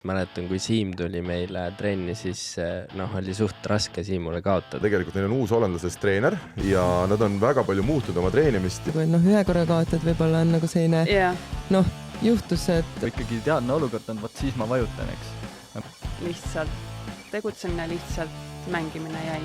Mäletan, kui Siim tuli meile trenni, siis oli suht raske Siimule kaotada. Tegelikult neil on uus hollandlasest treener ja nad on väga palju muutunud oma treenimist. Kui ühe korra kaotad, võib-olla on nagu selline, juhtus, et... Kui ikkagi teadne olukord on, võt siis ma vajutan, eks. Lihtsalt tegutsemine, lihtsalt mängimine jäi.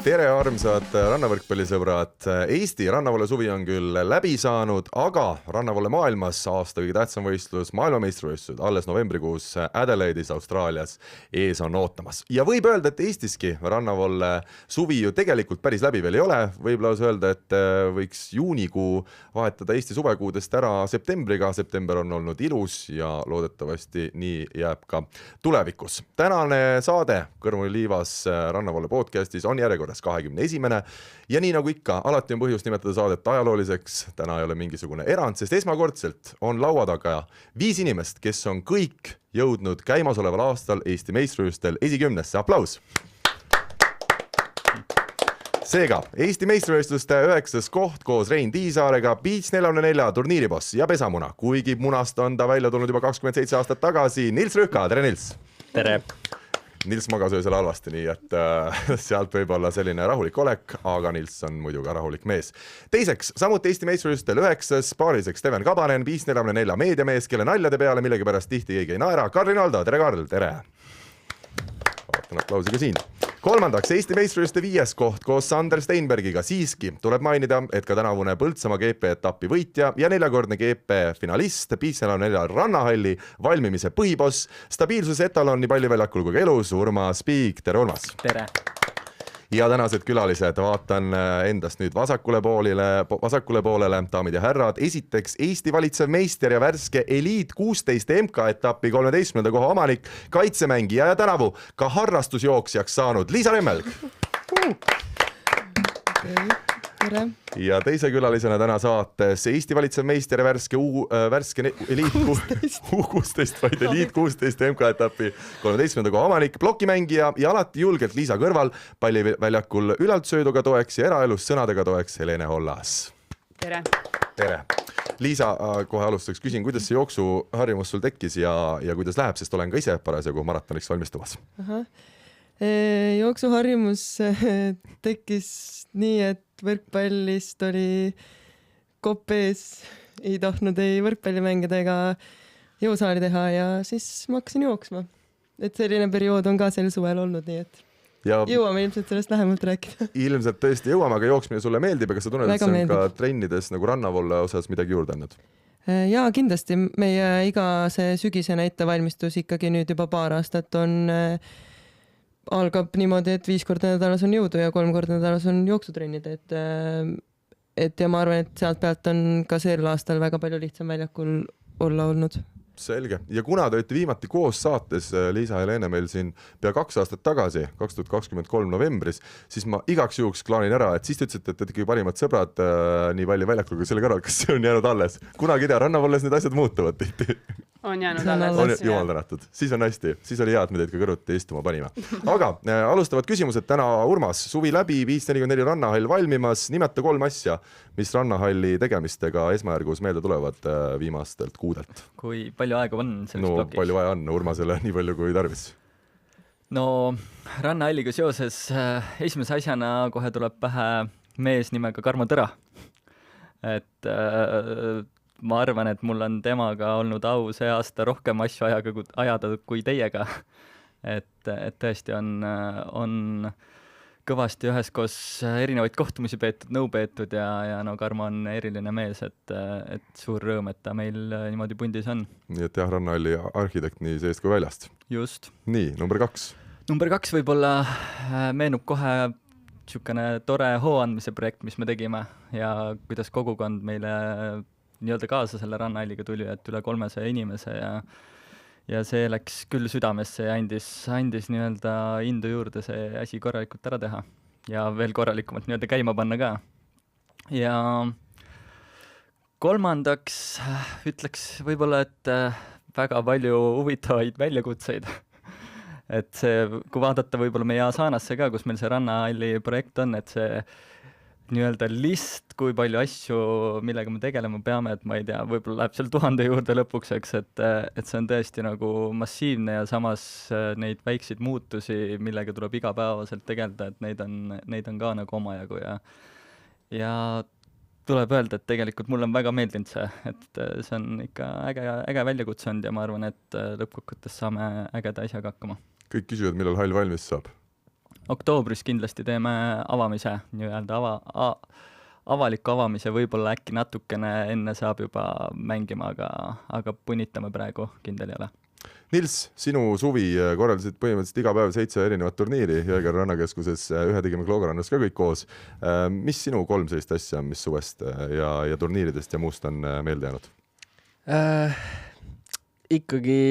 Tere, armsad rannavõrkpallisõbrad! Eesti rannavalle suvi on küll läbi saanud, aga rannavalle maailmas aasta kõige tähtsam võistlus, maailmameistrivõistlused, alles novembrikuus Adelaide'is Austraalias ees on ootamas. Ja võib öelda, et Eestiski rannavalle suvi ju tegelikult päris läbi veel ei ole. Võib lausa öelda, et võiks juunikuu vahetada Eesti suvekuudest ära septembriga. September on olnud ilus ja loodetavasti nii jääb ka tulevikus. Tänane saade Kõrmuli liivas rannavalle podcastis on järjekord 21. Ja nii nagu ikka, alati on põhjust nimetada saadet ajalooliseks. Täna ei ole mingisugune erand, sest esmakordselt on laua taga 5 inimest, kes on kõik jõudnud käimasoleval aastal Eesti meistrivõistlustel esikümnesse. Aplaus! Seega, Eesti meistrivõistluste 9. koht koos Rein Tiisaarega, Beach 44 turniiriboss ja pesamuna. Kuigi munast on ta välja tulnud juba 27 aastat tagasi. Nils Rühka, tere Nils! Tere! Nils magas öösel halvasti, nii et sealt võib olla selline rahulik olek, aga Nils on muidu ka rahulik mees. Teiseks, samuti Eesti meistrivõistlustel 9. paariseks Steven Kabanen, 544 meediamees, kelle naljade peale millegipärast tihti keegi ei naera. Karl Rinaldo, tere Karl, tere! Vaatan aplausi ka siin. Kolmandaks, Eesti meistrivõistluste 5. koht koos Sander Steinbergiga. Siiski tuleb mainida, et ka tänavune Põltsamaa GP-etappi võitja ja 4-kordne GP-finalist, Beach 44 rannahalli valmimise põhiboss, stabiilsuse etalon nii palliväljakul kui ka elus, Urmas Piik, tere Urmas! Tere! Ja tänased külalised, vaatan endast nüüd vasakule poolele, daamid ja härrad. Esiteks Eesti valitsev meister ja värske Eliit 16 MK-etappi 13. koha omanik, kaitsemängija ja tänavu ka harrastusjooksjaks saanud Liisa Remmelg. Tere. Ja teise külalisena täna saates Eesti valitsev meister ja värske Eliit Eliit 16 MK-etappi 13. koha omanik, plokimängija ja alati julgelt Liisa kõrval, palliväljakul ülaltsööduga toeks ja eraelus sõnadega toeks Helene Hollas. Tere! Tere! Liisa, kohe alustaks küsin, kuidas see jooksuharjumus sul tekkis ja kuidas läheb, sest olen ka ise parasjagu maratoniks valmistumas. Jooksuharjumus tekkis nii, et võrkpallist oli kopp ees, ei tahtnud ei võrkpalli mängida ega jõusaali teha ja siis ma hakkasin jooksma. Et selline periood on ka sel suvel olnud, nii et jõuame ilmselt sellest lähemalt rääkida. Ilmselt tõesti jõuame, aga jooksmine sulle meeldib, aga sa tunned, et see on ka trennides nagu rannavolle osas midagi juurde andnud? Jaa, kindlasti. Meie iga see sügisene ettevalmistus ikkagi nüüd juba paar aastat on algab niimoodi, et 5 korda nädalas on jõudu ja 3 korda nädalas on jooksutrennid, et ja ma arvan, et sealt pealt on ka sel aastal väga palju lihtsam väljakul olla olnud. Selge. Ja kuna te olete viimati koos saates, Liisa ja Helene, meil siin pea 2 aastat tagasi, 2023 novembris, siis ma igaks juhuks klaanin ära, et siis te ütlesite, et ikkagi parimad sõbrad nii Valli väljakul kui selle kõrval, kas see on jäänud alles? Kunagi tea, rannavalles need asjad muutuvad tihti. On jäänud alles. Jumal tänatud. Siis on hästi. Siis oli hea, et me teid ka kõrvuti istuma panime. Aga alustavad küsimused täna Urmas. Suvi läbi, 544 rannahall valmimas. Nimeta 3 asja, mis rannahalli tegemistega esmajärgus meelde tulevad viimastelt kuudelt. Kui palju aega on selles plokis? Palju vaja on Urmasele, nii palju kui tarvis. No, rannahalliga seoses esimese asjana kohe tuleb pähe mees nimega Karmo Tõra. Et ma arvan, et mul on temaga olnud au see aasta rohkem asju ajada kui teiega. Et tõesti on kõvasti üheskoos erinevaid kohtumisi peetud, nõu peetud ja no Karmo on eriline mees, et suur rõõm, et ta meil niimoodi pundis on. Nii et jah, rannahalli arhitekt nii seest kui väljast. Just. Nii, number 2. Number 2 võib-olla meenub kohe niisugune tore hoo andmise projekt, mis me tegime ja kuidas kogukond meile nii-öelda kaasa selle rannahalliga tuli, et üle 300 inimese ja see läks küll südamesse ja andis nii-öelda indu juurde see asi korralikult ära teha ja veel korralikumalt nii-öelda käima panna ka. Ja kolmandaks ütleks võib-olla, et väga palju huvitavaid väljakutseid. Et see, kui vaadata võib-olla meie Asanasse ka, kus meil see rannahalli projekt on, et see nii-öelda list, kui palju asju, millega me tegelema peame, et ma ei tea, võib-olla läheb seal 1000 juurde lõpuks, eks, et see on tõesti nagu massiivne ja samas neid väikseid muutusi, millega tuleb igapäevaselt tegeleda, et neid on ka nagu omajagu ja tuleb öelda, et tegelikult mulle on väga meeldinud see, et see on ikka äge väljakutse olnud ja ma arvan, et lõppkokkuvõttes saame ägeda asjaga hakkama. Kõik küsivad, millal hall valmis saab? Oktoobris kindlasti teeme avamise, nii-öelda avaliku avamise, võib-olla äkki natukene enne saab juba mängima, aga punnitame praegu, kindel ei ole. Nils, sinu suvi korraldasid põhimõtteliselt iga päev 7 erinevat turniiri Jõekäru rannakeskuses, ühe tegime Kloogarannas ka kõik koos. Mis sinu 3 sellist asja, mis suvest ja turniiridest ja muust on meelde jäänud? Ikkagi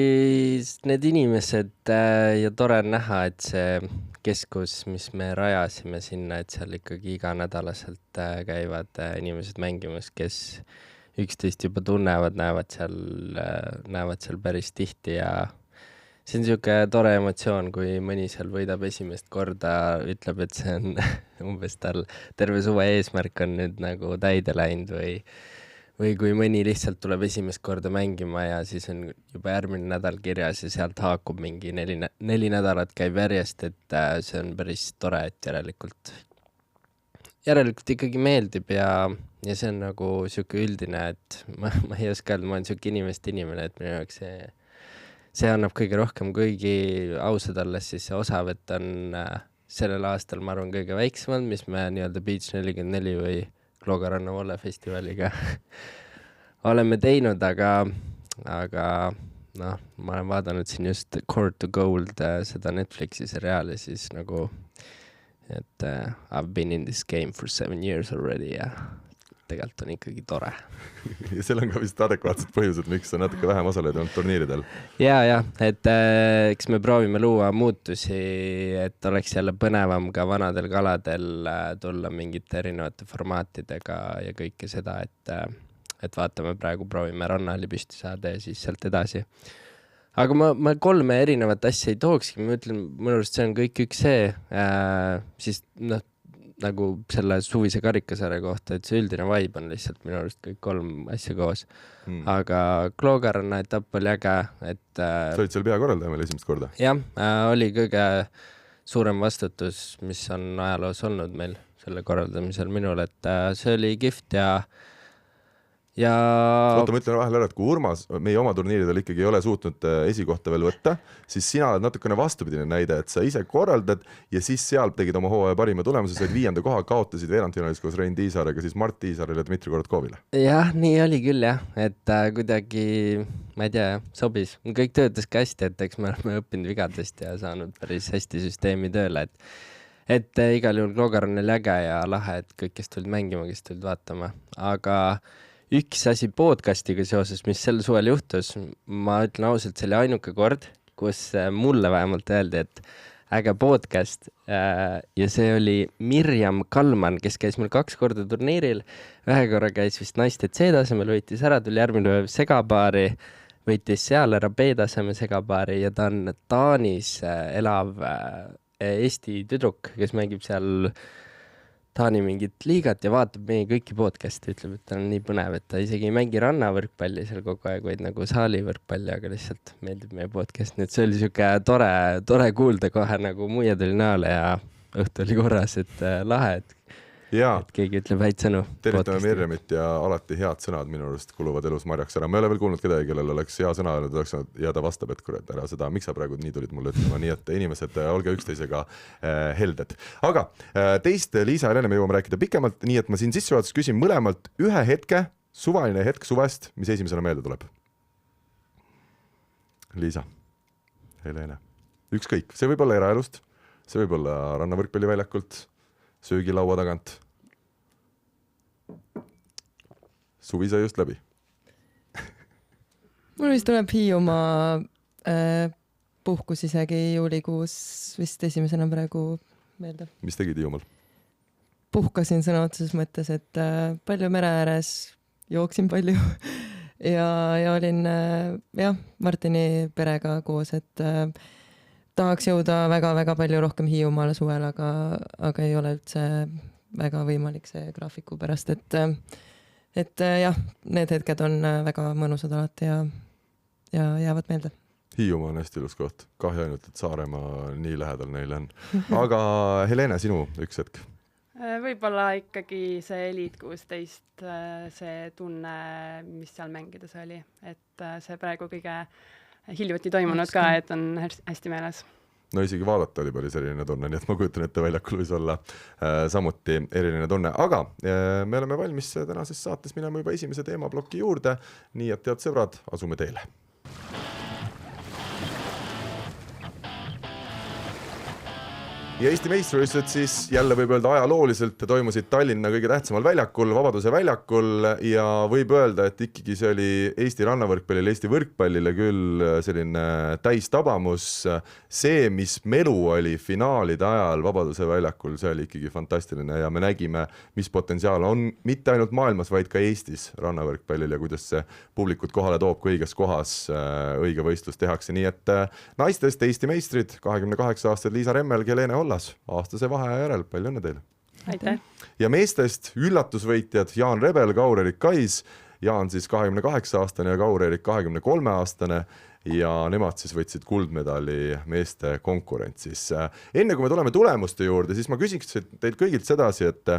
need inimesed ja tore on näha, et see keskus, mis me rajasime sinna, et seal ikkagi iganädalaselt käivad inimesed mängimas, kes üksteist juba tunnevad, näevad seal päris tihti ja see on niisugune tore emotsioon, kui mõni seal võidab esimest korda, ütleb, et see on umbes tal terve suve eesmärk on nüüd nagu täide läinud või kui mõni lihtsalt tuleb esimest korda mängima ja siis on juba järgmine nädal kirjas ja sealt haakub mingi 4 nädalat käib järjest, et see on päris tore, et järelikult ikkagi meeldib ja see on nagu siuke üldine, et ma ei oska öelda, ma olen siuke inimene, et minu jaoks see annab kõige rohkem, kuigi ausad alles, siis see osavõtt on sellel aastal, ma arvan, kõige väiksemad, mis me nii-öelda Beach 44 või Kloogaranna vollefestivaliga oleme teinud, aga noh, ma olen vaadanud siin just Court to Gold, seda Netflixi seriaali, siis nagu, et I've been in this game for 7 years already ja tegelikult on ikkagi tore. Ja seal on ka vist adekvaatsed põhjused, miks sa natuke vähem osaled olnud turniiridel. Ja, et eks me proovime luua muutusi, et oleks jälle põnevam ka vanadel kaladel tulla mingite erinevate formaatidega ja kõike seda, et vaatame praegu, proovime rannahalli püsti saada ja siis sealt edasi. Aga ma 3 erinevat asja ei tookski, ma ütlen, minu arust see on kõik üks see, siis noh, nagu selle suvise karikasarja kohta, et see üldine vibe on lihtsalt minu arust kõik 3 asja koos. Aga Kloogaranna etapp oli äge, et... Sa olid seal peakorraldaja meil esimest korda? Jah, oli kõige suurem vastutus, mis on ajaloos olnud meil selle korraldamisel minul, et see oli kihvt ja Oota, ma ütlen vahel ära, et kui Urmas meie oma turniiridel ikkagi ei ole suutnud esikohta veel võtta, siis sina oled natukene vastupidine näide, et sa ise korraldad ja siis seal tegid oma hooaja parima tulemuse, said 5. koha, kaotasid veerandfinaalis koos Rein Tiisarega, siis Mart Tiisarele ja Dmitri Korotkovile. Jah, nii oli küll jah, et kuidagi, ma ei tea, sobis. Kõik töötas ka hästi, et eks me oleme õppinud vigadest ja saanud päris hästi süsteemi tööle, et igal juhul Kloogaranna oli äge ja lahe, et kõik, kes tulid mängima, kes tulid vaatama, aga üks asi podcastiga seoses, mis sel suvel juhtus, ma ütlen ausalt, see oli ainuke kord, kus mulle vähemalt öeldi, et äge podcast ja see oli Mirjam Kalman, kes käis meil 2 korda turniiril, 1 korra käis vist naiste C-tasemel, võitis ära, tuli järgmine päev segapaari, võitis seal ära B-taseme segapaari ja ta on Taanis elav Eesti tüdruk, kes mängib seal Taani mingit liigat ja vaatab meie kõiki podcasti, ütleb, et ta on nii põnev, et ta isegi ei mängi rannavõrkpalli seal kogu aeg, vaid nagu saalivõrkpalli, aga lihtsalt meeldib meie podcast. Nii et see oli siuke tore kuulda kohe nagu muie tuli näole ja õhtu oli korras, et lahe, et keegi ütleb häid sõnu. Tervitame Mirjamit ja alati head sõnad minu arust kuluvad elus marjaks ära. Ma ei ole veel kuulnud kedagi, kellel oleks hea sõna ja ta vastab, et kurat ära seda, miks sa praegu nii tulid mulle ütlema, nii et inimesed, olge üksteisega helded. Aga teist Liisa ja Helene me jõuame rääkida pikemalt, nii et ma siin sissejuhatuses küsin mõlemalt ühe hetke, suvaline hetk suvest, mis esimesena meelde tuleb. Liisa, Helene, ükskõik, see võib olla eraelust, see võib olla rannavõrkpalliväljakult, söögilaua tagant. Suvi sai just läbi. Mul vist tuleb Hiiumaa puhkus isegi juulikuus vist esimesena praegu meelde. Mis tegid Hiiumaal? Puhkasin sõna otseses mõttes, et palju mere ääres, jooksin palju ja olin Martini perega koos, et tahaks jõuda väga-väga palju rohkem Hiiumaale suvel, aga ei ole üldse väga võimalik see graafiku pärast, et jah, need hetked on väga mõnusad alati ja jäävad meelde. Hiiumaa on hästi ilus koht, kahju ainult, et Saaremaa nii lähedal neile on. Aga Helene, sinu üks hetk? Võib-olla ikkagi see Elite 16, see tunne, mis seal mängides oli, et see praegu kõige hiljuti toimunud ka, et on hästi meeles. No isegi vaadata oli päris eriline tunne, nii et ma kujutan ette, väljakul võis olla samuti eriline tunne, aga me oleme valmis tänases saates minema juba esimese teemaploki juurde, nii et head sõbrad, asume teele. Ja Eesti meistrivõistlused siis jälle võib öelda ajalooliselt toimusid Tallinna kõige tähtsamal väljakul, Vabaduse väljakul ja võib öelda, et ikkagi see oli Eesti rannavõrkpallile, Eesti võrkpallile küll selline täistabamus. See, mis melu oli finaalide ajal Vabaduse väljakul, see oli ikkagi fantastiline ja me nägime, mis potentsiaal on mitte ainult maailmas, vaid ka Eestis rannavõrkpallil ja kuidas see publikut kohale toob, kui õiges kohas õige võistlus tehakse. Nii et naistest Eesti meistrid, 28 aastad Liisa Remmel, Helene Hollas, aastase vaheaja järel, palju õnne teile. Aitäh. Ja meestest üllatusvõitjad Jaan Rebel, Kaur-Erik Kais, Jaan siis 28-aastane ja Kaur-Erik 23-aastane ja nemad siis võtsid kuldmedali meeste konkurentsis. Enne kui me tuleme tulemuste juurde, siis ma küsiks teilt kõigilt sedasi, et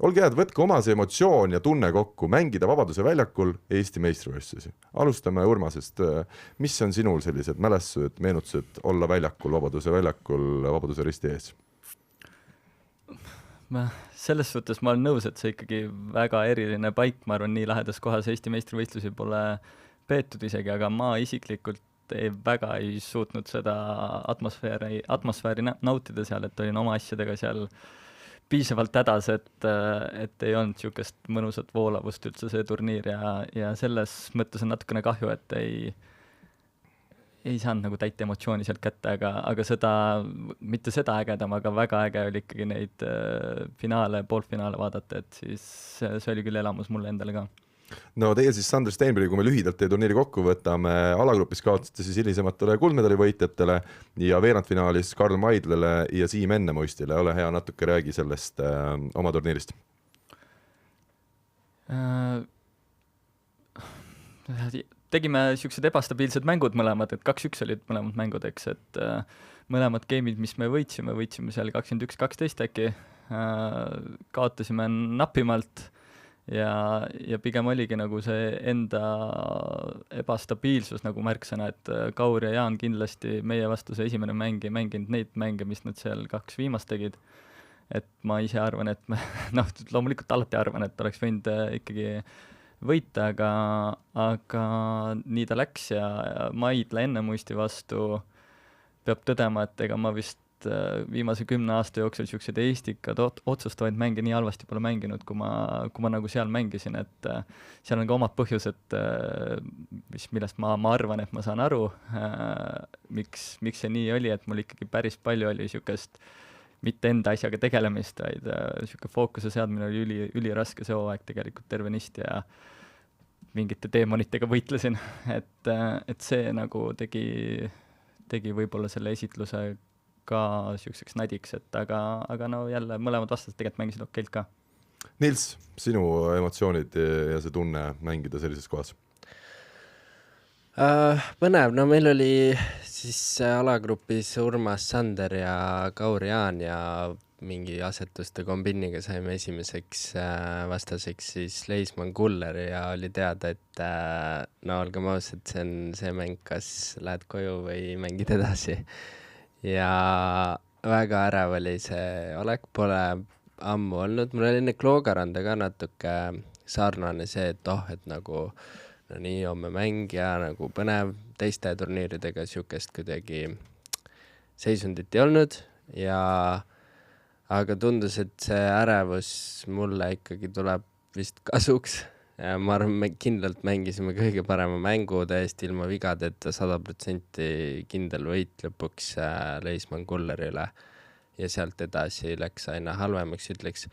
olge head, võtke oma see emotsioon ja tunne kokku, mängida Vabaduse väljakul Eesti meistrivõistlusi. Alustame Urmasest. Mis on sinul sellised mälestused, meenutused olla väljakul, Vabaduse väljakul, Vabaduse risti ees? Selles suhtes ma olen nõus, et see ikkagi väga eriline paik, ma arvan, nii lähedas kohas Eesti meistrivõistlusi pole peetud isegi, aga ma isiklikult väga ei suutnud seda atmosfääri nautida seal, et olin oma asjadega seal piisavalt hädas, et ei olnud niisugust mõnusat voolavust üldse see turniir ja selles mõttes on natukene kahju, et ei saanud nagu täit emotsiooni sealt kätte, aga seda, mitte seda ägedam, aga väga äge oli ikkagi neid finaale, poolfinaale vaadata, et siis see oli küll elamus mulle endale ka. No teie siis Sander Steinberg, kui me lühidalt teie turniiri kokku võtame, alagrupis kaotasite siis hilisematele kuldmedali võitjatele ja veerandfinaalis Karl Maidlale ja Siim Ennemuistile. Ole hea, natuke räägi sellest oma turniirist. Tegime niisugused ebastabiilsed mängud mõlemad, et 2-1 olid mõlemad mängud, eks, et mõlemad game'id, mis me võitsime seal 21-12 äkki, kaotasime napimalt ja pigem oligi nagu see enda ebastabiilsus nagu märksõna, et Kaur ja Jaan kindlasti meie vastu see esimene mäng ei mänginud neid mänge, mis nad seal 2 viimast tegid. Et ma ise arvan, et loomulikult alati arvan, et oleks võinud ikkagi võita, aga nii ta läks ja Maidla Ennemuisti vastu peab tõdema, et ega ma vist viimase 10 aasta jooksul niisugused Eestikad otsustavaid mänge nii halvasti pole mänginud, kui ma nagu seal mängisin, et seal on ka omad põhjused, millest ma arvan, et ma saan aru, miks see nii oli, et mul ikkagi päris palju oli niisugust mitte enda asjaga tegelemist, vaid niisugune fookuse seadmine oli üliraske see hooaeg tegelikult tervenisti ja mingite teemonitega võitlesin, et see nagu tegi võib-olla selle esitluse ka niisuguseks nadiks, et aga no jälle mõlemad vastased tegelikult mängisid okeilt ka. Nils, sinu emotsioonid ja see tunne mängida sellises kohas? Põnev, no meil oli siis alagrupis Urmas Sander ja Kaur Jaan ja mingi asetuste kombiniga saime esimeseks vastaseks siis Leismann Kuller ja oli teada, et no olgem ausad, see on see mäng, kas lähed koju või mängid edasi. Ja väga ärev oli see olek, pole ammu olnud, mul oli enne Kloogaranda ka natuke sarnane see, et nagu no nii homme mäng ja nagu põnev, teiste turniiridega niisugust kuidagi seisundit ei olnud aga tundus, et see ärevus mulle ikkagi tuleb vist kasuks. Ja ma arvan, me kindlalt mängisime kõige parema mängu täiesti ilma vigadeta, 100% kindel võit lõpuks Leismann Kullerile ja sealt edasi läks aina halvemaks, ütleks.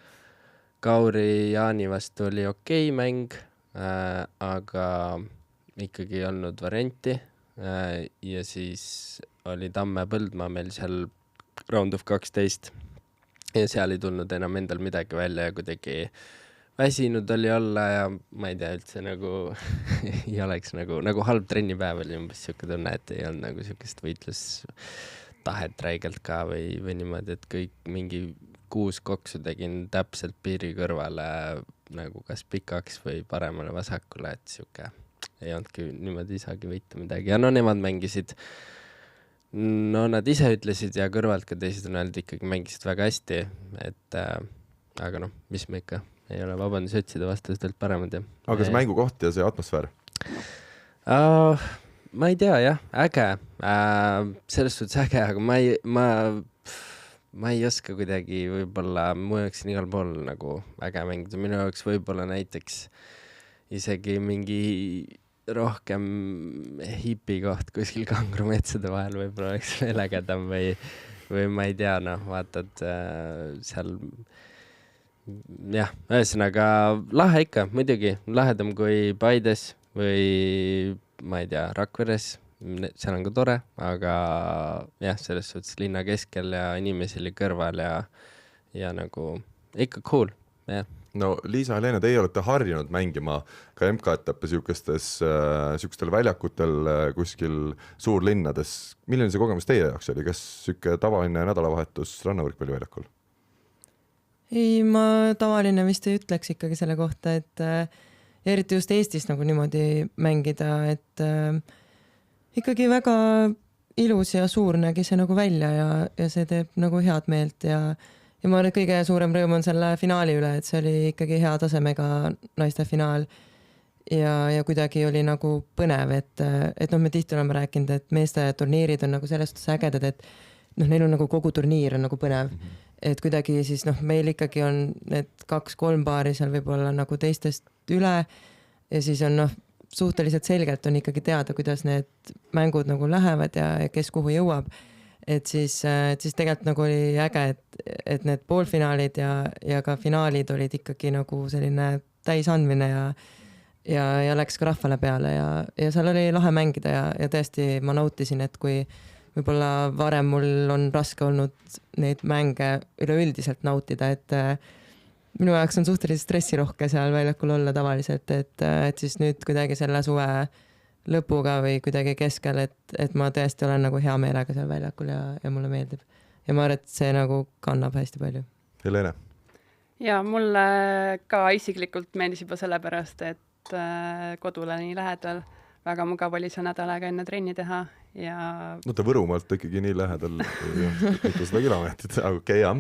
Kauri Jaani vastu oli okei mäng, aga ikkagi ei olnud varianti ja siis oli Tamme Põldmaa meil seal round of 12 ja seal ei tulnud enam endal midagi välja ja kuidagi väsinud oli olla ja ma ei tea üldse nagu ei oleks nagu halb trennipäev oli umbes siuke tunne, et ei olnud nagu siukest võitlustahet räigelt ka või niimoodi, et kõik mingi 6 koksu tegin täpselt piiri kõrvale nagu kas pikaks või paremale vasakule, et siuke ei olnudki niimoodi isagi võita midagi ja no nemad mängisid, no nad ise ütlesid ja kõrvalt ka teised on öelnud ikkagi mängisid väga hästi, et aga noh, mis me ikka ei ole vabandus otsida vastustelt paremad ja. Aga see mängukoht ja see atmosfäär? Ma ei tea jah, äge, selles suhtes äge, aga ma ei oska kuidagi võib-olla, mu jaoks on igal pool nagu äge mängida, minu jaoks võib-olla näiteks isegi mingi rohkem hipi koht kuskil kangrumetsade vahel võib-olla oleks veel ägedam või ma ei tea, noh, vaatad seal jah, ühesõnaga lahe ikka, muidugi lahedam kui Paides või ma ei tea, Rakveres, seal on ka tore, aga jah, selles suhtes linna keskel ja inimesi oli kõrval ja nagu ikka cool, jah. No Liisa, Helena, teie olete harjunud mängima ka MK-etappe siukestel väljakutel kuskil suurlinnades. Milline see kogemus teie jaoks oli? Kas siuke tavaline nädalavahetus rannavõrkpalliväljakul? Ei, ma tavaline vist ei ütleks ikkagi selle kohta, et eriti just Eestis nagu niimoodi mängida, et ikkagi väga ilus ja suur nägi see nagu välja ja see teeb nagu head meelt ja ma arvan, et kõige suurem rõõm on selle finaali üle, et see oli ikkagi hea tasemega naiste finaal ja kuidagi oli nagu põnev, et noh, me tihti oleme rääkinud, et meeste turniirid on nagu selles suhtes ägedad, et noh, neil on nagu kogu turniir on nagu põnev, et kuidagi siis noh, meil ikkagi on need 2-3 paari seal võib-olla nagu teistest üle ja siis on noh, suhteliselt selgelt on ikkagi teada, kuidas need mängud nagu lähevad ja kes kuhu jõuab. Et siis tegelikult nagu oli äge, et need poolfinaalid ja ka finaalid olid ikkagi nagu selline täisandmine ja läks ka rahvale peale ja seal oli lahe mängida ja tõesti ma nautisin, et kui võib-olla varem mul on raske olnud neid mänge üleüldiselt nautida, et minu jaoks on suhteliselt stressirohke seal väljakul olla tavaliselt, et siis nüüd kuidagi selle suve lõpuga või kuidagi keskel, et ma tõesti olen nagu hea meelega seal väljakul ja mulle meeldib. Ja ma arvan, et see nagu kannab hästi palju. Helene? Ja mulle ka isiklikult meeldis juba sellepärast, et kodule nii lähedal, väga mugav oli see nädal aega enne trenni teha ja... No ta Võrumaalt ikkagi nii lähedal, mitte 100 kilomeetrit, aga okei, jah.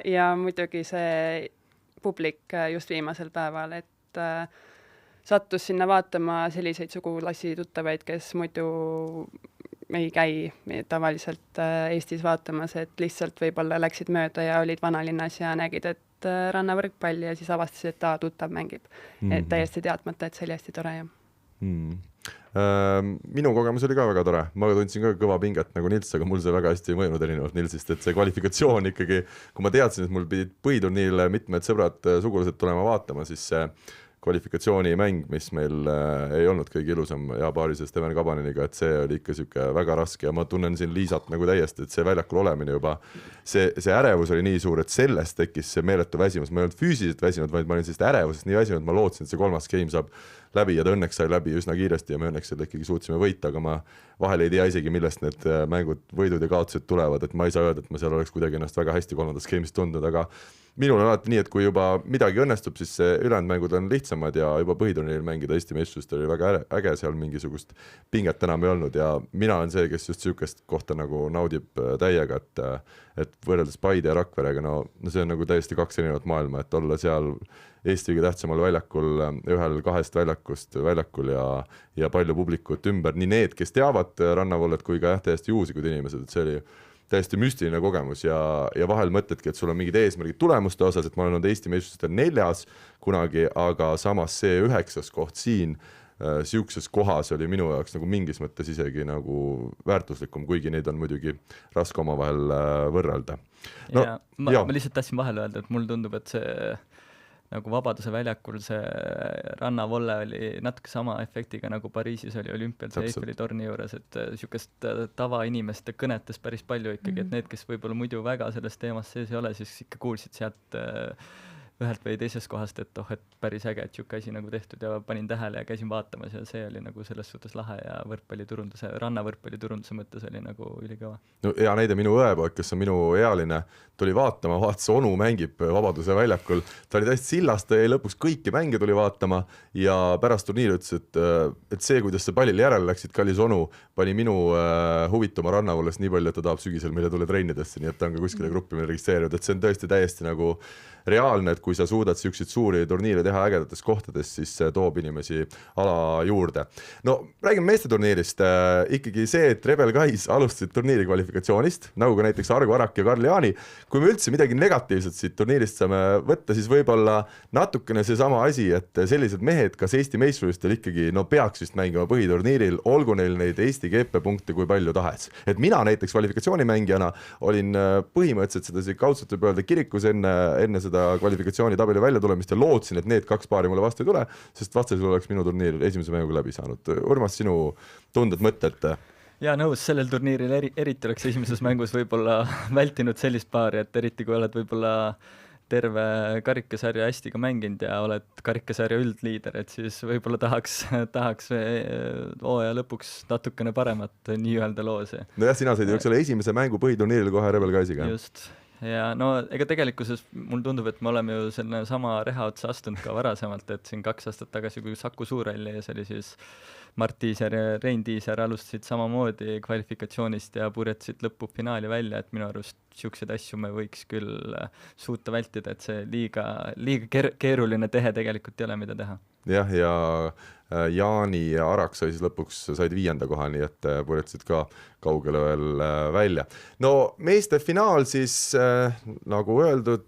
Ja muidugi see publik just viimasel päeval, et sattus sinna vaatama selliseid sugulasi tuttavaid, kes muidu ei käi tavaliselt Eestis vaatamas, et lihtsalt võib-olla läksid mööda ja olid vanalinnas ja nägid, et rannavõrkpalli ja siis avastasid, et tuttav mängib. Et täiesti teadmata, et see oli hästi tore. Minu kogemus oli ka väga tore. Ma tundsin ka kõva pinget nagu Nils, aga mul see väga hästi ei mõjunud erinevalt Nilsist, et see kvalifikatsioon ikkagi, kui ma teadsin, et mul pidid põhiturniile mitmed sõbrad, sugulased tulema vaatama, siis see kvalifikatsiooni mäng, mis meil ei olnud kõige ilusam ja paarise Steven Kabaniniga, et see oli ikka siuke väga raske ja ma tunnen siin Liisat nagu täiesti, et see väljakul olemine juba, see ärevus oli nii suur, et sellest tekkis see meeletu väsimus. Ma ei olnud füüsiliselt väsinud, vaid ma olin sellist ärevusest nii väsinud, ma lootsin, et see 3. game saab läbi ja ta õnneks sai läbi üsna kiiresti ja me õnneks seda ikkagi suutsime võita, aga ma vahel ei tea isegi, millest need mängud, võidud ja kaotused tulevad, et ma ei saa öelda, et ma seal oleks kuidagi ennast väga hästi 3. game'is tundnud, aga minul on alati nii, et kui juba midagi õnnestub, siis ülejäänud mängud on lihtsamad ja juba põhiturniiril mängida Eesti meistrivõistlustel oli väga äge, seal mingisugust pinget enam ei olnud ja mina olen see, kes just sihukest kohta nagu naudib täiega, et võrreldes Paide ja Rakverega, no see on nagu täiesti 2 erinevat maailma, et olla seal Eesti kõige tähtsamal väljakul, ühel 2 väljakul ja palju publikut ümber, nii need, kes teavad rannavallet kui ka täiesti uusikud inimesed, et see oli täiesti müstiline kogemus ja vahel mõtledki, et sul on mingid eesmärgid tulemuste osas, et ma olen olnud Eesti meistrivõistlustel 4. kunagi, aga samas see 9. koht siin siukses kohas oli minu jaoks nagu mingis mõttes isegi nagu väärtuslikum, kuigi neid on muidugi raske omavahel võrrelda. No, ma lihtsalt tahtsin vahel öelda, et mulle tundub, et see nagu Vabaduse väljakul see rannavolle oli natuke sama efektiga, nagu Pariisis oli olümpial see Eiffeli torni juures, et niisugust tavainimeste kõnetes päris palju ikkagi, et need, kes võib-olla muidu väga selles teemas sees ei ole, siis ikka kuulsid sealt ühelt või teisest kohast, et et päris äge, et niisugune asi nagu tehtud ja panin tähele ja käisin vaatamas ja see oli nagu selles suhtes lahe ja võrkpalliturunduse, rannavõrkpalliturunduse mõttes oli nagu ülikõva. No hea näide, minu õepoeg, kes on minu ealine, tuli vaatama, vaatas, onu mängib Vabaduse väljakul, ta oli täiesti sillast, ta jäi lõpuks kõiki mänge tuli vaatama ja pärast turniiri ütles, et see, kuidas see pallil järele läksid, kallis onu, pani minu huvituma rannavallast nii palju, et ta tahab sügisel meile tulla trennidesse, nii et ta on ka kuskile gruppi meil registreerinud, et see on tõesti täiesti nagu reaalne, et kui sa suudad siukseid suuri turniire teha ägedates kohtades, siis see toob inimesi ala juurde. No räägime meeste turniirist. Ikkagi see, et Rebel Guys alustasid turniiri kvalifikatsioonist, nagu ka näiteks Argo Arak ja Karl Jaani. Kui me üldse midagi negatiivset siit turniirist saame võtta, siis võib-olla natukene seesama asi, et sellised mehed, kas Eesti meistrivõistlustel ikkagi peaks vist mängima põhiturniiril, olgu neil neid Eesti GP-punkte kui palju tahes. Et mina näiteks kvalifikatsioonimängijana olin põhimõtteliselt seda kaudselt võib öelda kirikus enne seda kvalifikatsiooni tabeli välja tulemist ja lootsin, et need 2 paari mulle vastu ei tule, sest vastasel oleks minu turniir esimese mänguga läbi saanud. Urmas, sinu tunded, mõtted? Ja nõus, sellel turniiril eriti oleks esimeses mängus võib-olla vältinud sellist paari, et eriti kui oled võib-olla terve karikasarja hästi ka mänginud ja oled karikasarja üldliider, et siis võib-olla tahaks hooaja lõpuks natukene paremat nii-öelda loosi. Nojah, sina said ju esimese mängu põhiturniiril kohe Rebel Guys'iga. Just. Ja no ega tegelikkuses mul tundub, et me oleme ju selle sama reha otsa astunud ka varasemalt, et siin 2 aastat tagasi, kui Saku Suurhalli ja see oli siis Mart Tiiser ja Rein Tiiser alustasid samamoodi kvalifikatsioonist ja purjetasid lõpufinaali välja, et minu arust siukseid asju me võiks küll suuta vältida, et see liiga keeruline tehe tegelikult ei ole, mida teha. Jah, ja Jaani ja Arak said 5. koha, nii et purjetasid ka kaugele veel välja. No meeste finaal siis, nagu öeldud,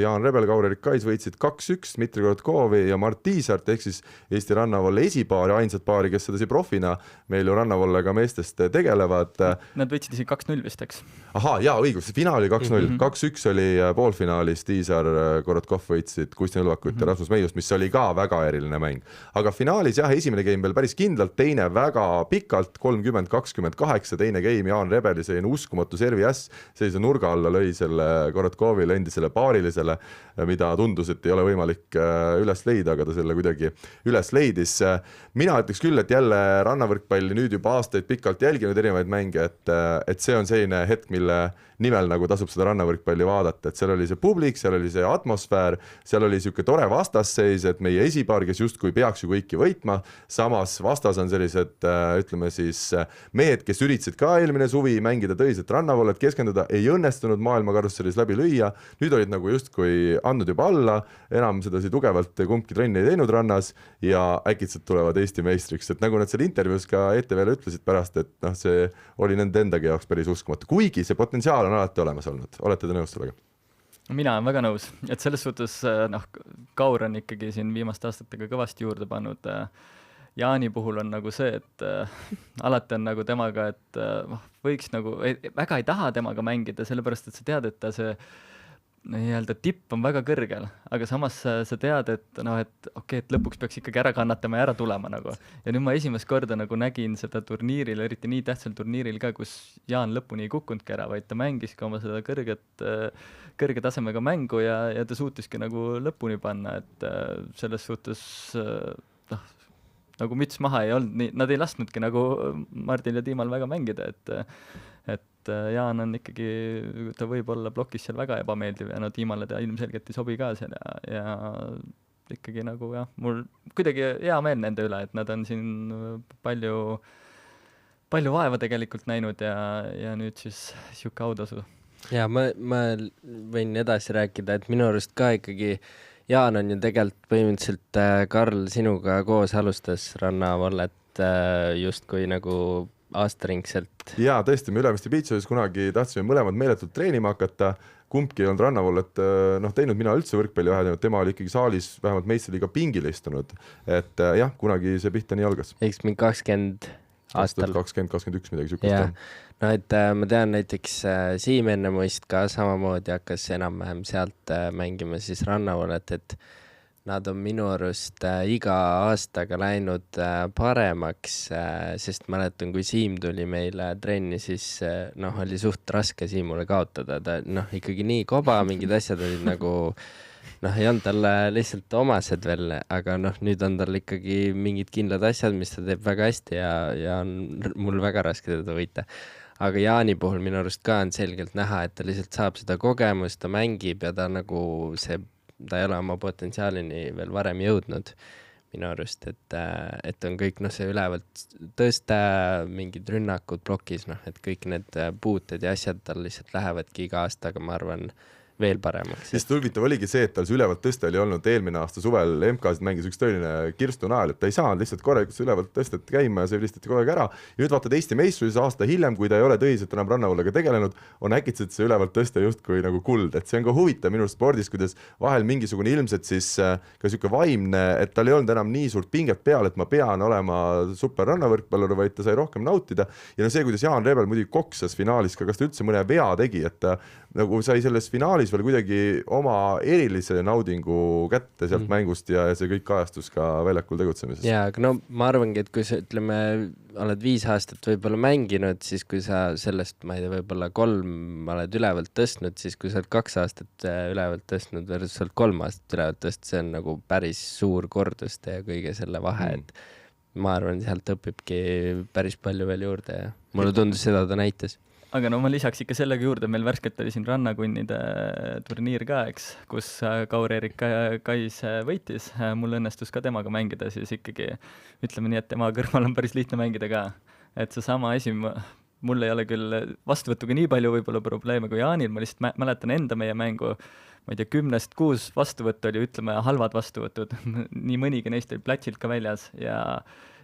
Jaan Rebel, Kaur-Erik Kais võitsid 2-1 Dmitri Korotkovi ja Mart Tiisart, ehk siis Eesti rannavalle esipaari, ainsad paari, kes sedasi profina meil ju rannavallega meestest tegelevad. Nad võitsid isegi 2-0 vist, eks? Aha, jaa, õigus, finaali 2-0. 2-1 oli poolfinaalis, Tiisar, Korotkov võitsid Kustin Õlvakut ja Rasmus Meiust, mis oli ka väga eriline mäng. Aga finaalis jah, esimene game veel päris kindlalt, teine väga pikalt, 30-28, teine game Jaan Rebeli selline uskumatu servi äss, sellise nurga alla lõi selle Korotkovile endisele paarilisele, mida tundus, et ei ole võimalik üles leida, aga ta selle kuidagi üles leidis. Mina ütleks küll, et jälle rannavõrkpalli nüüd juba aastaid pikalt jälginud erinevaid mänge, et see on selline hetk, mille nimel nagu tasub seda rannavõrkpalli vaadata, et seal oli see publik, seal oli see atmosfäär, seal oli siuke tore vastasseis, et meie esipaar, kes justkui peaks ju kõiki võitma, samas vastas on sellised, ütleme siis mehed, kes üritasid ka eelmine suvi mängida tõiselt rannavallet, keskenduda, ei õnnestunud maailmakarussellis läbi lüüa, nüüd olid nagu justkui andnud juba alla, enam sedasi tugevalt kumbki trenni ei teinud rannas ja äkitselt tulevad Eesti meistriks, et nagu nad seal intervjuus ka ETV-le ütlesid pärast, et see oli nende endagi jaoks päris uskumatu, kuigi see potentsiaal on alati olemas olnud. Olete te nõus sellega? Mina olen väga nõus, et selles suhtes Kaur on ikkagi siin viimaste aastatega kõvasti juurde pannud. Jaani puhul on nagu see, et alati on nagu temaga, et võiks nagu, väga ei taha temaga mängida, sellepärast et sa tead, et ta see nii-öelda tipp on väga kõrgel, aga samas sa tead, et et lõpuks peaks ikkagi ära kannatama ja ära tulema nagu. Ja nüüd ma esimest korda nagu nägin seda turniiril, eriti nii tähtsal turniiril ka, kus Jaan lõpuni ei kukkunudki ära, vaid ta mängis ka oma seda kõrge tasemega mängu ja ta suutiski nagu lõpuni panna, et selles suhtes nagu müts maha ei olnud, nad ei lasknudki nagu Mardil ja Tiimal väga mängida, et Jaan on ikkagi, ta võib olla plokis seal väga ebameeldiv ja Tiimale ta ilmselgelt ei sobi ka seal ja ikkagi nagu jah, mul kuidagi hea meel nende üle, et nad on siin palju vaeva tegelikult näinud ja nüüd siis siuke autasu. Ja ma võin edasi rääkida, et minu arust ka ikkagi Jaan on ju tegelikult põhimõtteliselt Karl sinuga koos alustas rannavallet justkui nagu aastaringselt. Jaa, tõesti, me Ülemiste Beachis kunagi tahtsime mõlemad meeletult treenima hakata, kumbki ei olnud rannavallet teinud, mina üldse võrkpalli vähe teinud, tema oli ikkagi saalis vähemalt meistriliiga pingil istunud, et jah, kunagi see pihta nii algas. Eks mingi 20 aastal. 20-21 midagi sükust. No et ma tean näiteks Siim enne muist ka samamoodi hakkas enam-vähem sealt mängima siis rannavallet, et nad on minu arust iga aastaga läinud paremaks, sest mäletan, kui Siim tuli meile trenni, siis noh, oli suht raske Siimule kaotada, ta noh, ikkagi nii koba, mingid asjad olid nagu noh, ei olnud talle lihtsalt omased veel, aga noh, nüüd on tal ikkagi mingid kindlad asjad, mis ta teeb väga hästi ja on mul väga raske teda võita. Aga Jaani puhul minu arust ka on selgelt näha, et ta lihtsalt saab seda kogemust, ta mängib ja ta nagu ta ei ole oma potentsiaalini veel varem jõudnud minu arust, et on kõik noh, see ülevalt tõsta, mingid rünnakud plokis, noh, et kõik need puuted ja asjad tal lihtsalt lähevadki iga aastaga, ma arvan, veel paremaks. Sest huvitav oligi see, et tal see ülevalt tõste oli olnud eelmine aasta suvel MK-sid mängis üks tõeline kirstu najal, et ta ei saanud lihtsalt korralikult ülevalt tõstet käima ja see vilistati kogu aeg ära. Ja nüüd vaatad Eesti meistrus aasta hiljem, kui ta ei ole tõsiselt enam rannavoolega tegelenud, on äkitselt see ülevalt tõste justkui nagu kuld. Et see on ka huvitav minu spordis, kuidas vahel mingisugune ilmselt siis ka siuke vaimne, et tal ei olnud enam nii suurt pinget peal, et ma pean olema super rannavõrkpallur, vaid ta sai rohkem nautida. Ja no see, kuidas Jaan Rebel muidugi koksas finaalis, kas ta üldse mõne vea tegi, et ta nagu sai selles finaalis veel kuidagi oma erilise naudingu kätte sealt mängust ja see kõik kajastus ka väljakul tegutsemises. Jaa, aga no ma arvangi, et kui sa, ütleme, oled 5 aastat võib-olla mänginud, siis kui sa sellest, ma ei tea, võib-olla 3 oled ülevalt tõstnud, siis kui sa oled 2 aastat ülevalt tõstnud versus sa oled 3 aastat ülevalt tõstnud, see on nagu päris suur korduste ja kõige selle vahe, et ma arvan, sealt õpibki päris palju veel juurde ja mulle tundus seda ta näitas. Aga no ma lisaks ikka sellega juurde, meil värskelt oli siin rannakunnide turniir ka, eks, kus Kaur-Erik Kais võitis. Mul õnnestus ka temaga mängida, siis ikkagi ütleme nii, et tema kõrval on päris lihtne mängida ka. Et see sama asi, mul ei ole küll vastuvõtuga nii palju võib-olla probleeme kui Jaanil, ma lihtsalt mäletan enda meie mängu, ma ei tea, 10-6 vastuvõttu oli, ütleme, halvad vastuvõtud. Nii mõnigi neist oli platsilt ka väljas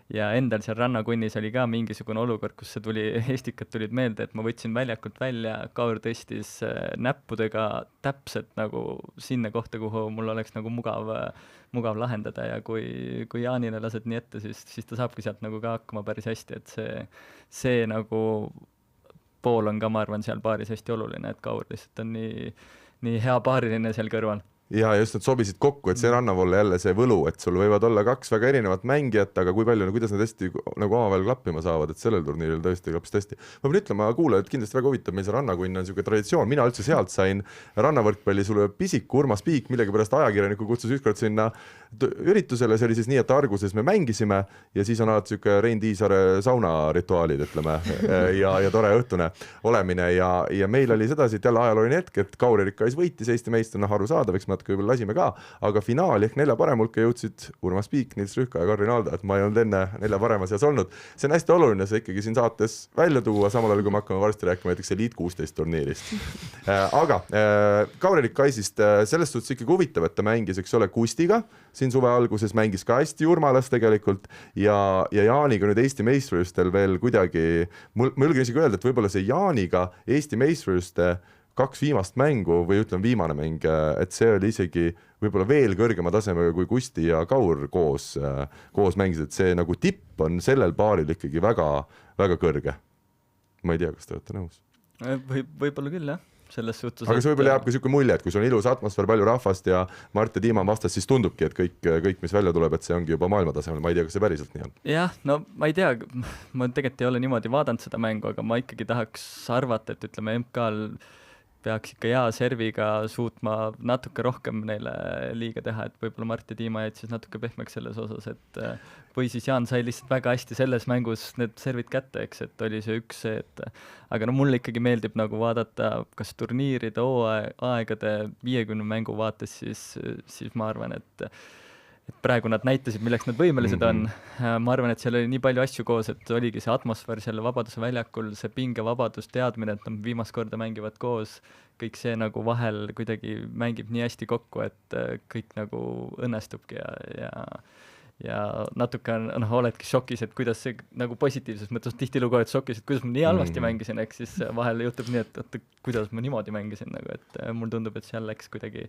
ja endal seal rannakunnis oli ka mingisugune olukord, kus see tuli, Eestikad tulid meelde, et ma võtsin väljakult välja, Kaur tõstis näppudega täpselt nagu sinna kohta, kuhu mul oleks nagu mugav lahendada ja kui Jaanile lased nii ette, siis ta saabki sealt nagu ka hakkama päris hästi, et see nagu pool on ka, ma arvan, seal paaris hästi oluline, et Kaur lihtsalt on nii hea paariline seal kõrval. Ja just nad sobisid kokku, et see rannavolle jälle see võlu, et sul võivad olla 2 väga erinevat mängijat, aga kui palju, kuidas nad hästi nagu omavahel klappima saavad, et sellel turniiril tõesti klappis tõesti. Ma pean ütlema, kuule, et kindlasti väga huvitav, meil see rannakunn on siuke traditsioon, mina üldse sealt sain rannavõrkpalli, sulle pisiku Urmas Piik, millegi pärast ajakirjaniku kutsus ükskord sinna üritusele, see oli siis nii, et arguses me mängisime ja siis on alati siuke Rein Tiisare saunarituaalid, ütleme, ja tore õhtune olemine ja meil oli sedasi, et jälle ajalooline hetk, et Kaur-Erik Kais võitis Eesti meistrina, arusaadav, eks natuke võib-olla lasime ka, aga finaali ehk 4 parem hulka jõudsid Urmas Piik, Nils Rühka ja Karin Alda, et ma ei olnud enne 4 parema seas olnud. See on hästi oluline see ikkagi siin saates välja tuua, samal ajal kui me hakkame varsti rääkima näiteks Elite 16 turniirist. Aga Kaur-Erik Kaisist sellest suhtes ikkagi huvitav, et ta mängis, eks ole, Kustiga, siin suve alguses mängis ka hästi Jurmalas tegelikult ja Jaaniga nüüd Eesti meistrivõistlustel veel kuidagi, mul julgen isegi öelda, et võib-olla see Jaaniga Eesti meistrivõistluste 2 viimast mängu või ütleme viimane mäng, et see oli isegi võib-olla veel kõrgema tasemega kui Kusti ja Kaur koos mängisid, et see nagu tipp on sellel paaril ikkagi väga, väga kõrge. Ma ei tea, kas te olete nõus? Võib-olla küll, jah. Selles suhtes, aga see võib-olla jääb ka siuke mulje, et kui sul on ilus atmosfäär, palju rahvast ja Mart ja Tiima vastas, siis tundubki, et kõik, mis välja tuleb, et see ongi juba maailmatasemel. Ma ei tea, kas see päriselt nii on. Jah, no ma ei tea, ma tegelikult ei ole niimoodi vaadanud seda mängu, aga ma ikkagi tahaks arvata, et ütleme MK-l peaks ikka hea serviga suutma natuke rohkem neile liiga teha, et võib-olla Mart ja Tiima jäid siis natuke pehmeks selles osas, et või siis Jaan sai lihtsalt väga hästi selles mängus need servid kätte, eks, et oli see üks see, et aga no mulle ikkagi meeldib nagu vaadata kas turniiride aegade 50 mängu vaates, siis ma arvan, et praegu nad näitasid, milleks nad võimelised on. Ma arvan, et seal oli nii palju asju koos, et oligi see atmosfäär selle Vabaduse väljakul, see pingevabadus, teadmine, et nad viimast korda mängivad koos, kõik see nagu vahel kuidagi mängib nii hästi kokku, et kõik nagu õnnestubki ja natuke oledki šokis, et kuidas see nagu positiivses mõttes tihtilugu oled šokis, et kuidas ma nii halvasti mängisin, eks siis vahel juhtub nii, et kuidas ma niimoodi mängisin, nagu, et mul tundub, et seal läks kuidagi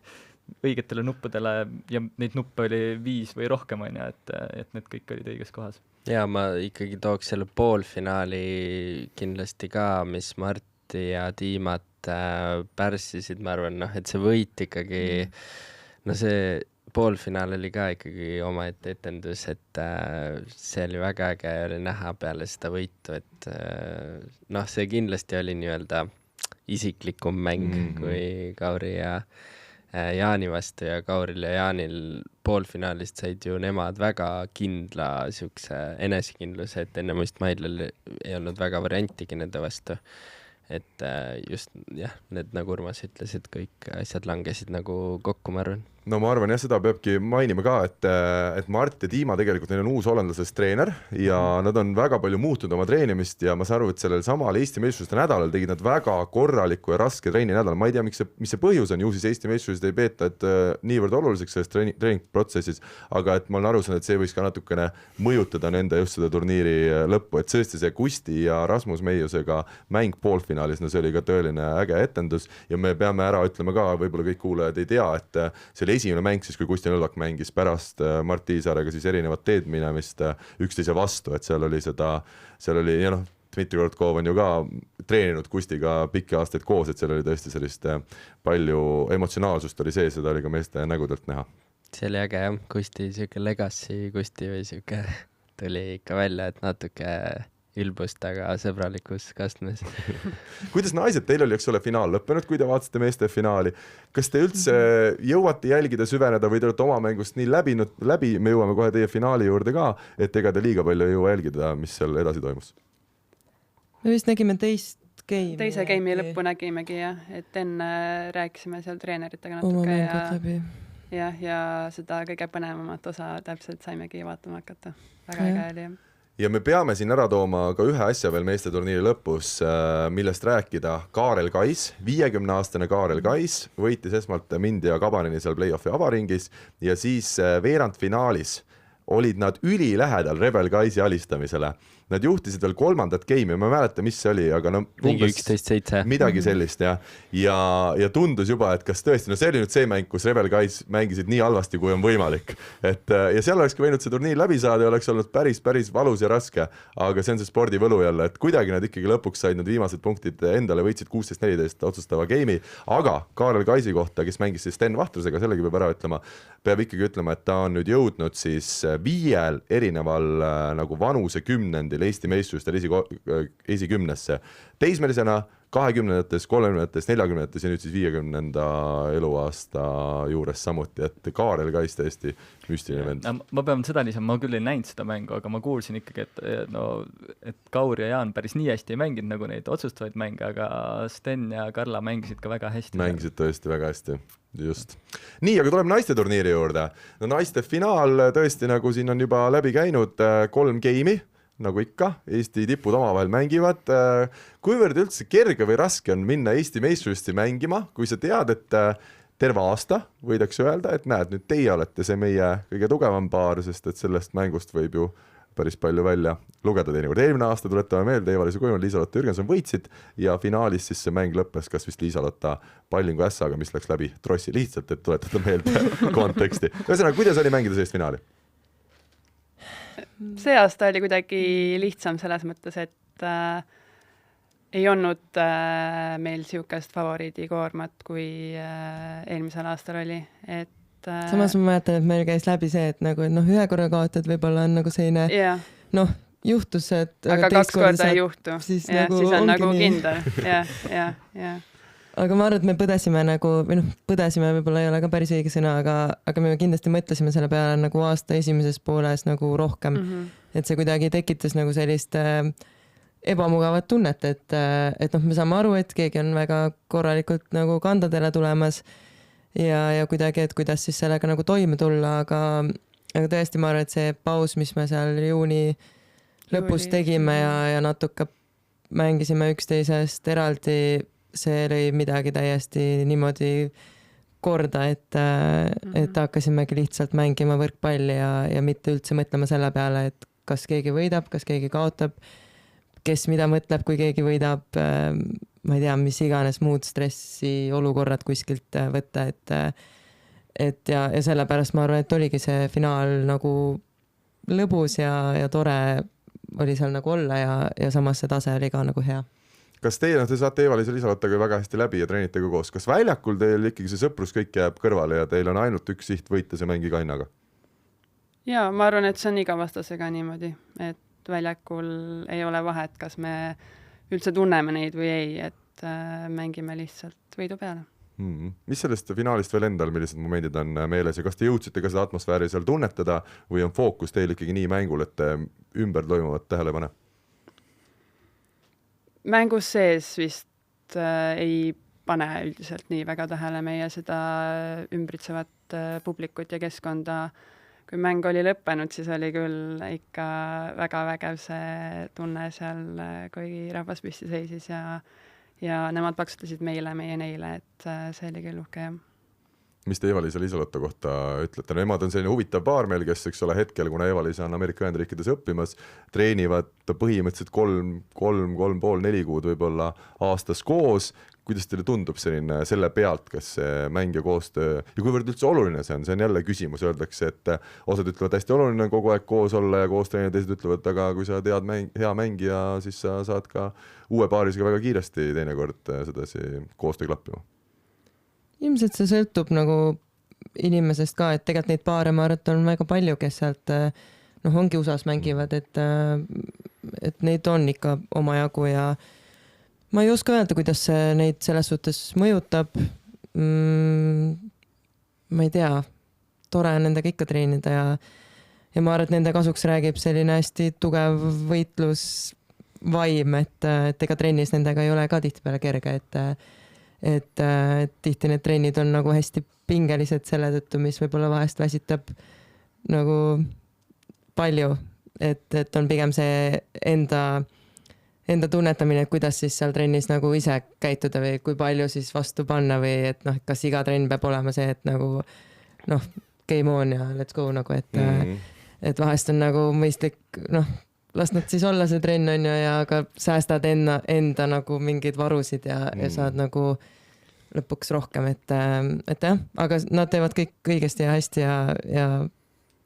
õigetele nuppudele ja neid nuppe oli 5 või rohkem, et need kõik olid õiges kohas. Ja ma ikkagi tooks selle poolfinaali kindlasti ka, mis Marti ja Tiimat pärssisid, ma arvan, et see võit ikkagi, see poolfinaal oli ka ikkagi omaette etendus, et see oli väga äge oli näha peale seda võitu, et noh, see kindlasti oli nii-öelda isiklikum mäng kui Kauri ja Jaani vastu ja Kauril ja Jaanil poolfinaalist said ju nemad väga kindla siukse enesekindluse, et enne Mustmailal ei olnud väga variantigi nende vastu. Et just jah, need nagu Urmas ütles, et kõik asjad langesid nagu kokku, ma arvan. No ma arvan jah, seda peabki mainima ka, et Mart ja Tiima tegelikult neil on uus hollandlasest treener ja nad on väga palju muutunud oma treenimist ja ma saan aru, et sellel samal Eesti meistrivõistluste nädalal tegid nad väga korraliku ja raske treeni nädal. Ma ei tea, mis see põhjus on, ju siis Eesti meistrivõistlused ei peeta niivõrd oluliseks selles treeningprotsessis, aga et ma olen aru saanud, et see võiks ka natukene mõjutada nende just seda turniiri lõppu, et tõesti see Kusti ja Rasmus Meiusega mäng poolfinaalis, no see oli ka tõeline äge etendus ja me peame ära ütlema ka, võib-olla kõik kuulajad ei tea, et see oli esimene mäng siis, kui Kusti Nõlvak mängis pärast Mart Tiisaarega siis erinevat teed minemist üksteise vastu, et seal oli ja noh, Dmitri Korotkov on ju ka treeninud Kustiga pikki aastaid koos, et seal oli tõesti sellist palju emotsionaalsust oli sees, seda oli ka meeste nägudelt näha. See oli äge jah, Kusti siuke legacy Kusti või siuke tuli ikka välja, et natuke ülbust, aga sõbralikus kastmes. Kuidas naised, teil oli, eks ole, finaal lõppenud, kui te vaatasite meeste finaali. Kas te üldse jõuate jälgida, süveneda või te olete oma mängust nii läbi, me jõuame kohe teie finaali juurde ka, et ega te liiga palju ei jõua jälgida, mis seal edasi toimus? Me vist nägime teise game'i lõppu nägimegi jah, et enne rääkisime seal treeneritega natuke ja seda kõige põnevamat osa täpselt saimegi vaatama hakata. Väga äge oli jah. Ja me peame siin ära tooma ka ühe asja veel meeste turniiri lõpus, millest rääkida. Kaarel Kais, 50-aastane Kaarel Kais võitis esmalt mind ja Kabanini seal play-offi avaringis ja siis veerandfinaalis olid nad ülilähedal Rebel Kaisi alistamisele. Nad juhtisid veel kolmandat game'i, ma ei mäleta, mis see oli, aga no umbes 11-7. Midagi sellist ja tundus juba, et kas tõesti, no see oli nüüd see mäng, kus Rebel Kais mängisid nii halvasti, kui on võimalik. Ja seal olekski võinud see turniir läbi saada ja oleks olnud päris valus ja raske, aga see on see spordivõlu jälle, et kuidagi nad ikkagi lõpuks said need viimased punktid endale, võitsid 16-14 otsustava game'i, aga Kaarel Kaisi kohta, kes mängis siis Sten Vahtrusega, sellegi peab ära ütlema, peab ikkagi ütlema, et ta on nüüd jõudnud siis 5 erineval nagu vanuse kümnendil Eesti meistrivõistlustel esikümnesse. Teismelisena 20-ndates, 30-ndates, 40-ndates ja nüüd siis 50. eluaasta juures samuti, et Kaarel Kais tõesti müstiline vend. Ma pean seda lisama, ma küll ei näinud seda mängu, aga ma kuulsin ikkagi, et Kaur ja Jaan päris nii hästi ei mänginud nagu neid otsustavaid mänge, aga Sten ja Karla mängisid ka väga hästi. Mängisid tõesti väga hästi, just. Nii, aga tuleme naiste turniiri juurde. No naiste finaal tõesti, nagu siin on juba läbi käinud 3 game'i, nagu ikka, Eesti tipud omavahel mängivad. Kuivõrd üldse kerge või raske on minna Eesti meistrivõistlusi mängima, kui sa tead, et terve aasta võidakse öelda, et näed, nüüd teie olete see meie kõige tugevam paar, sest et sellest mängust võib ju päris palju välja lugeda teinekord. Eelmine aasta tuletame meelde, Eva-Liisa Kuimann, Liisa-Lotta Jürgenson võitsid ja finaalis siis see mäng lõppes kas vist Liisa-Lotta Pallingu ässaga, mis läks läbi trossi lihtsalt, et tuletada meelde konteksti. Ühesõnaga, kuidas oli mängida sellist finaali? See aasta oli kuidagi lihtsam selles mõttes, et ei olnud meil siukest favoriidikoormat, kui eelmisel aastal oli. Samas ma mäletan, et meil käis läbi see, et nagu, et ühe korra kaotad, võib-olla on nagu selline, juhtus, et aga 2 korda ei juhtu. Siis on nagu kindel. Ja. Aga ma arvan, et me põdesime võib-olla ei ole ka päris õige sõna, aga me kindlasti mõtlesime selle peale nagu aasta esimeses pooles nagu rohkem. Et see kuidagi tekitas nagu sellist ebamugavat tunnet, et me saame aru, et keegi on väga korralikult nagu kandadele tulemas ja kuidagi, et kuidas siis sellega nagu toime tulla, aga tõesti ma arvan, et see paus, mis me seal juuni lõpus tegime ja natuke mängisime üksteisest eraldi, see oli midagi täiesti niimoodi korda, et hakkasimegi lihtsalt mängima võrkpalli ja mitte üldse mõtlema selle peale, et kas keegi võidab, kas keegi kaotab, kes mida mõtleb, kui keegi võidab, ma ei tea, mis iganes muud stressi olukorrad kuskilt võtta, et ja sellepärast ma arvan, et oligi see finaal nagu lõbus ja tore oli seal nagu olla ja samas see tase oli ka nagu hea. kas te saate Eva-Liisa Liisalottaga väga hästi läbi ja treenite ka koos, kas väljakul teil ikkagi see sõprus kõik jääb kõrvale ja teil on ainult üks siht võita see mängi Kainaga? ja ma arvan, et see on iga vastasega niimoodi, et väljakul ei ole vahet, kas me üldse tunneme neid või ei, et mängime lihtsalt võidu peale. Mis sellest finaalist veel endal, millised momendid on meeles ja kas te jõudsite ka seda atmosfääri seal tunnetada või on fookus teil ikkagi nii mängul, et te ümber toimuvat tähele pane? Mängus sees vist ei pane üldiselt nii väga tähele meie seda ümbritsevat publikut ja keskkonda. Kui mäng oli lõppenud, siis oli küll ikka väga vägev see tunne seal, kui rahvas püsti seisis ja nemad paksutasid meile, meie neile, et see oli küll uhke. Mis te Eva-Liisa Liisalotta kohta ütlete? Nemad on selline huvitav paar meil, kes eks ole hetkel, kuna Eva-Liisa on Ameerika Ühendriikides õppimas, treenivad põhimõtteliselt 3,5-4 kuud võib-olla aastas koos. Kuidas teile tundub selle pealt, kas see mäng ja koostöö ja kuivõrd üldse oluline see on jälle küsimus, öeldakse, et osad ütlevad hästi oluline on kogu aeg koos olla ja koos treenida, teised ütlevad, aga kui sa tead hea mängija, siis sa saad ka uue paarisega väga kiiresti teinekord sedasi koostöö klappima. Ilmselt see sõltub nagu inimesest ka, et tegelikult neid paare ma arvan, on väga palju, kes sealt ongi USA-s mängivad, et neid on ikka omajagu ja ma ei oska öelda, kuidas see neid selles suhtes mõjutab. Ma ei tea, tore on nendega ikka treenida ja ma arvan, et nende kasuks räägib selline hästi tugev võitlusvaim, et ega trennis nendega ei ole ka tihtipeale kerge, et tihti need trennid on nagu hästi pingelised selle tõttu, mis võib-olla vahest väsitab nagu palju, et on pigem see enda tunnetamine, et kuidas siis seal trennis nagu ise käituda või kui palju siis vastu panna või et kas iga trenn peab olema see, et nagu game on ja let's go nagu, et vahest on nagu mõistlik, las nad siis olla see trenn on ju ja ka säästad enda nagu mingeid varusid ja saad nagu lõpuks rohkem, et jah, aga nad teevad kõik õigesti ja hästi ja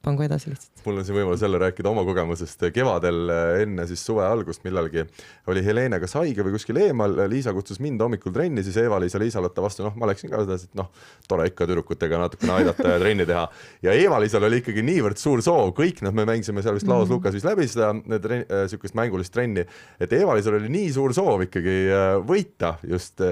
pangu edasi lihtsalt. Mul on siin võimalus jälle rääkida oma kogemusest. Kevadel enne siis suve algust millalgi oli Helene kas haige või kuskil eemal. Liisa kutsus mind hommikul trenni, siis Eva-Liisa Liisalotta vastu. Ma läksin ka seda, et tore ikka tüdrukutega natukene aidata ja trenni teha. Ja Eva-Liisal oli ikkagi niivõrd suur soov. Kõik me mängisime seal vist Laos Lukas vist läbi seda sükest mängulist trenni, et Eva-Liisal oli nii suur soov ikkagi võita. Just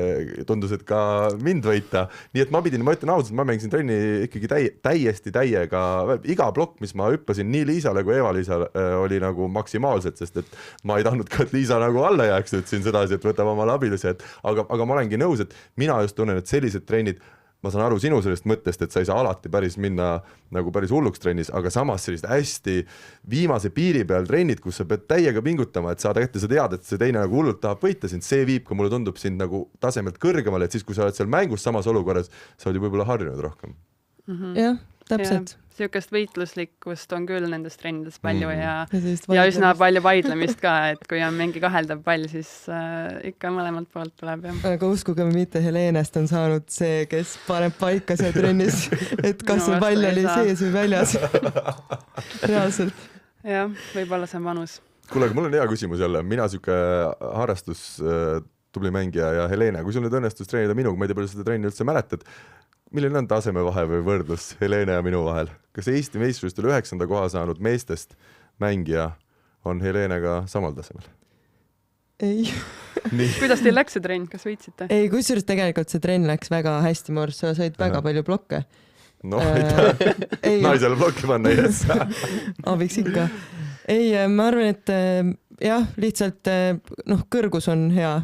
tundus, et ka mind võita. Nii et ma ütlen ausalt, ma mängisin trenni ikkagi täiesti täiega. Iga blokk, mis ma hüppasin nii Liisale kui Eva-Liisale oli nagu maksimaalselt, sest et ma ei tahtnud ka, et Liisa nagu alla jääks, ütlesin sedasi, et võtab oma labilise, aga ma olengi nõus, et mina just tunnen, et sellised trennid, ma saan aru sinu sellest mõttest, et sa ei saa alati päris minna nagu päris hulluks trennis, aga samas sellised hästi viimase piiri peal trennid, kus sa pead täiega pingutama, et saada ette, sa tead, et see teine nagu hullult tahab võita sind, see viib, kui mulle tundub sind nagu tasemelt kõrgemale, et siis, kui sa oled seal mängus samas olukorras, sa oled ju võib-olla harjunud rohkem. Jah, täpselt. Siukest võitluslikkust on küll nendes trennides palju ja üsna palju vaidlemist ka, et kui on mingi kaheldav pall, siis ikka mõlemalt poolt tuleb. Aga uskuge mitte, Helenest on saanud see, kes paneb paika see trennis, et kas see pall oli sees või väljas. Reaalselt. Jah, võib-olla see on vanus. Kuule, aga mul on hea küsimus jälle. Mina siuke harrastus tubli mängija ja Helene, kui sul nüüd õnnestus treenida minuga, ma ei tea, palju seda trenni üldse mäletad, milline on tasemevahe või võrdlus Helene ja minu vahel? Kas Eesti meistrivõistlustel 9. koha saanud meestest mängija on Helenega samal tasemel? Ei. Kuidas teil läks see trenn, kas võitsite? Ei, kusjuures tegelikult see trenn läks väga hästi, ma arvan, sa said väga palju blokke. No, naisele blokki panna, yes. Abiks ikka. Ei, ma arvan, et jah, lihtsalt kõrgus on hea.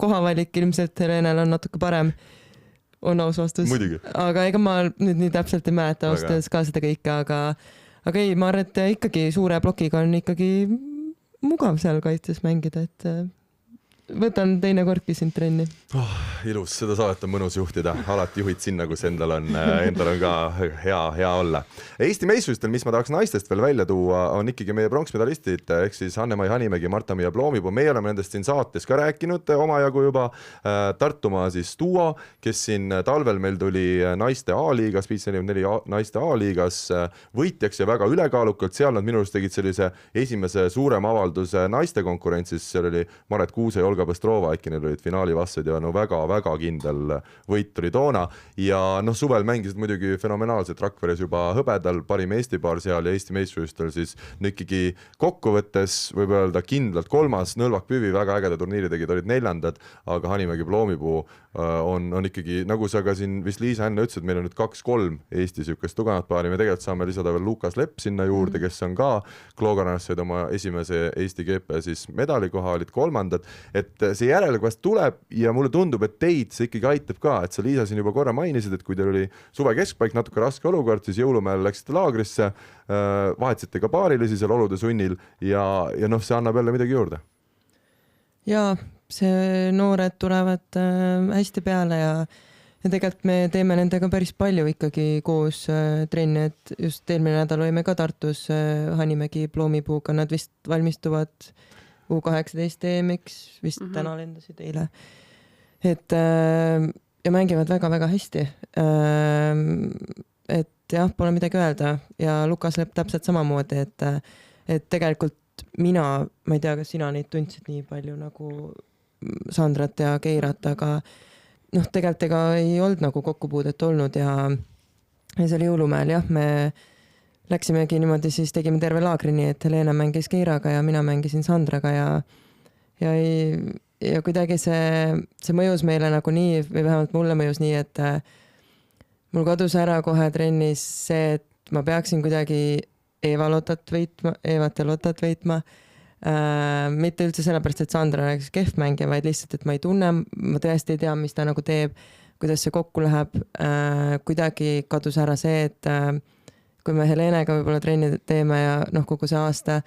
Kohavalik ilmselt Helenel on natuke parem. On aus vastus. Muidugi. Aga ega ma nüüd nii täpselt ei mäleta austas ka seda kõike, aga ei, ma arvan, et ikkagi suure blokiga on ikkagi mugav seal kaitses mängida, et võtan teinekordki sind trenni. Ilus, seda saadet on mõnus juhtida, alati juhid sinna, kus endal on ka hea olla. Eesti meistrivõistlustel, mis ma tahaks naistest veel välja tuua, on ikkagi meie pronksmedalistid, ehk siis Anne-Mai Hanimägi, Marta-Mia Ploomipuu. Meie oleme nendest siin saates ka rääkinud omajagu juba. Tartumaa siis duo, kes siin talvel meil tuli naiste A-liigas, 544 naiste A-liigas võitjaks ja väga ülekaalukalt. Seal nad minu arust tegid sellise esimese suurema avalduse naiste konkurentsis, seal oli Maret Kuuse ja Olga Pestrova, äkki neil olid finaali vastsed ja no väga-väga kindel võit oli toona. Ja noh, suvel mängisid muidugi fenomenaalselt Rakveres juba hõbedal, parim Eesti paar seal ja Eesti meistrivõistlustel siis ikkagi kokkuvõttes võib öelda kindlalt 3. Nõlvak Püvi, väga ägeda turniiri tegid, olid 4. Aga Hanimägi Ploomipuu on ikkagi, nagu sa ka siin vist Liisa enne ütlesid, meil on nüüd 2-3 Eesti sükest tugevat paari, me tegelikult saame lisada veel Lukas Lepp sinna juurde, kes on ka Kloogarannas said oma esimese Eesti GP siis medalikoha, olid 3. Et see järelkvast tuleb ja mulle tundub, et teid see ikkagi aitab ka, et sa Liisa siin juba korra mainisid, et kui teil oli suve keskpaik natuke raske olukord, siis jõulumäel läksite laagrisse, vahetasite ka paarilisi seal olude sunnil ja noh, see annab jälle midagi juurde. Jaa, see noored tulevad hästi peale ja tegelikult me teeme nendega päris palju ikkagi koos trenni, et just eelmine nädal olime ka Tartus Hanimägi Ploomipuuga, nad vist valmistuvad U18 EM-iks, vist täna lendasid eile. Et ja mängivad väga-väga hästi. Et jah, pole midagi öelda ja Lukas Lepp täpselt samamoodi, et tegelikult ma ei tea, kas sina neid tundsid nii palju nagu Sandrat ja Keirat, aga noh, tegelikult ega ei olnud nagu kokkupuudet olnud ja see oli jõulumäel, jah, me läksimegi niimoodi, siis tegime terve laagri nii, et Helena mängis Keiraga ja mina mängisin Sandraga ja kuidagi see mõjus meile nagu nii, või vähemalt mulle mõjus nii, et mul kadus ära kohe trennis see, et ma peaksin kuidagi Eevat ja Lotat võitma. Mitte üldse sellepärast, et Sandra oleks kehv mängija, vaid lihtsalt, et ma ei tunne, ma tõesti ei tea, mis ta nagu teeb, kuidas see kokku läheb. Kuidagi kadus ära see, et kui me Helenega võib-olla trenni teeme ja noh, kogu see aasta,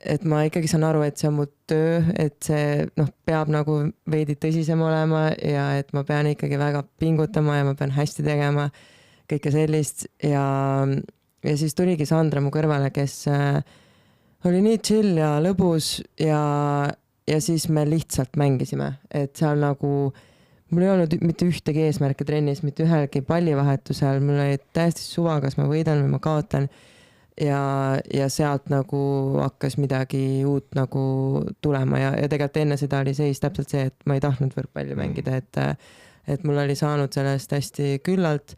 et ma ikkagi saan aru, et see on mu töö, et see peab nagu veidi tõsisem olema ja et ma pean ikkagi väga pingutama ja ma pean hästi tegema kõike sellist ja siis tuligi Sandra mu kõrvale, kes oli nii chill ja lõbus ja siis me lihtsalt mängisime, et seal nagu mul ei olnud mitte ühtegi eesmärke trennis, mitte ühelgi pallivahetusel, mul oli täiesti suva, kas ma võidan või ma kaotan ja sealt nagu hakkas midagi uut nagu tulema ja tegelikult enne seda oli seis täpselt see, et ma ei tahtnud võrkpalli mängida, et mul oli saanud sellest hästi küllalt.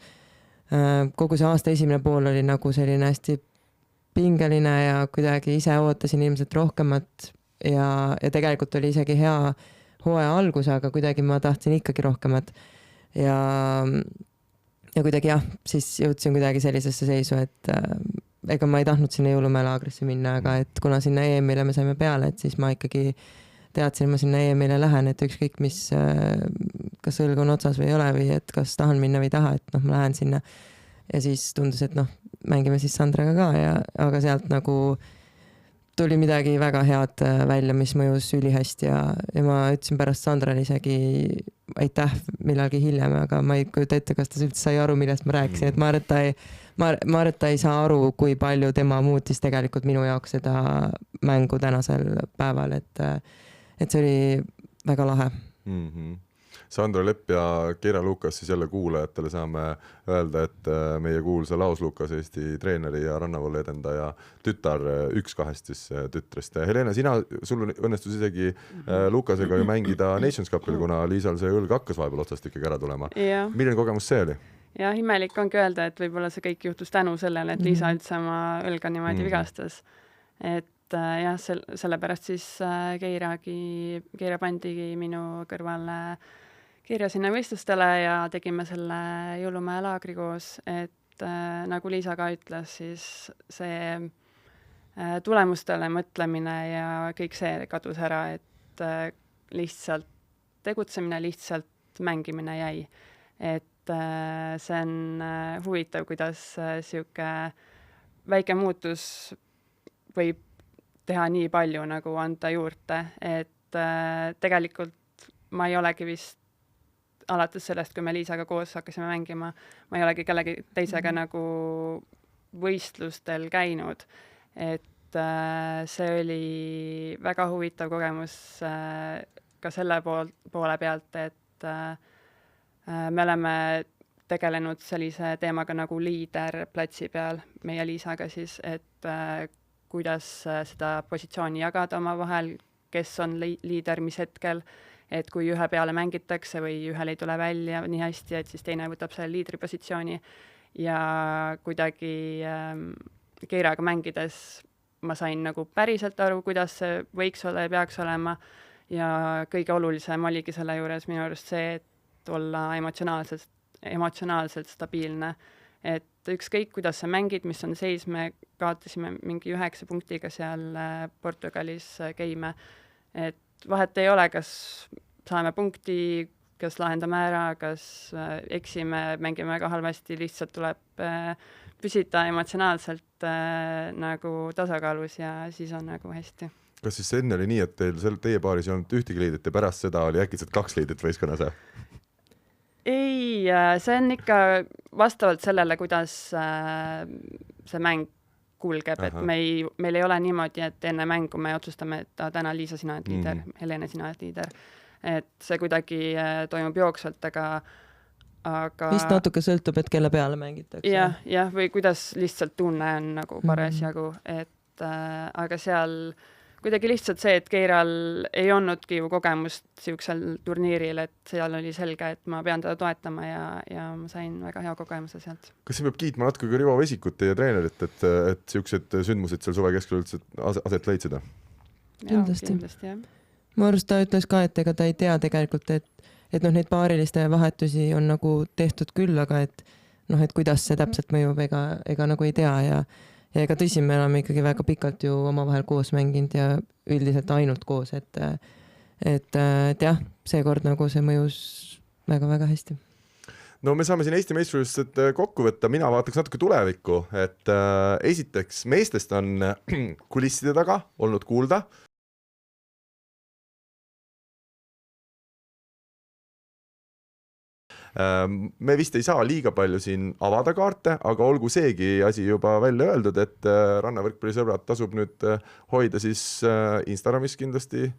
Kogu see aasta esimene pool oli nagu selline hästi pingeline ja kuidagi ise ootasin ilmselt rohkemat ja tegelikult oli isegi hea hooaja algus, aga kuidagi ma tahtsin ikkagi rohkemat ja kuidagi jah, siis jõudsin kuidagi sellisesse seisu, et ega ma ei tahtnud sinna jõulumäe laagrisse minna, aga et kuna sinna EM-ile me saime peale, et siis ma ikkagi teadsin, ma sinna EM-ile lähen, et ükskõik mis, kas õlg on otsas või ei ole või et kas tahan minna või ei taha, et ma lähen sinna ja siis tundus, et mängime siis Sandraga ka aga sealt nagu tuli midagi väga head välja, mis mõjus ülihästi ja ma ütlesin pärast Sandrale isegi aitäh millalgi hiljem, aga ma ei kujuta ette, kas ta üldse sai aru, millest ma rääkisin, et ma arvan, et ta ei saa aru, kui palju tema muutis tegelikult minu jaoks seda mängu tänasel päeval, et see oli väga lahe. Sandra Lepp ja Keira Lukas siis jälle kuulajatele saame öelda, et meie kuulsa Laos Lukas, Eesti treeneri ja rannavolle edendaja tütar, üks kahest siis tütrest. Helena, sul õnnestus isegi Lukasega ju mängida Nations Cupil, kuna Liisal see õlg hakkas vahepeal otsast ikkagi ära tulema. Milline kogemus see oli? Ja imelik ongi öelda, et võib-olla see kõik juhtus tänu sellele, et Liisa üldse oma õlga niimoodi vigastas. Et jah, sellepärast siis Keira pandigi minu kõrvale kirja sinna võistlustele ja tegime selle jõulumäe laagri koos, et nagu Liisa ka ütles, siis see tulemustele mõtlemine ja kõik see kadus ära, et lihtsalt tegutsemine, lihtsalt mängimine jäi. Et see on huvitav, kuidas siuke väike muutus võib teha nii palju nagu anda juurde, et et tegelikult ma ei olegi vist alates sellest, kui me Liisaga koos hakkasime mängima, ma ei olegi kellegi teisega nagu võistlustel käinud. Et see oli väga huvitav kogemus ka selle poole pealt, et me oleme tegelenud sellise teemaga nagu liider platsi peal meie Liisaga siis, et kuidas seda positsiooni jagada oma vahel, kes on liider, mis hetkel, et kui ühe peale mängitakse või ühel ei tule välja nii hästi, et siis teine võtab selle liidri positsiooni ja kuidagi Keiraga mängides ma sain nagu päriselt aru, kuidas see võiks olla ja peaks olema ja kõige olulisem oligi selle juures minu arust see, et olla emotsionaalselt stabiilne. Et ükskõik, kuidas sa mängid, mis on seis, me kaotasime mingi 9 punktiga seal Portugalis game. Et vahet ei ole, kas saame punkti, kas lahendame ära, kas eksime, mängime väga halvasti, lihtsalt tuleb püsida emotsionaalselt nagu tasakaalus ja siis on nagu hästi. Kas siis enne oli nii, et teie paaris ei olnud ühtegi liidrit ja pärast seda oli äkitselt 2 liidrit võistkonnas? Ei, see on ikka vastavalt sellele, kuidas see mäng kulgeb, et meil ei ole niimoodi, et enne mängu me otsustame, et täna Liisa, sina oled liider, Helene, sina oled liider. Et see kuidagi toimub jooksvalt, aga vist natuke sõltub, et kelle peale mängitakse. Jah, või kuidas lihtsalt tunne on nagu parasjagu, et aga seal kuidagi lihtsalt see, et Keiral ei olnudki ju kogemust siuksel turniiril, et seal oli selge, et ma pean teda toetama ja ma sain väga hea kogemuse sealt. Kas see peab kiitma natuke ka Rivo Vesikut ja treenerit, et siuksed sündmused seal suve keskel üldse aset leidsid? Kindlasti, jah. Ma arvast ta ütles ka, et ega ta ei tea tegelikult, et neid paariliste vahetusi on nagu tehtud küll, aga et kuidas see täpselt mõjub, ega nagu ei tea ja ega tõsi, me oleme ikkagi väga pikalt ju omavahel koos mänginud ja üldiselt ainult koos, et jah, seekord nagu see mõjus väga-väga hästi. No me saame siin Eesti meistrivõistlused kokku võtta, mina vaataks natuke tulevikku, et esiteks meestest on kulisside taga olnud kuulda. Me vist ei saa liiga palju siin avada kaarte, aga olgu seegi asi juba välja öeldud, et rannavõrkpallisõbrad tasub nüüd hoida siis Instagramis kindlasti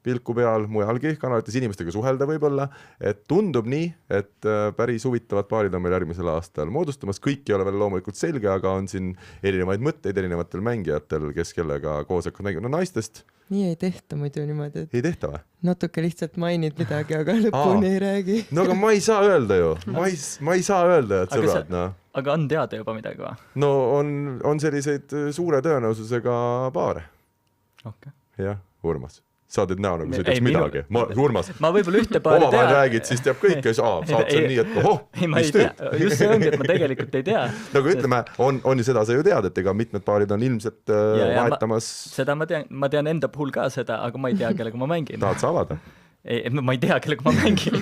pilku peal, mujalgi kanalites inimestega suhelda võib-olla, et tundub nii, et päris huvitavad paarid on meil järgmisel aastal moodustamas, kõik ei ole veel loomulikult selge, aga on siin erinevaid mõtteid erinevatel mängijatel, kes kellega koos hakkavad mängima, no naistest. Nii ei tehta muidu niimoodi, et ei tehta või? Natuke lihtsalt mainid midagi, aga lõpuni ei räägi. No aga ma ei saa öelda ju, ma ei saa öelda, et sõbrad, Aga on teada juba midagi või? No on selliseid suure tõenäosusega paare. Jah, Urmas. Saad nüüd näo, nagu sa teaks midagi. Urmas, ma võib-olla ühte paari omavahel räägid, siis teab kõik, kes saad see nii, et mis teed? Just see ongi, et ma tegelikult ei tea. Nagu ütleme, on ju seda sa ju tead, et ega mitmed paarid on ilmselt vahetamas. Seda ma tean enda puhul ka seda, aga ma ei tea, kellega ma mängin. Tahad sa avada? Ma ei tea, kellega ma mängin.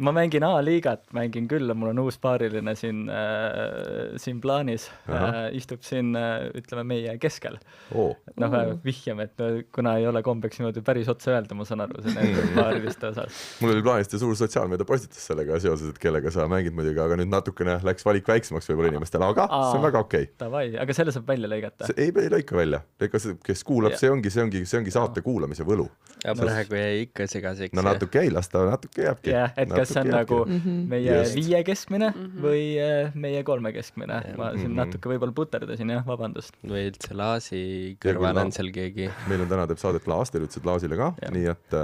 Ma mängin A-liigat, mängin küll, mul on uus paariline siin plaanis. Istub siin, ütleme, meie keskel. Vihjame, et kuna ei ole kombeks niimoodi päris otsa öelda, ma saan aru selle paariliste osas. Mul oli plaanist ja suur sotsiaalmeedia postitus sellega seoses, et kellega sa mängid muidugi, aga nüüd natukene läks valik väiksemaks võib-olla inimestele, aga see on väga okei. Tavai, aga selle saab välja lõigata? Ei lõika välja. Kes kuulab, see ongi saate kuulamise võlu. Ja praegu jäi ikka segaseks. No natuke ei lasta, natuke jääbki. Jah, et kas see on nagu meie 5 keskmine või meie 3 keskmine. Ma siin natuke võib-olla puterdasin, jah, vabandust. Või üldse Laasi kõrval on seal keegi. Meil on täna teeb saadet Laas, teil ütlesid Laasile ka, nii et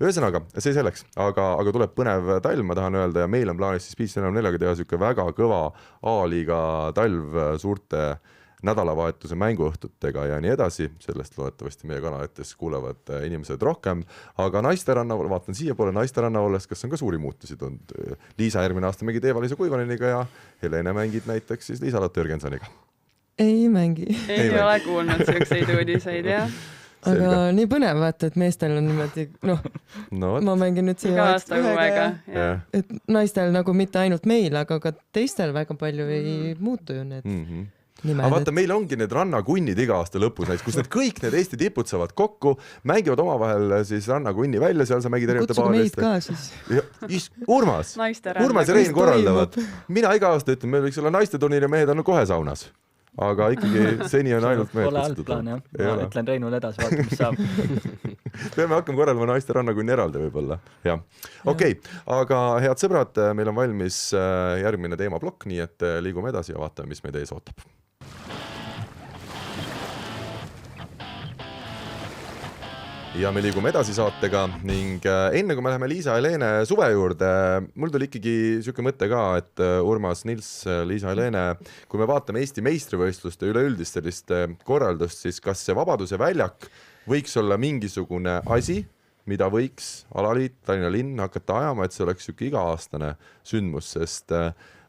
ühesõnaga, see selleks, aga tuleb põnev talv, ma tahan öelda, ja meil on plaanis siis Beach Enam 4-ga teha siuke väga kõva A-liiga talv suurte nädalavahetuse mänguõhtutega ja nii edasi, sellest loodetavasti meie kanalites kuulevad inimesed rohkem, aga naisterannavol, vaatan siia poole naisterannavoles, kas on ka suuri muutusi tulnud? Liisa järgmine aasta mängid Eva-Liisa Kuivaneniga ja Helene mängid näiteks siis Liisa-Lotte Jürgensoniga. Ei mängi. Ei ole kuulnud siukseid uudiseid, jah. Aga nii põnev vaata, et meestel on niimoodi, ma mängin nüüd siia aasta uuega, et naistel nagu mitte ainult meil, aga ka teistel väga palju ei muutu ju need. aga vaata, meil ongi need rannakunnid iga aasta lõpus näiteks, kus need kõik need Eesti tipud saavad kokku, mängivad omavahel siis rannakunni välja, seal sa mängid erinevate meid ka siis. Urmas ja Rein korraldavad. Mina iga aasta ütlen, meil võiks olla naiste turniir ja mehed on kohe saunas. Aga ikkagi seni on ainult mehed. Pole alt plaan, jah. Ma ütlen Reinule edasi, vaata, mis saab. Peame hakkama korraldama naiste rannakunni eraldi võib-olla. Ja. Okei, aga head sõbrad, meil on valmis järgmine teemablokk, nii et liigume edasi ja vaatame, mis meid ees ootab. Ja me liigume edasi saatega ning enne kui me läheme Liisa ja Helene suve juurde, mul tuli ikkagi siuke mõte ka, et Urmas, Nils, Liisa ja Helene, kui me vaatame Eesti meistrivõistluste üleüldist sellist korraldust, siis kas see Vabaduse väljak võiks olla mingisugune asi, mida võiks alaliit, Tallinna linn hakata ajama, et see oleks siuke iga-aastane sündmus, sest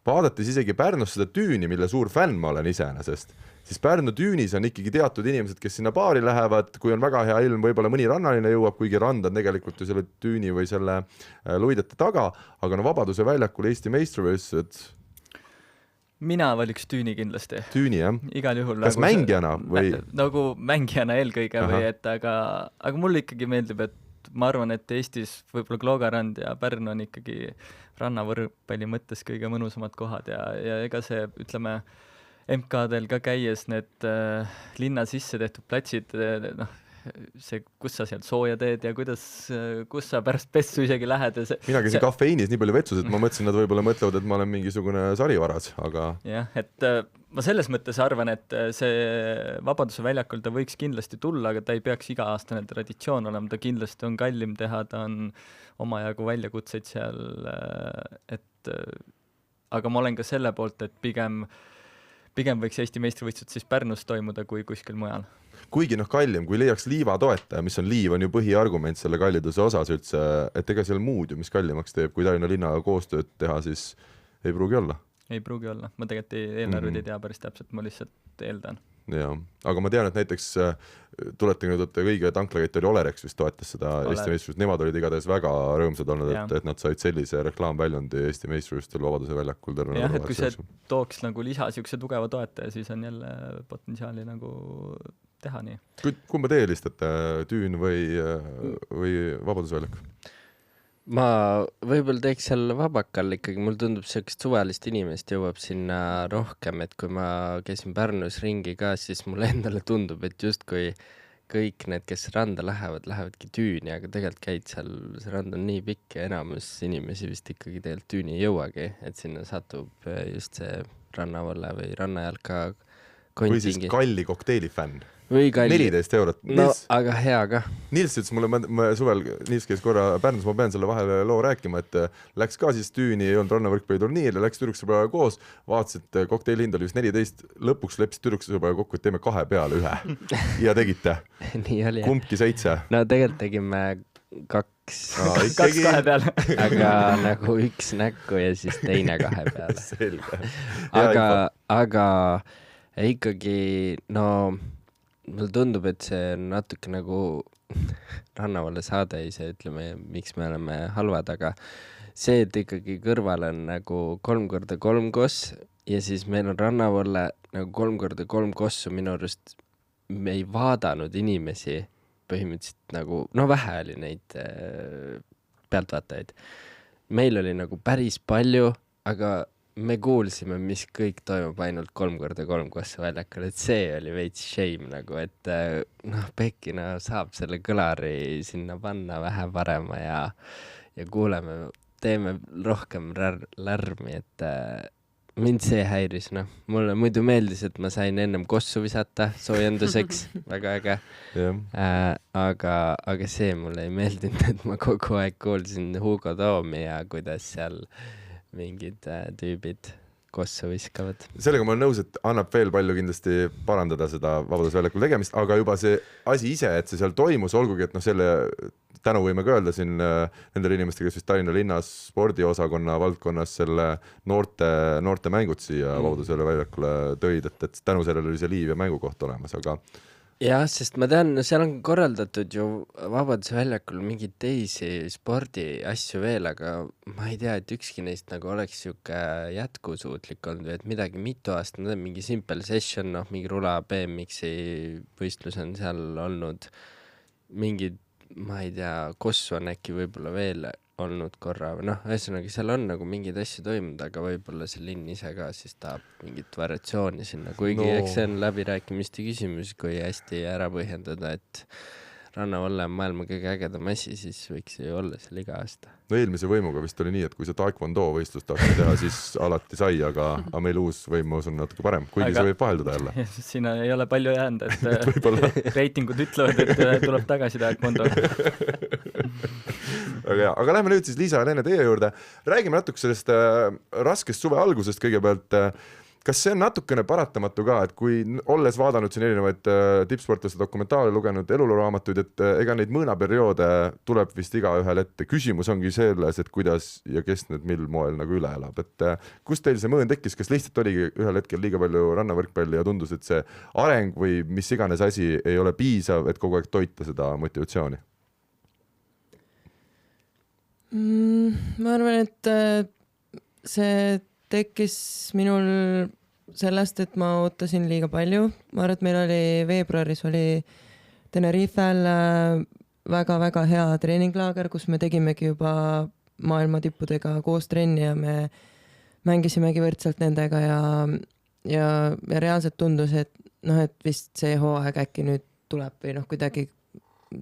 vaadates isegi Pärnus seda tüüni, mille suur fänn ma olen iseenesest, siis Pärnu tüünis on ikkagi teatud inimesed, kes sinna baari lähevad, kui on väga hea ilm, võib-olla mõni rannaline jõuab, kuigi rand on tegelikult ju selle tüüni või selle luidete taga, aga no Vabaduse väljakul Eesti meistrivõistlused. Mina valiks tüüni kindlasti. Tüüni, jah? Igal juhul. Kas nagu mängijana või? Nagu mängijana eelkõige või, et aga mulle ikkagi meeldib, et ma arvan, et Eestis võib-olla Kloogarand ja Pärnu on ikkagi rannavõrkpalli mõttes kõige mõnusamad kohad ja ega see, ütleme, MK-del ka käies need linna sisse tehtud platsid, see, kus sa sealt sooja teed ja kus sa pärast pessu isegi lähed. Mina käisin kafeiinis nii palju vetsus, et ma mõtlesin, nad võib-olla mõtlevad, et ma olen mingisugune sarivaras, aga... Jah, et ma selles mõttes arvan, et see Vabaduse väljakul ta võiks kindlasti tulla, aga ta ei peaks iga-aastane traditsioon olema, ta kindlasti on kallim teha, ta on omajagu väljakutseid seal, aga ma olen ka selle poolt, et pigem võiks Eesti meistrivõistlused siis Pärnus toimuda kui kuskil mujal. Kuigi kallim, kui leiaks liiva toetaja, mis on liiv, on ju põhiargument selle kalliduse osas üldse, et ega seal muud ju, mis kallimaks teeb, kui Tallinna linnaga koostööd teha, siis ei pruugi olla. Ei pruugi olla. Ma tegelikult eelarved ei tea päris täpselt, ma lihtsalt eeldan. Ja, aga ma tean, et näiteks tuletage nüüd, et kõige tanklakett oli Olerex, vist toetas seda Eesti meistrivõistlust. Nemad olid igatahes väga rõõmsad olnud, et nad said sellise reklaamväljundi Eesti meistrivõistlustel Vabaduse väljakul. Jah, et kui see tooks nagu lisa siukse tugeva toetaja, siis on jälle potentsiaali nagu teha nii. Kumba te eelistate, Tüün või Vabaduse väljak? Ma võib-olla teeks seal Vabakal ikkagi, mul tundub sellist suvalist inimest jõuab sinna rohkem, et kui ma käisin Pärnus ringi ka, siis mulle endale tundub, et justkui kõik need, kes randa lähevadki Tüüni, aga tegelikult käid seal, see rand on nii pikk ja enamus inimesi vist ikkagi tegelikult Tüüni ei jõuagi, et sinna satub just see rannavalle või rannajalka kontingi. Või siis kalli kokteili fänn. Või kalli. 14 eurot. No, aga hea ka. Nils ütles mulle, ma suvel, Nils käis korra Pärnus, ma pean selle vahele loo rääkima, et läks ka siis Tüüni, ei olnud rannavõrkpalli turniir ja läks tüdruksõbraga koos, vaatas, et kokteili hind oli vist 14, lõpuks lepsis tüdruksõbraga kokku, et teeme 2 peale 1 ja tegite. Nii oli. Kumbki 7. No tegelikult tegime 2. 2 peale. Aga nagu 1 näkku ja siis teine 2 peale. Selge. Aga ikkagi, no... Mulle tundub, et see on natuke nagu rannavalle saade ise, ütleme, miks me oleme halvad, aga see, et ikkagi kõrval on nagu 3x3 koss ja siis meil on rannavalle nagu 3x3 kossu, minu arust me ei vaadanud inimesi põhimõtteliselt nagu, no vähe oli neid pealtvaatajaid. Meil oli nagu päris palju, aga me kuulsime, mis kõik toimub ainult 3x3 kossu väljakul, et see oli veits shame nagu, et Pekina saab selle kõlari sinna panna vähe parema ja kuuleme, teeme rohkem lärmi, et mind see häiris, mulle muidu meeldis, et ma sain ennem kossu visata soojenduseks, väga äge, aga see mulle ei meeldinud, et ma kogu aeg kuulsin Hugo Toomi ja kuidas seal mingid tüübid kossu viskavad. Sellega ma olen nõus, et annab veel palju kindlasti parandada seda Vabaduse väljakul tegemist, aga juba see asi ise, et see seal toimus, olgugi, et selle tänu võime ka öelda siin nendele inimestele, kes vist Tallinna linnas spordiosakonna valdkonnas selle noorte mängud siia Vabaduse väljakule tõid, et tänu sellele oli see liiv ja mängukoht olemas, jah, sest ma tean, seal on korraldatud ju Vabaduse väljakul mingeid teisi spordiasju veel, aga ma ei tea, et ükski neist nagu oleks sihuke jätkusuutlik olnud või et midagi mitu aastat, ma tean, mingi Simple Session, noh, mingi rula BMX-i võistlus on seal olnud, mingid, ma ei tea, Kossu on äkki võib-olla veel olnud korra, noh, ühesõnaga seal on nagu mingeid asju toimunud, aga võib-olla see linn ise ka siis tahab mingit variatsiooni sinna, kuigi eks see on läbirääkimiste küsimus, kui hästi ära põhjendada, et rannavalle on maailma kõige ägedam asi, siis võiks ju olla seal iga aasta. No eelmise võimuga vist oli nii, et kui see taekwondo võistlust tahti teha, siis alati sai, aga meil uus võim on natuke parem, kuigi see võib vahelduda jälle. Siin ei ole palju jäänud, et reitingud ütlevad, et tuleb tagasi taekwondo. Aga lähme nüüd siis Liisa ja Lene teie juurde. Räägime natuke sellest raskest suve algusest kõigepealt. Kas see on natukene paratamatu ka, et kui olles vaadanud siin erinevaid tippsportlaste dokumentaale, lugenud eluluraamatuid, et ega neid mõõnaperioode tuleb vist igaühel ette. Küsimus ongi selles, et kuidas ja kes need mil moel nagu üle elab. Et kust teil see mõõn tekkis? Kas lihtsalt oligi ühel hetkel liiga palju rannavõrkpalli ja tundus, et see areng või mis iganes asi ei ole piisav, et kogu aeg toita seda motivatsiooni? Ma arvan, et see tekkis minul sellest, et ma ootasin liiga palju. Ma arvan, et meil oli veebruaris oli Tenerifel väga-väga hea treeninglaager, kus me tegimegi juba maailma tippudega koos trenni ja me mängisimegi võrdselt nendega ja reaalselt tundus, et noh, et vist see hooaeg äkki nüüd tuleb või noh, kuidagi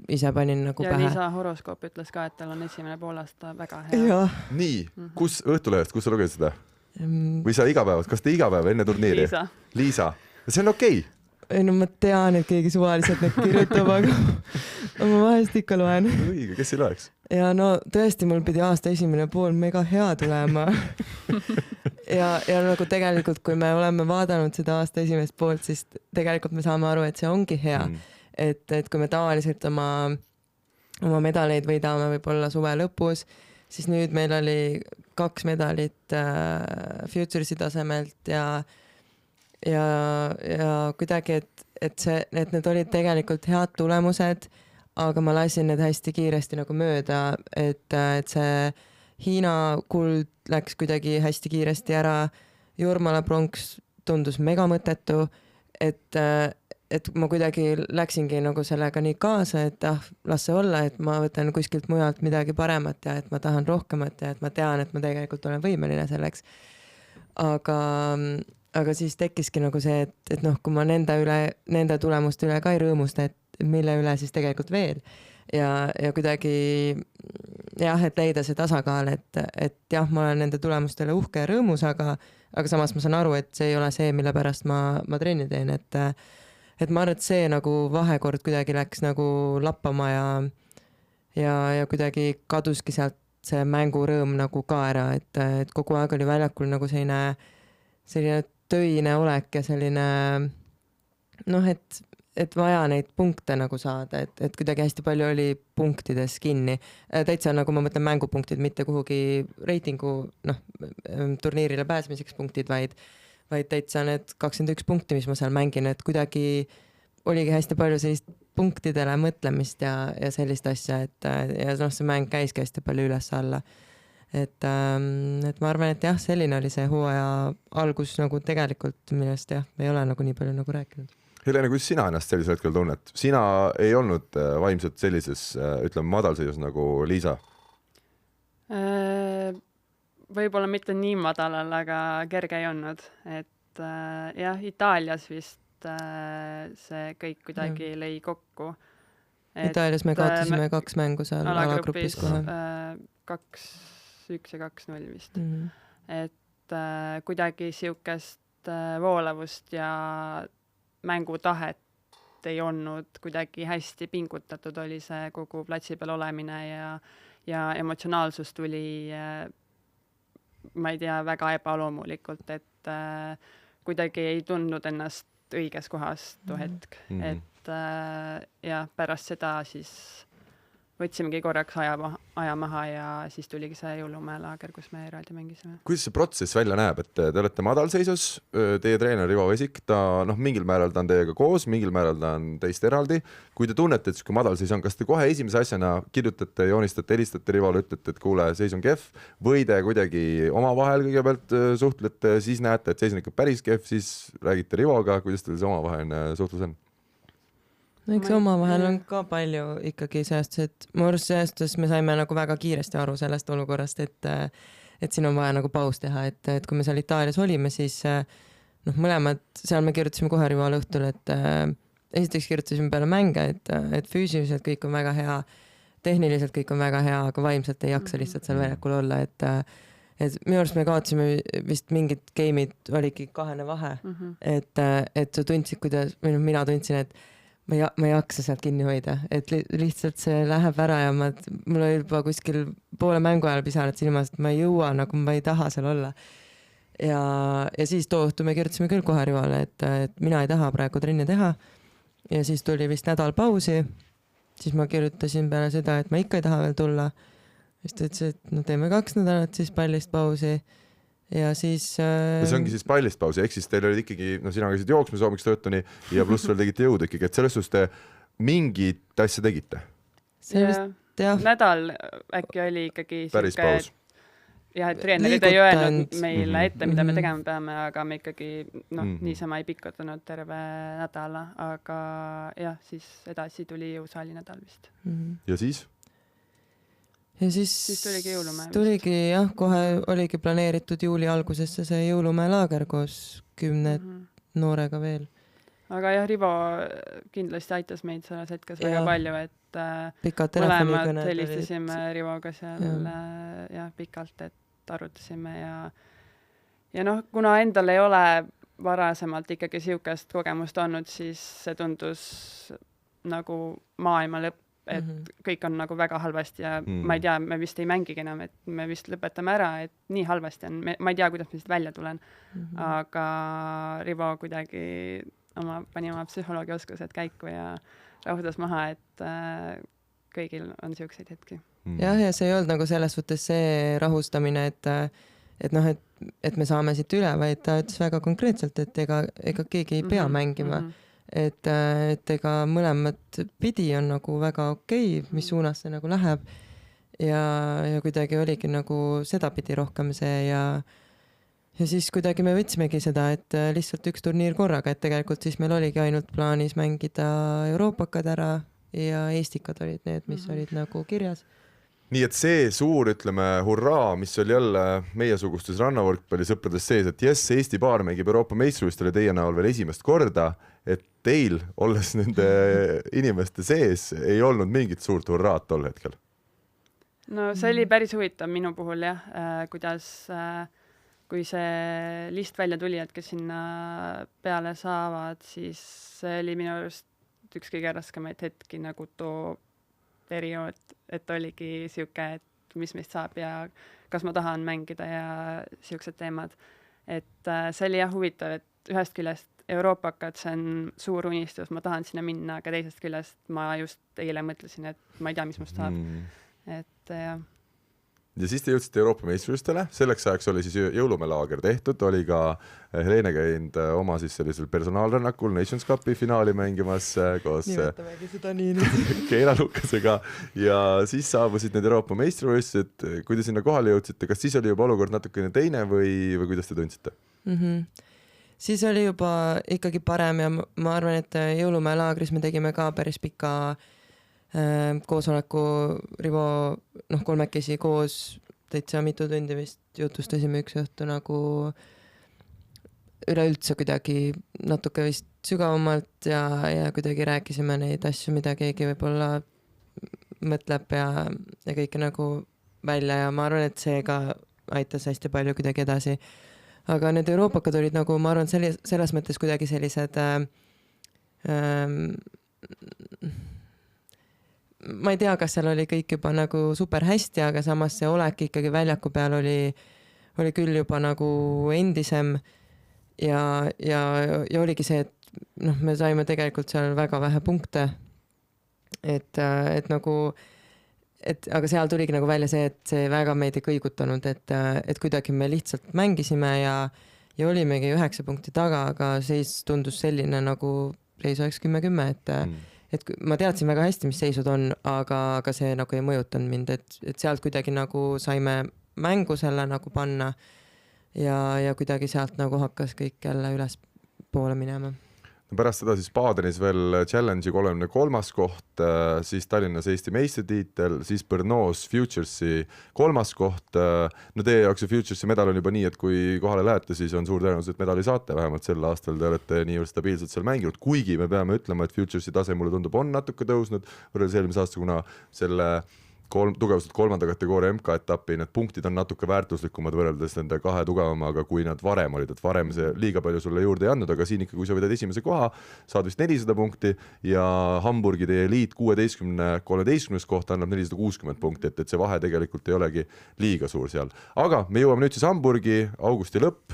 ise panin nagu ja pähe. Ja Liisa horoskoop ütles ka, et tal on esimene poolaasta väga hea. Nii, kus Õhtulehest, kus sa lugesid seda? Või sa igapäevas, kas te igapäev enne turniiri? Liisa. See on okei. Ei, no ma tean, et keegi suvaliselt need kirjutab, aga ma vahest ikka loen. Õige, kes ei loeks? Ja no tõesti, mul pidi aasta esimene pool mega hea tulema. ja nagu tegelikult, kui me oleme vaadanud seda aasta esimest poolt, siis tegelikult me saame aru, et see ongi hea. Et kui me tavaliselt oma medaleid võidame võib-olla suve lõpus, siis nüüd meil oli 2 medalit Futuresi tasemelt ja kuidagi, et need olid tegelikult head tulemused, aga ma lasin need hästi kiiresti nagu mööda, et see Hiina kuld läks kuidagi hästi kiiresti ära, Jurmala pronks tundus mega mõttetu, et ma kuidagi läksingi nagu sellega nii kaasa, et las see olla, et ma võtan kuskilt mujalt midagi paremat ja et ma tahan rohkemat ja et ma tean, et ma tegelikult olen võimeline selleks. Aga siis tekkiski nagu see, et noh, kui ma nende tulemuste üle ka ei rõõmusta, et mille üle siis tegelikult veel. Ja kuidagi jah, et leida see tasakaal, et jah, ma olen nende tulemustele uhke ja rõõmus, aga samas ma saan aru, et see ei ole see, mille pärast ma trenni teen, et ma arvan, et see nagu vahekord kuidagi läks nagu lappama ja kuidagi kaduski sealt see mängurõõm nagu ka ära, et kogu aeg oli väljakul nagu selline töine olek ja selline noh, et vaja neid punkte nagu saada, et kuidagi hästi palju oli punktides kinni. Täitsa nagu ma mõtlen mängupunktid, mitte kuhugi reitingu turniirile pääsemiseks punktid, vaid täitsa need 21 punkti, mis ma seal mängin, et kuidagi oligi hästi palju sellist punktidele mõtlemist ja sellist asja, ja noh, see mäng käiski hästi palju üles-alla. Et ma arvan, et jah, selline oli see hooaja algus nagu tegelikult, millest jah, me ei ole nagu nii palju nagu rääkinud. Helene, kuidas sina ennast sellisel hetkel tunnet? Sina ei olnud vaimselt sellises, ütleme, madalseisus nagu Liisa? Võib-olla mitte nii madalal, aga kerge ei olnud. Et jah, Itaalias vist see kõik kuidagi lõi kokku. Itaalias me kaotasime 2 mängu seal alagrupis kohe. 2-1 ja 2-0 vist. Et kuidagi siukest voolavust ja mängutahet ei olnud, kuidagi hästi pingutatud oli see kogu platsi peal olemine ja emotsionaalsus tuli ma ei tea, väga ebaloomulikult, et kuidagi ei tundnud ennast õiges kohas too hetk. Et ja pärast seda siis võtsimegi korraks aja maha ja siis tuligi see jõulumäe laager, kus me eraldi mängisime. Kuidas see protsess välja näeb, et te olete madalseisus, teie treener Rivo Vesik, ta mingil määral ta on teiega koos, mingil määral ta on teist eraldi. Kui te tunnete, et kui madalseis on, kas te kohe esimese asjana kirjutate, joonistate, helistate Rivole, ütlete, et kuule, seis on kehv, või te kuidagi omavahel kõigepealt suhtlete, siis näete, et seis on ikka päris kehv, siis räägite Rivoga, kuidas teil see omavaheline suhtlus on? No eks omavahel on ka palju ikkagi säästus, et mu arust säästus me saime nagu väga kiiresti aru sellest olukorrast, et siin on vaja nagu paus teha, et kui me seal Itaalias olime, siis mõlemad, seal me kirjutasime kohe Rivole õhtul, et esiteks kirjutasime peale mänge, et füüsiliselt kõik on väga hea, tehniliselt kõik on väga hea, aga vaimselt ei jaksa lihtsalt seal väljakul olla, et minu arust me kaotasime vist mingid game'id, oligi 2 vahe, et sa tundsid, kuidas, või mina tundsin, et ma ei jaksa sealt kinni hoida, et lihtsalt see läheb ära ja mul oli juba kuskil poole mängu ajal pisarad silmas, et ma ei jõua, nagu ma ei taha seal olla. Ja siis too õhtu me kirjutasime küll kohe Rivole, et mina ei taha praegu trenni teha. Ja siis tuli vist nädal pausi, siis ma kirjutasin peale seda, et ma ikka ei taha veel tulla. Siis ta ütles, et teeme 2 nädalat siis pallist pausi. Ja siis ja see ongi siis pallist pausi, ehk siis teil olid ikkagi, sina käisid jooksmas hommikust õhtuni ja pluss veel tegite jõudu ikkagi, et selles suhtes te mingit asja tegite? Nädal äkki oli ikkagi päris paus. Ja et treenerid ei öelnud meile ette, mida me tegema peame, aga me ikkagi niisama ei pikutanud terve nädala, aga jah, siis edasi tuli jõusaali nädal vist. Ja siis? Ja siis tuligi jõulumäe. Tuligi jah, kohe oligi planeeritud juuli algusesse see jõulumäe laager koos 10 noorega veel. Aga jah, Rivo kindlasti aitas meid selles hetkes väga palju, et mõlemad helistasime Rivoga seal pikalt, et arutasime ja kuna endal ei ole varasemalt ikkagi siukest kogemust olnud, siis see tundus nagu maailma lõpp, et kõik on nagu väga halvasti ja ma ei tea, me vist ei mängigi enam, et me vist lõpetame ära, et nii halvasti on, ma ei tea, kuidas ma siit välja tulen, aga Rivo kuidagi pani oma psühholoogioskused käiku ja rahudas maha, et kõigil on siukseid hetki. Jah, ja see ei olnud nagu selles suhtes see rahustamine, et me saame siit üle, vaid ta ütles väga konkreetselt, et ega keegi ei pea mängima. Et ega mõlemat pidi on nagu väga okei, mis suunas see nagu läheb ja kuidagi oligi nagu sedapidi rohkem see ja siis kuidagi me võtsimegi seda, et lihtsalt 1 turniir korraga, et tegelikult siis meil oligi ainult plaanis mängida Euroopakad ära ja Eestikad olid need, mis olid nagu kirjas. Nii et see suur, ütleme, hurraa, mis oli jälle meiesugustes rannavõrkpallisõprades sees, et jess, Eesti paar mängib Euroopa meistrivõistlustele teie näol veel esimest korda, et teil, olles nende inimeste sees, ei olnud mingit suurt hurraat tol hetkel? No see oli päris huvitav minu puhul jah, kuidas kui see list välja tuli, et kes sinna peale saavad, siis see oli minu arust üks kõige raskemaid hetki nagu too periood, et oligi siuke, et mis meist saab ja kas ma tahan mängida ja siuksed teemad. Et see oli jah huvitav, et ühest küljest Euroopakad, see on suur unistus, ma tahan sinna minna, aga teisest küljest ma just eile mõtlesin, et ma ei tea, mis must saab. Et jah. Ja siis te jõudsite Euroopa meistrivõistlustele, selleks ajaks oli siis jõulumäe laager tehtud, oli ka Helene käinud oma siis sellisel personaalrännakul Nations Cupi finaali mängimas koos Keila Lukasega ja siis saabusid need Euroopa meistrivõistlused. Kui te sinna kohale jõudsite, kas siis oli juba olukord natukene teine või kuidas te tundsite? Siis oli juba ikkagi parem ja ma arvan, et jõulumäe laagris me tegime ka päris pika koosoleku Rivo kolmekesi koos täitsa mitu tundi vist jutustasime üks õhtu nagu üleüldse kuidagi natuke vist sügavamalt ja kuidagi rääkisime neid asju, mida keegi võib-olla mõtleb ja kõike nagu välja ja ma arvan, et see ka aitas hästi palju kuidagi edasi. Aga need Euroopakad olid nagu, ma arvan, selles mõttes kuidagi sellised ma ei tea, kas seal oli kõik juba nagu super hästi, aga samas see olek ikkagi väljaku peal oli küll juba nagu endisem ja oligi see, et me saime tegelikult seal väga vähe punkte, et nagu aga seal tuligi nagu välja see, et see väga meid ei kõigutanud, et kuidagi me lihtsalt mängisime ja olimegi 9 punkti taga, aga seis tundus selline nagu seis oleks 10-10, et ma teadsin väga hästi, mis seisud on, aga see nagu ei mõjutanud mind, et sealt kuidagi nagu saime mängu selle nagu panna ja kuidagi sealt nagu hakkas kõik jälle üles poole minema. Pärast seda siis Badenis veel Challenge'i 33. koht, siis Tallinnas Eesti meistritiitel, siis Brno's Futuresi 3. koht. No teie jaoks see Futuresi medal on juba nii, et kui kohale lähete, siis on suur tõenäosus, et medali saate, vähemalt sel aastal te olete nii stabiilselt seal mänginud, kuigi me peame ütlema, et Futuresi tase mulle tundub on natuke tõusnud võrreldes eelmise aasta, kuna selle tugevuselt 3. kategooria MK-etappi, need punktid on natuke väärtuslikumad võrreldes nende 2 tugevamaga, kui nad varem olid, et varem see liiga palju sulle juurde ei andnud, aga siin ikka, kui sa võidad esimese koha, saad vist 400 punkti ja Hamburgi teie eliit 16-13 kohta annab 460 punkti, et see vahe tegelikult ei olegi liiga suur seal. Aga me jõuame nüüd siis Hamburgi, augusti lõpp,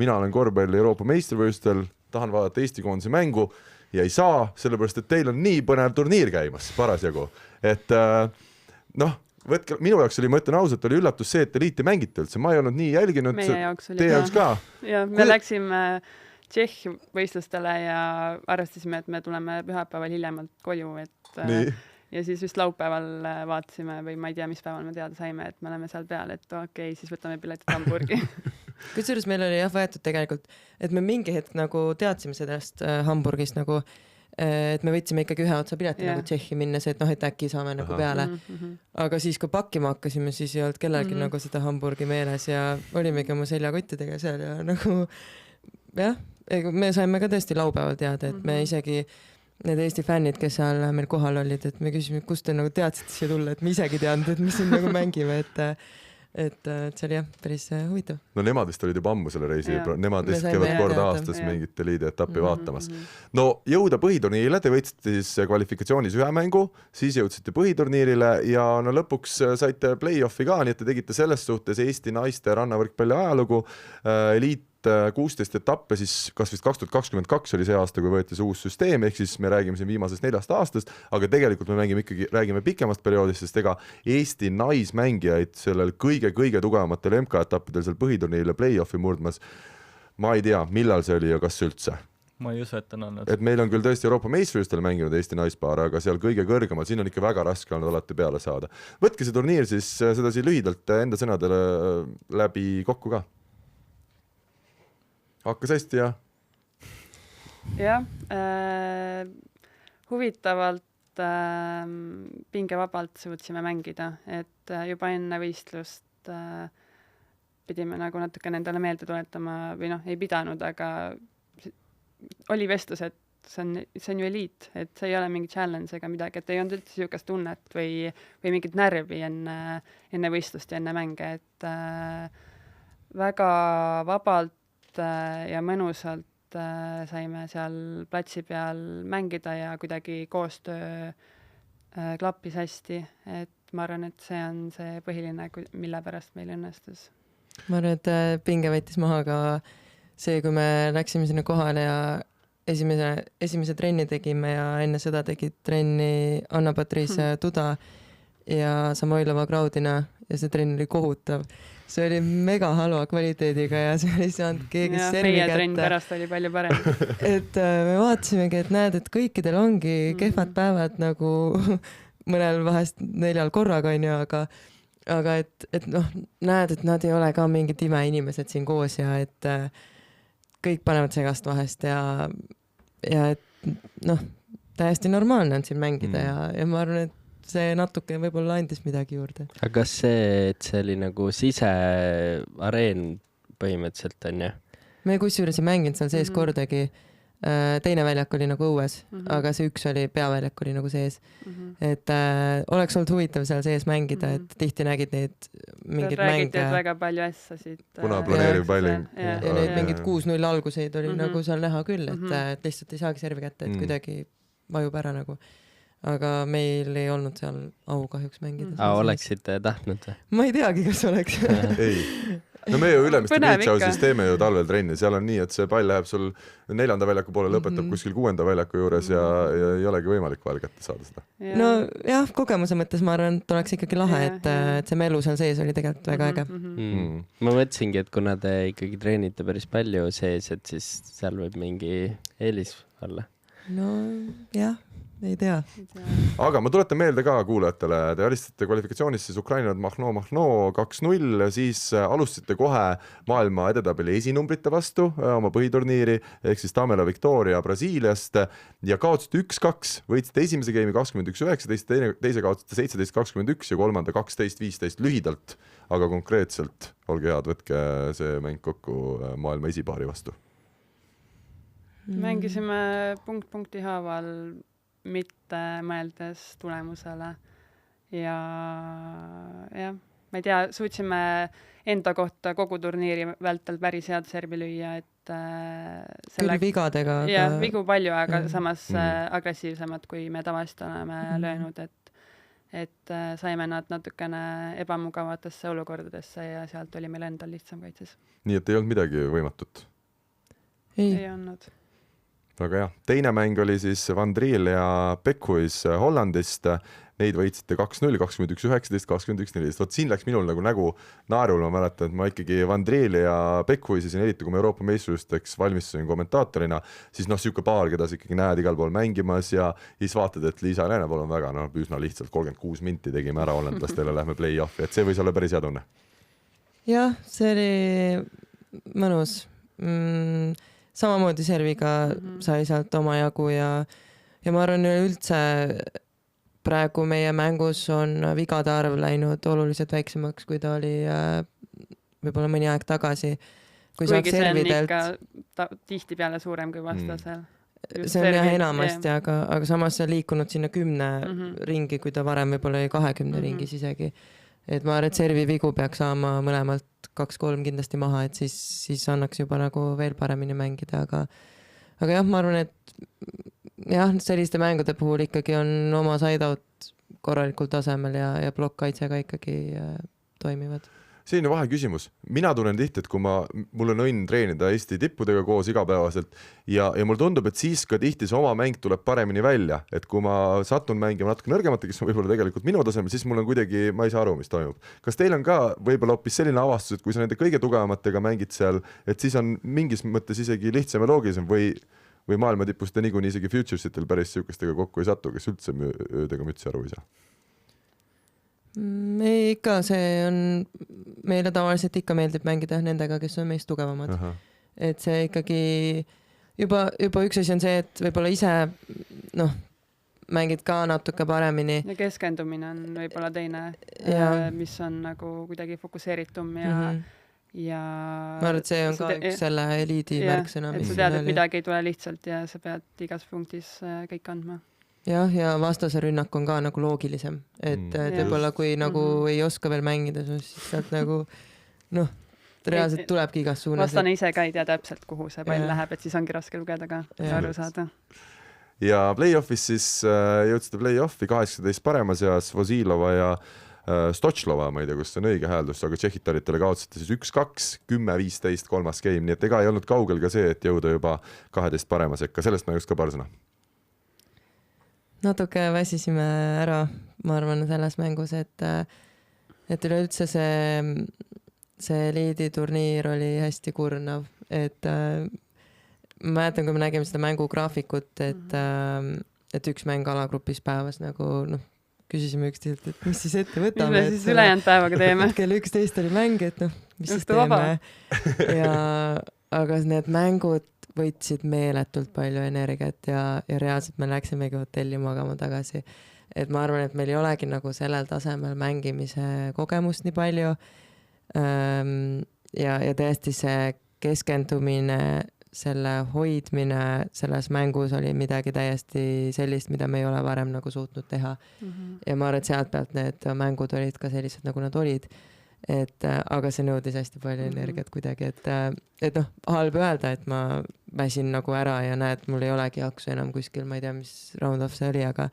mina olen korvpalli Euroopa meistrivõistlustel, tahan vaadata Eesti koondise mängu ja ei saa, sellepärast, et teil on nii põnev turniir käimas parasjagu, et võtke, minu jaoks oli, ma ütlen ausalt, oli üllatus see, et eliiti mängite üldse, ma ei olnud nii jälginud. Meie jaoks oli teie jaoks ka. Ja me läksime Tšehhi võistlustele ja arvestasime, et me tuleme pühapäeval hiljemalt koju, ja siis vist laupäeval vaatasime või ma ei tea, mis päeval me teada saime, et me oleme seal peal, et okei, siis võtame piletid Hamburgi. Kusjuures meil oli võetud tegelikult, et me mingi hetk nagu teadsime sellest Hamburgist nagu, et me võtsime ikkagi ühe otsa pileti nagu Tšehhi minnes, et et äkki saame nagu peale. Aga siis, kui pakkima hakkasime, siis ei olnud kellelgi nagu seda Hamburgi meeles ja olimegi oma seljakottidega seal ja nagu me saime ka tõesti laupäeval teada, et me isegi need Eesti fännid, kes seal meil kohal olid, et me küsime, kust te nagu teadsite siia tulla, et me isegi teadnud, et me siin nagu mängime, et see oli päris huvitav. No nemad vist olid juba ammu selle reisi, nemad vist käivad korda aastas mingit eliidi etappi vaatamas. No jõuda põhiturniirile, te võitsite siis kvalifikatsioonis 1 mängu, siis jõudsite põhiturniirile ja lõpuks saite play-offi ka, nii et te tegite selles suhtes Eesti naiste rannavõrkpalli ajalugu, eliit 16 etappe, siis kas vist 2022 oli see aasta, kui võeti see uus süsteem, ehk siis me räägime siin viimasest 4 aastast, aga tegelikult me räägime pikemast perioodist, sest ega Eesti naismängijaid sellel kõige tugevamatel MK-etappidel seal põhiturniirile play-offi murdmas, ma ei tea, millal see oli ja kas üldse. Ma ei usu, et on olnud. Et meil on küll tõesti Euroopa meistrivõistlustel mänginud Eesti naispaar, aga seal kõige kõrgemal, siin on ikka väga raske olnud alati peale saada. Võtke see turniir siis sedasi lühidalt enda sõnadele läbi kokku ka. Hakkas hästi ja? Jah, huvitavalt pingevabalt suutsime mängida, et juba enne võistlust pidime nagu natuke nendele meelde tuletama või ei pidanud, aga oli vestlus, et see on ju eliit, et see ei ole mingi challenge ega midagi, et ei olnud üldse niisugust tunnet või mingit närvi enne võistlust ja enne mänge, et väga vabalt ja mõnusalt saime seal platsi peal mängida ja kuidagi koostöö klappis hästi, et ma arvan, et see on see põhiline, mille pärast meil õnnestus. Ma arvan, et pinge võttis maha ka see, kui me läksime sinna kohale ja esimese trenni tegime ja enne seda tegid trenni Anna-Patriis Tuda ja Samoilova Graudina ja see trenn oli kohutav. See oli mega halva kvaliteediga ja see oli saanud keegi servi kätte. Meie trenn pärast oli palju parem. Et me vaatasimegi, et näed, et kõikidel ongi kehvad päevad nagu mõnel vahest 4 korraga on ju, aga et näed, et nad ei ole ka mingid imeinimesed siin koos ja et kõik panevad segast vahest ja et täiesti normaalne on siin mängida ja ma arvan, et see natuke võib-olla andis midagi juurde. Aga kas see, et see oli nagu siseareen põhimõtteliselt on ju? Me kusjuures ei mänginud seal sees kordagi. Teine väljak oli nagu õues, aga see üks oli, peaväljak oli nagu sees. Et oleks olnud huvitav seal sees mängida, et tihti nägid neid mingid mänge. Räägiti, et väga palju ässasid. Kuna planeeriv palling. Ja neid mingid 6-0 alguseid oli nagu seal näha küll, et lihtsalt ei saagi servi kätte, et kuidagi vajub ära nagu. Aga meil ei olnud seal au kahjuks mängida. Oleksite tahtnud või? Ma ei teagi, kas oleks. no me ju Ülemiste Põnev Beach House'is ikka. teeme ju talvel trenni, seal on nii, et see pall läheb sul 4. väljaku poole, lõpetab kuskil 6. väljaku juures ja ei olegi võimalik vahel kätte saada seda. no jah, kogemuse mõttes ma arvan, et oleks ikkagi lahe, et see melu seal sees oli tegelikult väga äge. Ma mõtlesingi, et kuna te ikkagi treenite päris palju sees, et siis seal võib mingi eelis olla. no jah, ei tea. Aga ma tuletan meelde ka kuulajatele, te alistasite kvalifikatsioonis siis Ukrainat Mahno 2-0, siis alustasite kohe maailma edetabeli esinumbrite vastu oma põhiturniiri, ehk siis Tamela Victoria Brasiiliast ja kaotasite 1-2, võitsite esimese game'i 21-19, teise kaotasite 17-21 ja kolmanda 12-15 lühidalt, aga konkreetselt, olge head, võtke see mäng kokku maailma esipaari vastu. Mängisime punkti haaval mitte mõeldes tulemusele ja jah, ma ei tea, suutsime enda kohta kogu turniiri vältel päris head servi lüüa, et küll vigadega. Ja vigu palju, aga samas agressiivsemad, kui me tavaliselt oleme löönud, et saime nad natukene ebamugavatesse olukordadesse ja sealt oli meil endal lihtsam kaitses. Nii et ei olnud midagi võimatut? Ei olnud. Väga hea. Teine mäng oli siis Van Driel ja Beckuis Hollandist. Neid võitsite 2-0, 21-19, 21-14. Vot siin läks minul nägu naerul, ma mäletan, et ma ikkagi Van Driel ja Beckuis siin eriti, kui me Euroopa meistrivõistlusteks valmistusin kommentaatorina, siis siuke paar, keda sa ikkagi näed igal pool mängimas ja siis vaatad, et Liisa Läänepool on väga üsna lihtsalt 36 minti tegime ära hollandlastele, lähme play-offi, et see võis olla päris hea tunne. Jah, see oli mõnus. Samamoodi serviga sai sealt oma jagu ja ma arvan üldse praegu meie mängus on vigade arv läinud oluliselt väiksemaks, kui ta oli võib-olla mõni aeg tagasi. Kuigi see on ikka tihti peale suurem kui vastasel. See on jah enamasti, aga samas see on liikunud sinna 10 ringi, kui ta varem võib-olla oli 20 ringis isegi. Et ma arvan, et servi vigu peaks saama mõlemalt 2-3 kindlasti maha, et siis annaks juba veel paremini mängida, aga jah, ma arvan, et jah, selliste mängude puhul ikkagi on oma side-out korralikul tasemel ja blokkkaitsega ikkagi toimivad. Selline vaheküsimus. Mina tunnen tihti, et kui mul on õnn treenida Eesti tippudega koos igapäevaselt ja mul tundub, et siis ka tihti see oma mäng tuleb paremini välja, et kui ma satun mängima natuke nõrgemate, kes on võib-olla tegelikult minu tasemel, siis mul on kuidagi, ma ei saa aru, mis toimub. Kas teil on ka võib-olla hoopis selline avastus, et kui sa nende kõige tugevamatega mängid seal, et siis on mingis mõttes isegi lihtsam ja loogilisem või maailma tipust te niikuinii isegi futuresitel päris siukestega kokku ei satu, kes üldse öödega mütsi aru ei saa? Ei, ikka see on, meile tavaliselt ikka meeldib mängida nendega, kes on meist tugevamad. Et see ikkagi juba üks asi on see, et võib-olla ise mängid ka natuke paremini. Ja keskendumine on võib-olla teine, mis on kuidagi fokuseeritum ja ma arvan, et see on ka üks selle eliidi märksõna. Et sa tead, et midagi ei tule lihtsalt ja sa pead igas punktis kõik andma. Jah, ja vastase rünnak on ka loogilisem, et võib-olla kui ei oska veel mängida, siis sealt reaalselt tulebki igas suunas. Vastane ise ka ei tea täpselt, kuhu see pall läheb, et siis ongi raske lugeda ka aru saada. Ja play-offis siis jõudsite play-offi 18 parema seas Vozilova ja Stotšlova, ma ei tea, kus see on õige hääldus, aga tšehhitaritele kaotasite siis 1-2, 10-15 kolmas game, nii et ega ei olnud kaugel ka see, et jõuda juba 12 parema sekka. Sellest mängust ka paar sõna. Natuke väsisime ära, ma arvan, selles mängus, et üleüldse see liiditurniir oli hästi kurnav, et ma mäletan, kui me nägime seda mängugraafikut, et üks mäng alagrupis päevas küsisime üksteiselt, et mis siis ette võtame. Mis me siis ülejäänud päevaga teeme? Kell 11 oli mäng, et mis siis teeme. Aga need mängud võtsid meeletult palju energiat ja reaalselt me läksimegi hotelli magama tagasi. Et ma arvan, et meil ei olegi sellel tasemel mängimise kogemust nii palju. Ja tõesti see keskendumine, selle hoidmine selles mängus oli midagi täiesti sellist, mida me ei ole varem suutnud teha. Ja ma arvan, et sealt pealt need mängud olid ka sellised, nagu nad olid. Aga see nõudis hästi palju energiat kuidagi, et halb öelda, et ma väsin ära ja näed, mul ei olegi jaksu enam kuskil, ma ei tea, mis round-off see oli, aga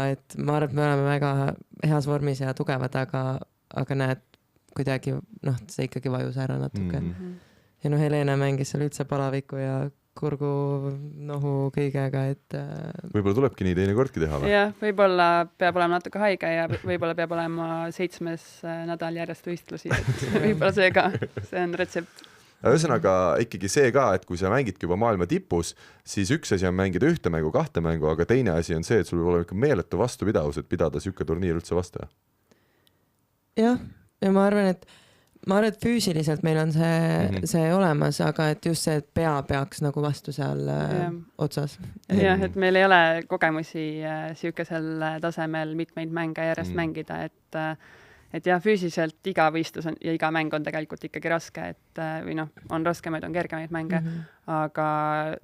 et ma arvan, et me oleme väga heas vormis ja tugevad, aga näed, kuidagi see ikkagi vajus ära natuke. Ja Helena mängis seal üldse palaviku ja kurgu nohu kõigega, et võib-olla tulebki nii teinekordki teha või? Jah, võib-olla peab olema natuke haige ja võib-olla peab olema 7. nädal järjest võistlusi, et võib-olla see on retsept. Ühesõnaga ikkagi see ka, et kui sa mängidki juba maailma tipus, siis üks asi on mängida 1 mängu, 2 mängu, aga teine asi on see, et sul võib olla ikka meeletu vastupidavus, et pidada siuke turniir üldse vastu. Jah, ja ma arvan, et füüsiliselt meil on see olemas, aga et just see, et pea peaks nagu vastu seal otsas. Jah, et meil ei ole kogemusi siukesel tasemel mitmeid mänge järjest mängida, et jah, füüsiliselt iga võistlus ja iga mäng on tegelikult ikkagi raske, et või on raskemaid, on kergemaid mänge, aga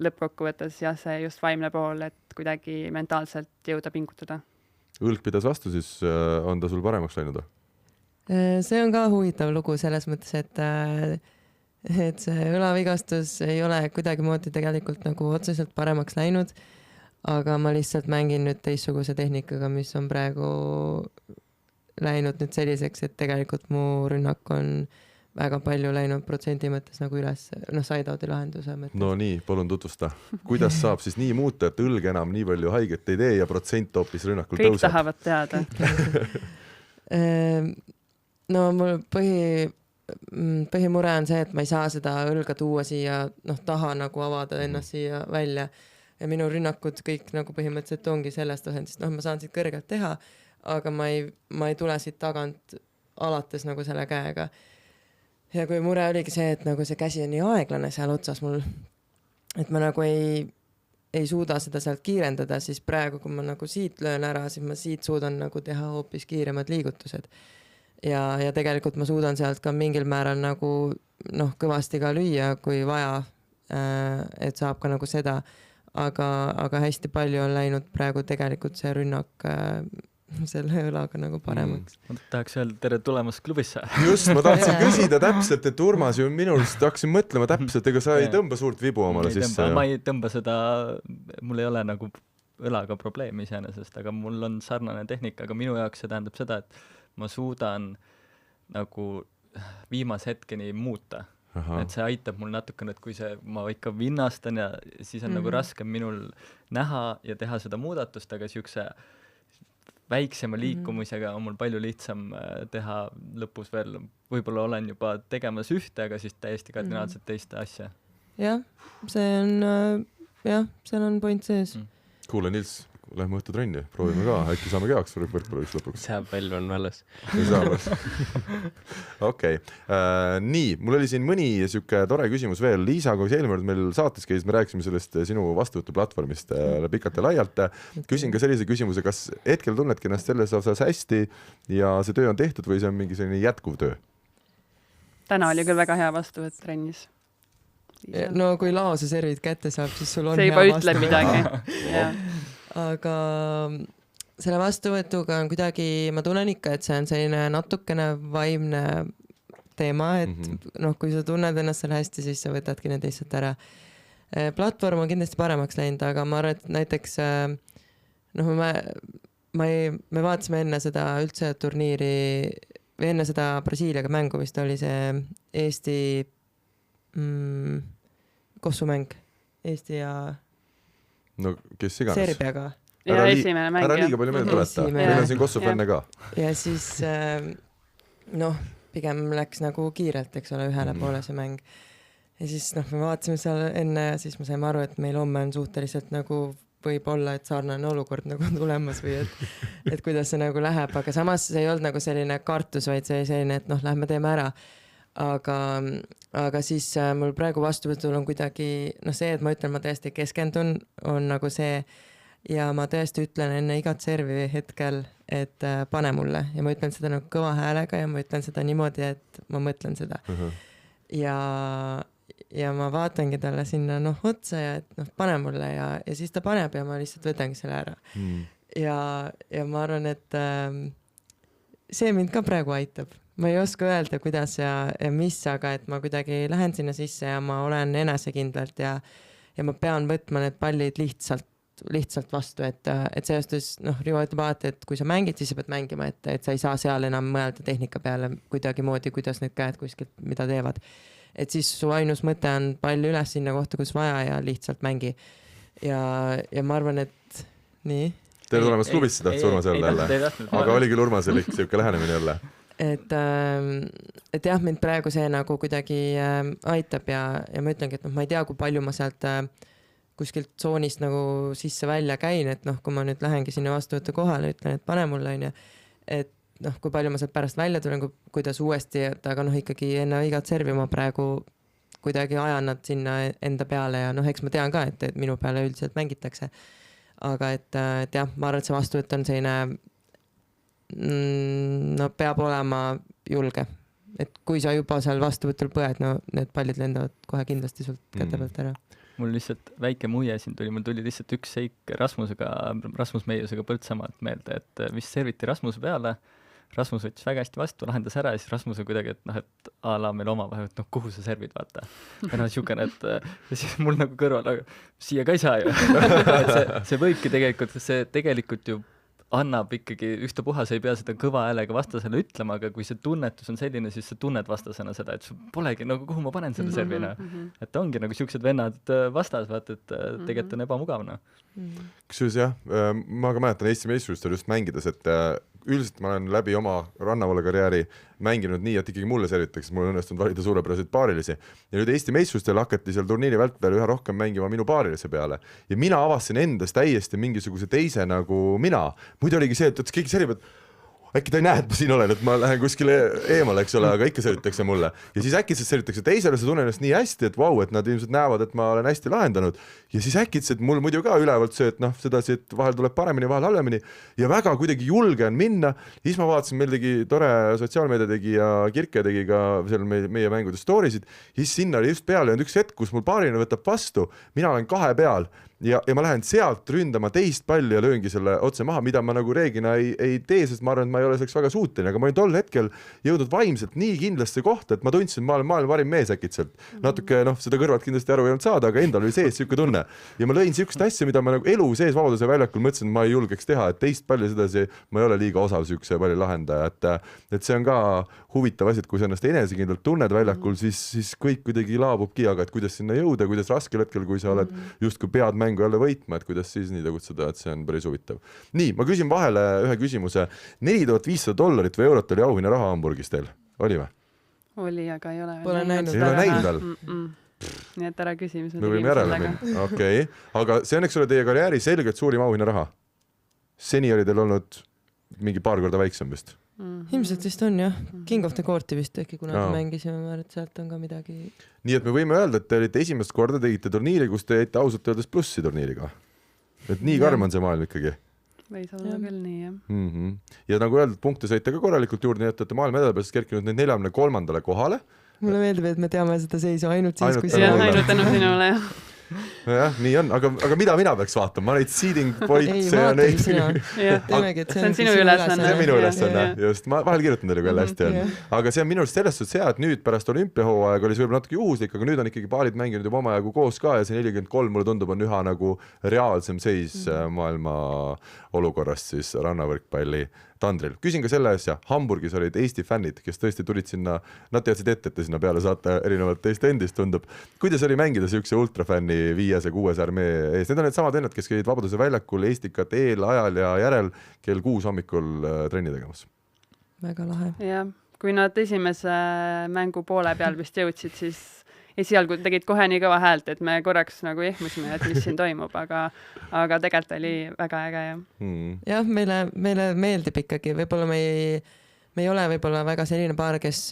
lõppkokkuvõttes jah, see just vaimne pool, et kuidagi mentaalselt jõuda pingutada. Õlg pidas vastu, siis on ta sul paremaks läinud või? See on ka huvitav lugu selles mõttes, et see õlavigastus ei ole kuidagimoodi tegelikult nagu otseselt paremaks läinud, aga ma lihtsalt mängin nüüd teistsuguse tehnikaga, mis on praegu läinud nüüd selliseks, et tegelikult mu rünnak on väga palju läinud protsendi mõttes nagu üles, side-out'i lahenduse mõttes. No nii, palun tutvusta. Kuidas saab siis nii muuta, et õlg enam nii palju haiget ei tee ja protsent hoopis rünnakul kõik tõuseb? Kõik tahavad teada. No mul põhimure on see, et ma ei saa seda õlga tuua siia, taha nagu avada ennast siia välja ja minu rünnakud kõik nagu põhimõtteliselt ongi sellest asendist, ma saan siit kõrgelt teha, aga ma ei tule siit tagant alates nagu selle käega. Ja kui mure oligi see, et nagu see käsi on nii aeglane seal otsas mul, et ma nagu ei suuda seda sealt kiirendada, siis praegu, kui ma nagu siit löön ära, siis ma siit suudan nagu teha hoopis kiiremad liigutused. Ja tegelikult ma suudan sealt ka mingil määral nagu kõvasti ka lüüa, kui vaja, et saab ka nagu seda, aga hästi palju on läinud praegu tegelikult see rünnak selle õlaga nagu paremaks. Ma tahaks öelda tere tulemast klubisse. Just, ma tahtsin küsida täpselt, et Urmas ju minust hakkasin mõtlema täpselt, ega sa ei tõmba suurt vibu omale sisse. Ma ei tõmba seda, mul ei ole nagu õlaga probleemi iseenesest, aga mul on sarnane tehnika, aga minu jaoks see tähendab seda, et ma suudan nagu viimase hetkeni muuta. Et see aitab mul natukene, et kui ma ikka vinnastan ja siis on nagu raskem minul näha ja teha seda muudatust, aga siukse väiksema liikumisega on mul palju lihtsam teha lõpus veel, võib-olla olen juba tegemas ühte, aga siis täiesti kardinaalselt teiste asja. Jah, seal on point sees. Kuule, Nils, lähme õhtutrenni, proovime ka, äkki saame keaks võrkpalliks lõpuks. See palju on valus. Okei. Nii, mul oli siin mõni siuke tore küsimus veel. Liisa, kui eelmine kord meil saates käis, me rääkisime sellest sinu vastuvõtuplatvormist pikalt ja laialt. Küsin ka sellise küsimuse, kas hetkel tunnedki ennast selles osas hästi ja see töö on tehtud või see on mingi selline jätkuv töö? Täna oli küll väga hea vastuvõtt trennis. No kui laose servid kätte saab, siis sul on see juba ütleb midagi. Aga selle vastuvõtuga on kuidagi, ma tunnen ikka, et see on selline natukene vaimne teema, et kui sa tunned ennast seal hästi, siis sa võtadki need lihtsalt ära. Platvorm on kindlasti paremaks läinud, aga ma arvan, et näiteks me vaatasime enne seda üldse turniiri või enne seda Brasiiliaga mängu vist oli see Eesti kossumäng Eesti ja no kes iganes. Serbiaga. Ja esimene mäng. Ära liiga palju meelde tuleta. Meil on siin Kosovo fänne ka. Ja siis pigem läks nagu kiirelt, eks ole, ühele poole see mäng. Ja siis me vaatasime seal enne ja siis me saime aru, et meil homme on suhteliselt nagu võib olla, et sarnane olukord nagu on tulemas või et kuidas see nagu läheb, aga samas see ei olnud nagu selline kartus, vaid see selline, et lähme teeme ära. Aga siis mul praegu vastuvõtul on kuidagi see, et ma ütlen, ma tõesti keskendun, on nagu see ja ma tõesti ütlen enne igat servi hetkel, et pane mulle ja ma ütlen seda nagu kõva häälega ja ma ütlen seda niimoodi, et ma mõtlen seda. Ja ma vaatangi talle sinna otsa ja et pane mulle ja siis ta paneb ja ma lihtsalt võtangi selle ära. Ja ma arvan, et see mind ka praegu aitab. Ma ei oska öelda, kuidas ja mis, aga et ma kuidagi lähen sinna sisse ja ma olen enesekindlalt ja ma pean võtma need pallid lihtsalt lihtsalt vastu, et seostus, Rivo ütleb alati, et kui sa mängid, siis sa pead mängima, et sa ei saa seal enam mõelda tehnika peale kuidagimoodi, kuidas need käed kuskilt mida teevad. Et siis su ainus mõte on pall üles sinna kohta, kus vaja ja lihtsalt mängi. Ja ma arvan, et nii. Teile tulemas klubisse tahtis Urmas jälle jälle, aga oli küll Urmasel ikka siuke lähenemine jälle. Et jah, mind praegu see nagu kuidagi aitab ja ma ütlengi, et ma ei tea, kui palju ma sealt kuskilt tsoonist nagu sisse välja käin, et kui ma nüüd lähengi sinna vastuvõtte kohale, ütlen, et pane mulle on ja, et kui palju ma sealt pärast välja tulen, kuidas uuesti, aga ikkagi enne igat servi ma praegu kuidagi ajan nad sinna enda peale ja eks ma tean ka, et minu peale üldiselt mängitakse. Aga et jah, ma arvan, et see vastuvõtt on selline, peab olema julge. Et kui sa juba seal vastuvõtul põed, need pallid lendavad kohe kindlasti sult käte pealt ära. Mul lihtsalt väike muie siin tuli, mul tuli lihtsalt üks seik Rasmus Meiusega Põltsamalt meelde, et vist serviti Rasmuse peale, Rasmus võttis väga hästi vastu, lahendas ära ja siis Rasmuse kuidagi, et a la meil omavahel, et kuhu sa servid, vaata. Ja siukene, et ja siis mul nagu kõrval, siia ka ei saa ju. see võibki tegelikult ju annab ikkagi ühtapuha, sa ei pea seda kõva häälega vastasele ütlema, aga kui see tunnetus on selline, siis sa tunned vastasena seda, et sul polegi nagu kuhu ma panen selle servina. Et ongi nagu siuksed vennad vastas, vaata, et tegelikult on ebamugavna. Kusjuures jah, ma ka mäletan Eesti meistrivõistlustel just mängides, et üldiselt ma olen läbi oma Rannavalle karjääri mänginud nii, et ikkagi mulle servitakse, mul on õnnestunud valida suurepäraseid paarilisi. Ja nüüd Eesti meistrivõistlustel hakati seal turniiri vältel üha rohkem mängima minu paarilise peale. Ja mina avastasin endas täiesti mingisuguse teise nagu mina. Muidu oligi see, et keegi servib, äkki ta ei näe, et ma siin olen, et ma lähen kuskile eemale, eks ole, aga ikka servitakse mulle. Ja siis äkitselt servitakse teisele, see tunnen ennast nii hästi, et vau, et nad ilmselt näevad, et ma olen hästi lahendanud. Ja siis äkitselt mul muidu ka ülevalt see, et sedasi, et vahel tuleb paremini, vahel halvemini ja väga kuidagi julge on minna. Siis ma vaatasin, meil tegi tore sotsiaalmeedia tegi ja Kirke tegi ka seal meie mängude storisid. Siis sinna oli just peale üks hetk, kus mul paarina võtab vastu, mina olen 2 peal ja ma lähen sealt ründama teist palli ja lööngi selle otse maha, mida ma nagu reegina ei tee, sest ma arvan, et ma ei ole selleks väga suuteline, aga ma olin tol hetkel jõudnud vaimselt nii kindlasse kohta, et ma tundsin, et ma olen maailma parim mees äkitselt. Natuke seda kõrvalt kindlasti aru ei olnud saada, aga endal oli sees siuke tunne. Ja ma lõin siukest asja, mida ma nagu elu sees Vabaduse väljakul mõtlesin, et ma ei julgeks teha, et teist palli sedasi ma ei ole liiga osav siukse palli lahendaja, et see on ka huvitav asi, et kui sa ennast enesekindlalt tunned väljakul, siis kõik kuidagi laabubki, aga et kuidas sinna jõuda, kuidas raskel hetkel, kui sa oled justkui pead mängu jälle võitma, et kuidas siis nii tegutseda, et see on päris huvitav. Nii, ma küsin vahele ühe küsimuse. $4500 või eurot oli auhinna raha Hamburgis teil, oli või? Oli, aga ei ole Pole näinud. Ei ole näinud veel? Nii et ära küsi, mis me võime järele minna. Okei. Aga see on, eks ole, teie karjääri selgelt suurim auhinna raha. Seni oli teil olnud mingi paar korda väiksem vist? Ilmselt vist on jah. King of the Courti vist äkki kunagi mängisime, et sealt on ka midagi. Nii et me võime öelda, et te olite esimest korda tegite turniiri, kus te jäite ausalt öeldes plussi turniiriga. Et nii karm on see maailm ikkagi. Võis olla küll nii, jah. Ja nagu öeldud, punkte saite ka korralikult juurde, nii et olete maailma edalipääsest kerkinud nüüd 43. kohale. Mulle meeldib, et me teame seda seisu ainult siis, kui see on ainult tänu sinule, jah. Jah, nii on, aga mida mina peaks vaatama? Ma neid seeding points ei vaata sina. See on sinu ülesanne. See on minu ülesanne, just. Ma vahel kirjutan teile küll hästi on. Aga see on minu arust sellest hea, et nüüd pärast olümpiahooaega oli see võib-olla natuke juhuslik, aga nüüd on ikkagi paalid mänginud juba omajagu koos ka ja see 43 mulle tundub on üha nagu reaalsem seis maailma olukorrast siis rannavõrkpalli tandril. Küsin ka selle asja, Hamburgis olid Eesti fännid, kes tõesti tulid sinna, nad teadsid ette, et te sinna peale saate erinevalt teist endist tundub. Kuidas oli mängida siukse ultrafänni 5-6 armee ees? Need on need samad vennad, kes käid Vabaduse väljakul Eestikat eel, ajal ja järel kell 6 hommikul trenni tegemas. Väga lahe. Jah, kui nad esimese mängu poole peal vist jõudsid, siis esialgu tegid kohe nii kõva häält, et me korraks nagu ehmusime, et mis siin toimub, aga tegelikult oli väga äge. Jah, meile meeldib ikkagi, võib-olla me ei ole võib-olla väga selline paar, kes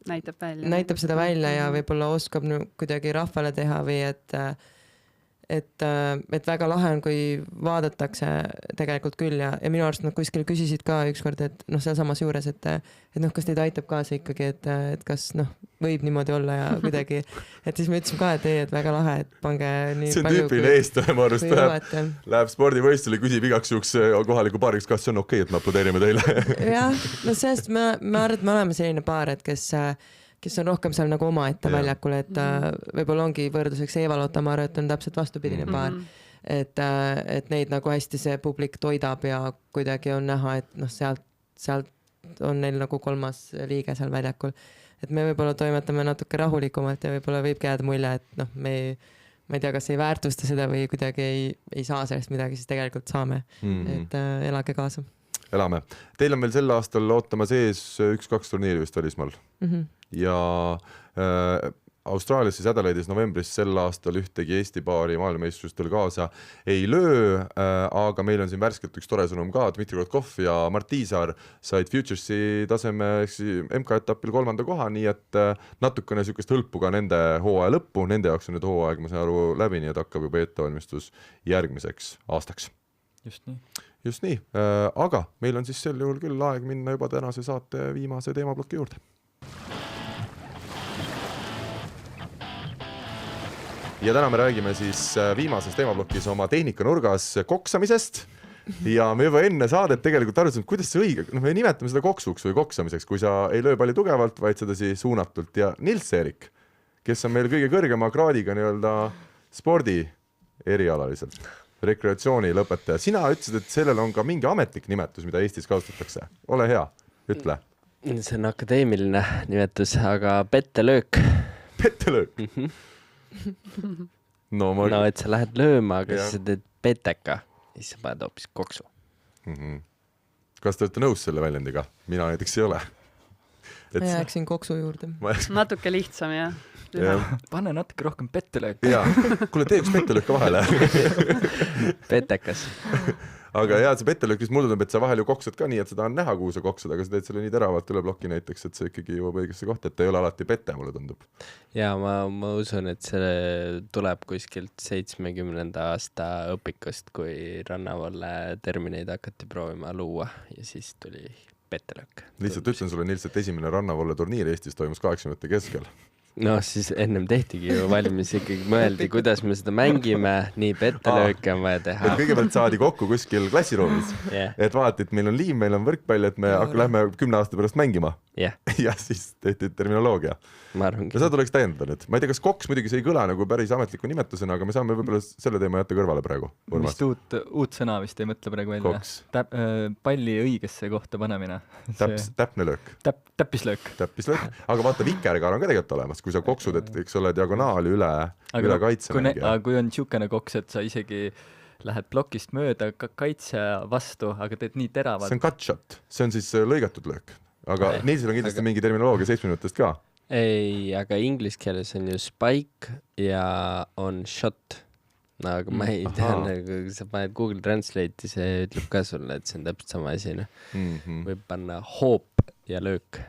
näitab seda välja ja võib-olla oskab kuidagi rahvale teha või et väga lahe on, kui vaadatakse tegelikult küll ja minu arust nad kuskil küsisid ka ükskord, et seal samas juures, et kas teid aitab kaasa ikkagi, et kas võib niimoodi olla ja kuidagi, et siis me ütlesime ka, et väga lahe, et pange nii see on palju. See on tüüpiline eestlane, ma arvast läheb spordivõistlusele, küsib igaks juhuks kohaliku paariks, kas see on okei, et me aplodeerime teile. Jah, sellest ma arvan, et me oleme selline paar, et kes on rohkem seal nagu oma ette väljakul, et võib-olla ongi võrdluseks Eva-Lotta, ma arvan, et on täpselt vastupidine paar. et neid nagu hästi see publik toidab ja kuidagi on näha, et noh, sealt on neil nagu kolmas liige seal väljakul. Et me võib-olla toimetame natuke rahulikumalt ja võib-olla võibki jääda mulje, et noh, ma ei tea, kas ei väärtusta seda või kuidagi ei saa sellest midagi, siis tegelikult saame. Et elage kaasa. Elame. Teil on veel sel aastal ootamas ees 1-2 turniiri vist välismaal. Ja Austraalias siis Adelaide'is novembris sel aastal ühtegi Eesti paari maailmameistrustel kaasa ei löö, aga meil on siin värskelt üks tore sõnum ka. Dmitri Krotkov ja Mart Tiisaar said Futuresi taseme MK-etapil 3. koha, nii et natukene sükest hõlpu ka nende hooaja lõppu. Nende jaoks on nüüd hooaeg, ma saan aru, läbi, nii et hakkab juba ettevalmistus järgmiseks aastaks. Just nii, aga meil on siis sel juhul küll aeg minna juba tänase saate viimase teemaploki juurde. Ja täna me räägime siis viimases teemablokis oma tehnikanurgas koksamisest ja me juba enne saadet tegelikult arvasin, kuidas see õige, me nimetame seda koksuks või koksamiseks, kui sa ei löö palju tugevalt, vaid seda siis suunatult. Ja Nils-Erik, kes on meil kõige kõrgema kraadiga nii-öelda spordi erialaliselt, rekreatsiooni lõpetaja. Sina ütlesid, et sellel on ka mingi ametlik nimetus, mida Eestis kasutatakse. Ole hea, ütle. See on akadeemiline nimetus, aga pettelöök. Pettelöök? No, et sa lähed lööma, aga siis sa teed peteka, siis sa paned hoopis koksu. Kas te olete nõus selle väljendiga? Mina näiteks ei ole. Ma jääksin koksu juurde. Natuke lihtsam, jah. Pane natuke rohkem pettelöök. Kuule, tee üks pettelöök ka vahele. Petekas. Aga see pettelöök, mis mul tundub, et sa vahel ju koksad ka nii, et seda on näha, kuhu sa koksad, aga sa teed selle nii teravalt üle ploki näiteks, et see ikkagi jõuab õigesse kohta, et ei ole alati pete, mulle tundub. Ja ma usun, et see tuleb kuskilt 70. aasta õpikust, kui rannavalle termineid hakati proovima luua ja siis tuli pettelöök. Lihtsalt ütlen sulle, Nils, et esimene rannavalle turniir Eestis toimus 80. keskel. No siis ennem tehtigi ju valmis, ikkagi mõeldi, kuidas me seda mängime, nii pettelööke on vaja teha. Kõigepealt saadi kokku kuskil klassiruumis, et vaadati, et meil on liim, meil on võrkpall, et me lähme 10 aasta pärast mängima. Ja siis tehti terminoloogia. Ja seda tuleks täiendada nüüd. Ma ei tea, kas koks muidugi see ei kõla nagu päris ametliku nimetusena, aga me saame võib-olla selle teema jätta kõrvale praegu. Vist uut sõna vist ei mõtle praegu välja. Palli õigesse kohta panemine. Täpne löök. Täppislöök. Aga vaata, vikerkaar on ka tegelikult olemas, kui sa koksud, et eks ole diagonaali üle kaitsemängija. Aga kui on niisugune koks, et sa isegi lähed plokist mööda kaitse vastu, aga teed nii teravalt. See on cut shot, see on siis lõigatud löök. Aga Neilsil on kindlasti mingi terminoloogia 7 minutist ka. Ei, aga inglise keeles on ju spike ja on shot. No, aga ma ei tea, nagu sa paned Google Translate'i, see ütleb ka sulle, et see on täpselt sama asi. Võib panna hoop ja löök.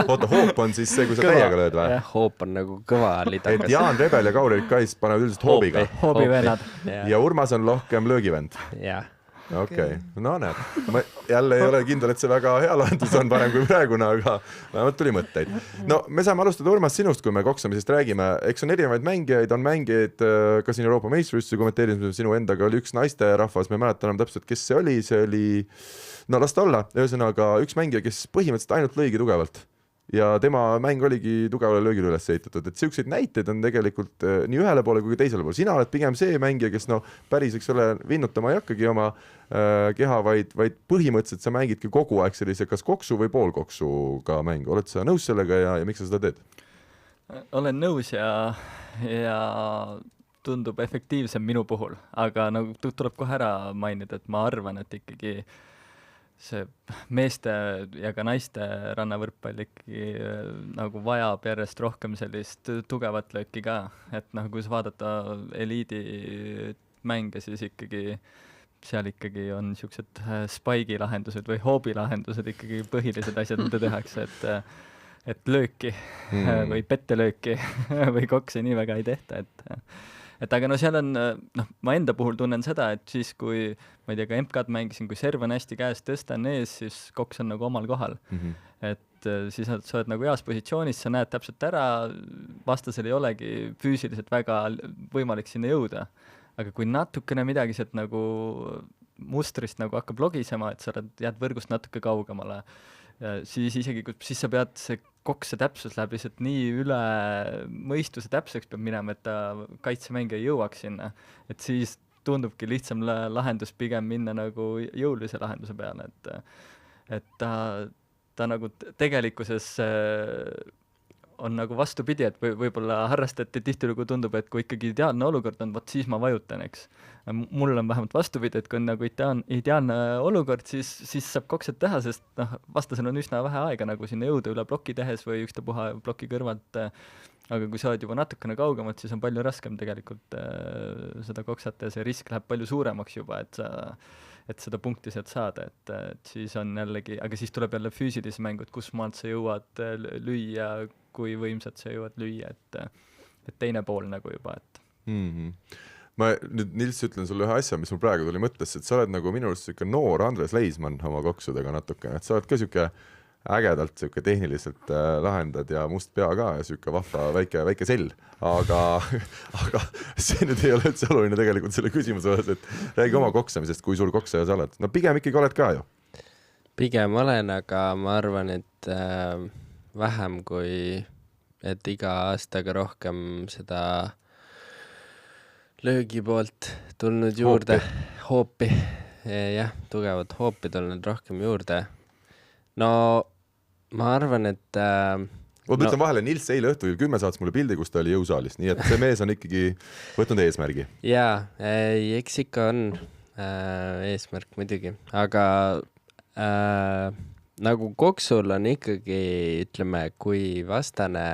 Oota, hoop on siis see, kui sa täiega lööd või? Hoop on nagu kõva lidakas. Et Jaan Rebel ja Kaur-Erik Kais panevad üldiselt hoobiga. Hoobivennad. Ja Urmas on lohkem löögivend. Jah. Okei, no näed. Ma jälle ei ole kindel, et see väga hea lahendus on parem kui praeguna, aga vähemalt tuli mõtteid. No me saame alustada Urmas sinust, kui me koksamisest räägime. Eks on erinevaid mängijaid, on mängijaid ka siin Euroopa meistrivõistlusi kommenteerimisel sinu endaga oli üks naiste rahvas, me mäletan täpselt, kes see oli, no las ta olla, ühesõnaga üks mängija, kes põhimõtteliselt ainult lõigi tugevalt. Ja tema mäng oligi tugevale löögile üles ehitatud, et selliseid näiteid on tegelikult nii ühele poole kui teisele poole. Sina oled pigem see mängija, kes päris eks ole vinnutama ei hakkagi oma keha, vaid põhimõtteliselt sa mängidki kogu aeg sellise kas koksu või poolkoksuga mängu. Oled sa nõus sellega ja miks sa seda teed? Olen nõus ja tundub efektiivsem minu puhul, aga nagu tuleb kohe ära mainida, et ma arvan, et ikkagi see meeste ja ka naiste rannavõrkpall ikkagi nagu vajab järjest rohkem sellist tugevat lööki ka, et kui sa vaadata eliidi mänge, siis ikkagi seal ikkagi on niisugused spike'i lahendused või hoobi lahendused ikkagi põhilised asjad, mida tehakse, et lööki või pettelööki või koksi nii väga ei tehta, et aga seal on, ma enda puhul tunnen seda, et siis kui, ma ei tea, ka MK-d mängisin, kui serv on hästi käes, tõsta on ees, siis koks on nagu omal kohal. Et siis sa oled nagu heas positsioonis, sa näed täpselt ära, vastasel ei olegi füüsiliselt väga võimalik sinna jõuda. Aga kui natukene midagi sealt nagu mustrist nagu hakkab logisema, et sa jääd võrgust natuke kaugemale, siis isegi, siis sa pead see kokse täpsus läheb lihtsalt nii üle mõistuse täpseks peab minema, et ta kaitsemängija ei jõuaks sinna. Et siis tundubki lihtsam lahendus pigem minna nagu jõulise lahenduse peale, et ta nagu tegelikkuses on nagu vastupidi, et võib-olla harrastajate tihtilugu tundub, et kui ikkagi ideaalne olukord on, siis ma vajutan, eks. Mul on vähemalt vastupidi, et kui on nagu ideaalne olukord, siis saab kokset teha, sest vastasel on üsna vähe aega nagu sinna jõuda üle ploki tehes või ükstapuha ploki kõrvalt. Aga kui sa oled juba natukene kaugemalt, siis on palju raskem tegelikult seda koksata ja see risk läheb palju suuremaks juba, et seda punkti sealt saada, et siis on jällegi, aga siis tuleb jälle füüsilise mängud, kus maalt sa jõuad lüüa, kui võimsad sa jõuad lüüa, et teine pool nagu juba, et Ma nüüd, Nils, ütlen sulle ühe asja, mis mul praegu tuli mõttesse, et sa oled nagu minu arust noor Andres Leismann oma koksudega natuke, et sa oled ka siuke ägedalt siuke tehniliselt lahendad ja must pea ka ja siuke vahva väike sell, aga see nüüd ei ole üldse oluline tegelikult selle küsimuse osas, et räägi oma koksamisest, kui suur koksaja sa oled. No pigem ikkagi oled ka ju. Pigem olen, aga ma arvan, et vähem kui, et iga aastaga rohkem seda löögi poolt tulnud juurde. Hoopi. Jah, tugevat hoopi tulnud rohkem juurde. No ma arvan, et ma ütlen vahele, Nils eile õhtul 10 saatis mulle pildi, kus ta oli jõusaalis, nii et see mees on ikkagi võtnud eesmärgi. Jaa, eks ikka on eesmärk muidugi, aga nagu koksul on ikkagi, ütleme, kui vastane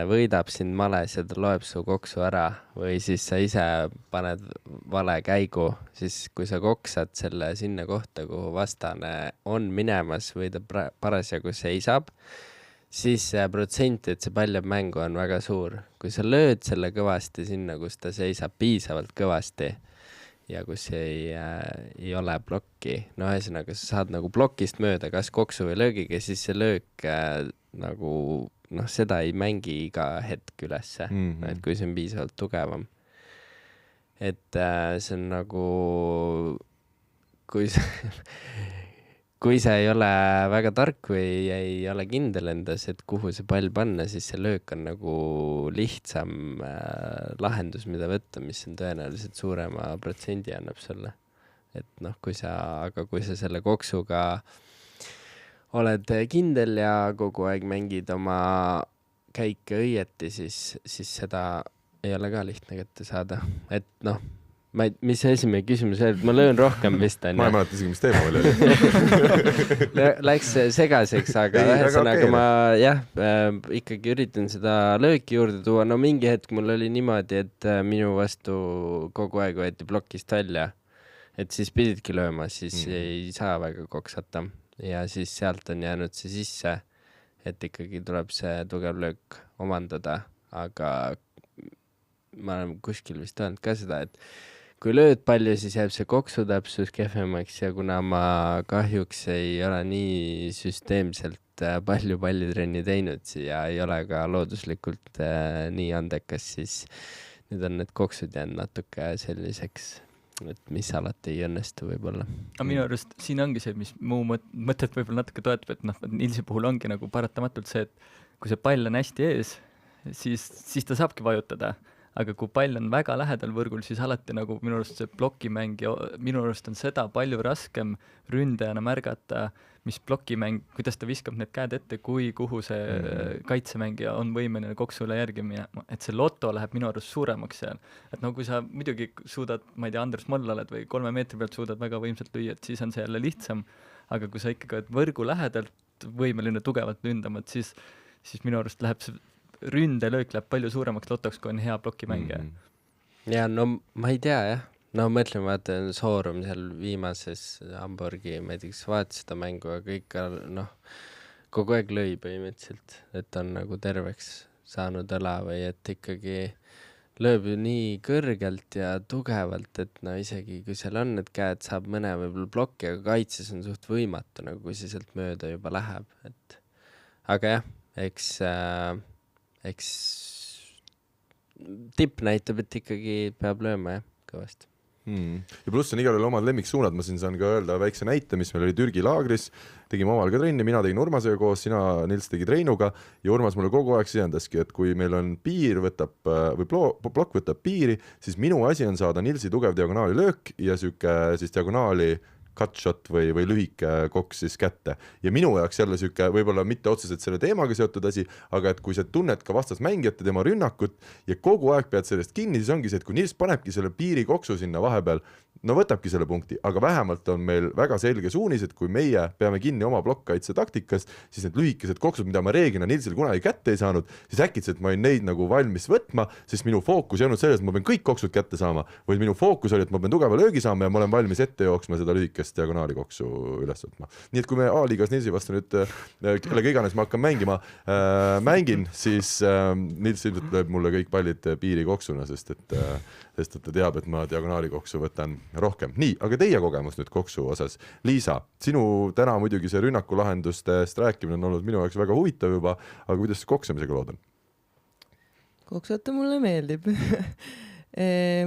võidab sind males ja ta loeb su koksu ära või siis sa ise paned vale käigu, siis kui sa koksad selle sinna kohta, kuhu vastane on minemas või ta parasjagu seisab, siis see protsent, et see pall jääb mängu, on väga suur. Kui sa lööd selle kõvasti sinna, kus ta seisab piisavalt kõvasti ja kus ei ole plokki, no ühesõnaga sa saad nagu plokist mööda, kas koksu või löögiga, siis see löök nagu seda ei mängi iga hetk ülesse, et kui see on piisavalt tugevam. Et see on nagu, kui sa ei ole väga tark või ei ole kindel endas, et kuhu see pall panna, siis see löök on nagu lihtsam lahendus, mida võtta, mis on tõenäoliselt suurema protsendi annab sulle. Et kui sa selle koksuga oled kindel ja kogu aeg mängid oma käike õieti, siis seda ei ole ka lihtne kätte saada. Et mis esimene küsimus oli, et ma löön rohkem vist on. Ma ei mäleta isegi, mis teema meil oli. Läks segaseks, aga ühesõnaga ma ikkagi üritan seda lööki juurde tuua. No mingi hetk mul oli niimoodi, et minu vastu kogu aeg võeti plokist välja. Et siis pididki lööma, siis ei saa väga koksata. Ja siis sealt on jäänud see sisse, et ikkagi tuleb see tugev löök omandada, aga ma olen kuskil vist öelnud ka seda, et kui lööd palju, siis jääb see koksu täpsus kehvemaks ja kuna ma kahjuks ei ole nii süsteemselt palju pallitrenni teinud ja ei ole ka looduslikult nii andekas, siis nüüd on need koksud jäänud natuke selliseks, et mis alati ei õnnestu võib-olla. Aga minu arust siin ongi see, mis muu mõtet võib-olla natuke toetab, et Nilsi puhul ongi nagu paratamatult see, et kui see pall on hästi ees, siis ta saabki vajutada. Aga kui pall on väga lähedal võrgul, siis alati nagu minu arust see plokimäng ja minu arust on seda palju raskem ründajana märgata, mis plokimäng, kuidas ta viskab need käed ette, kuhu see kaitsemängija on võimeline koksule järgi minema. Et see loto läheb minu arust suuremaks seal. Et kui sa muidugi suudad, ma ei tea, Andres Moll oled või 3 meetri pealt suudad väga võimsalt lüüa, et siis on see jälle lihtsam. Aga kui sa ikkagi oled võrgu lähedalt võimeline tugevalt lündama, et siis minu arust läheb see ründelöök läheb palju suuremaks lotoks, kui on hea plokimängija. Ja no ma ei tea, jah. No mõtlen, vaata Soorum seal viimases Hamburgi, ma ei tea, kas vaatas seda mängu, aga ikka kogu aeg lõi põhimõtteliselt, et on nagu terveks saanud õla või et ikkagi lööb ju nii kõrgelt ja tugevalt, et isegi kui seal on need käed, saab mõne võib-olla plokki, aga kaitses on suht võimatu, nagu kui see sealt mööda juba läheb. Aga jah, eks tipp näitab, et ikkagi peab lööma, jah, kõvasti. Ja pluss on igal juhul omad lemmiksuunad, ma siin saan ka öelda väikse näite, mis meil oli Türgi laagris, tegime omal ka trenni, mina tegin Urmasega koos, sina, Nils, tegi Treinuga ja Urmas mulle kogu aeg sisendaski, et kui meil on piir võtab või plokk võtab piiri, siis minu asi on saada Nilsi tugev diagonaali löök ja siuke siis diagonaali cut shot või lühike koks siis kätte. Ja minu jaoks jälle siuke võib-olla mitte otseselt selle teemaga seotud asi, aga et kui sa tunned ka vastasmängijate tema rünnakut ja kogu aeg pead sellest kinni, siis ongi see, et kui Nils panebki selle piiri koksu sinna vahepeal, no võtabki selle punkti, aga vähemalt on meil väga selge suunis, et kui meie peame kinni oma blokkkaitse taktikast, siis need lühikesed koksud, mida ma reeglina Nilsil kunagi kätte ei saanud, siis äkitselt ma olin neid nagu valmis võtma, sest minu fookus ei olnud selles, et ma pean kõik koksud kätte saama, vaid minu fookus oli, et ma pean tugeva löögi saama ja ma olen valmis ette jooksma seda lühikest diagonaali koksu üles võtma. Nii et kui me A-liigas Nilsi vastu nüüd kellega iganes ma hakkan mängin, siis Nils ilmselt lööb mulle kõik pallid piiri koksuna, sest et ta teab, et ma diagonaali koksu võtan rohkem. Nii, aga teie kogemus nüüd koksu osas. Liisa, sinu täna muidugi see rünnakulahendustest rääkimine on olnud minu jaoks väga huvitav juba, aga kuidas koksamisega lood on? Koksata mulle meeldib.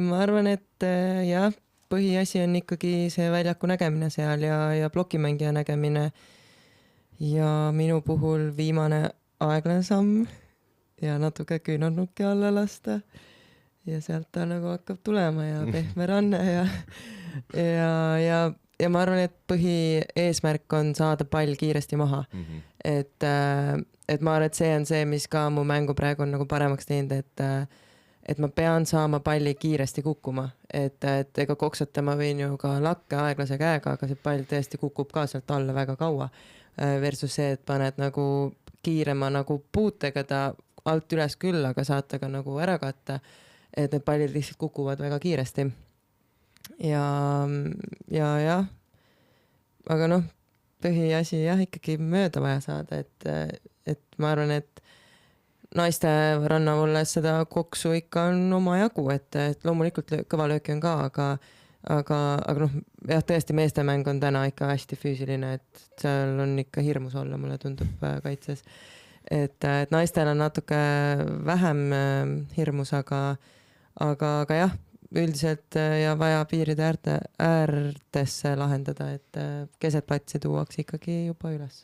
Ma arvan, et jah, põhiasi on ikkagi see väljaku nägemine seal ja plokimängija nägemine ja minu puhul viimane aeglane samm ja natuke küünarnuki alla lasta ja sealt ta nagu hakkab tulema ja pehme ranne ja ma arvan, et põhieesmärk on saada pall kiiresti maha. Et ma arvan, et see on see, mis ka mu mängu praegu on nagu paremaks teinud, et ma pean saama palli kiiresti kukkuma, et ega koksata ma võin ju ka lakke aeglase käega, aga see pall tõesti kukub ka sealt alla väga kaua versus see, et paned nagu kiirema nagu puutega ta alt üles küll, aga saate ka nagu ära katta, et need pallid lihtsalt kukuvad väga kiiresti. Ja, aga noh, põhiasi jah, ikkagi mööda vaja saada, et ma arvan, et naiste rannavalles seda koksu ikka on oma jagu, et loomulikult kõva lööki on ka, aga noh, jah, tõesti meestemäng on täna ikka hästi füüsiline, et seal on ikka hirmus olla, mulle tundub kaitses. Et naistel on natuke vähem hirmus, aga jah, üldiselt ja vaja piiride äärtesse lahendada, et keset platsi tuuakse ikkagi juba üles.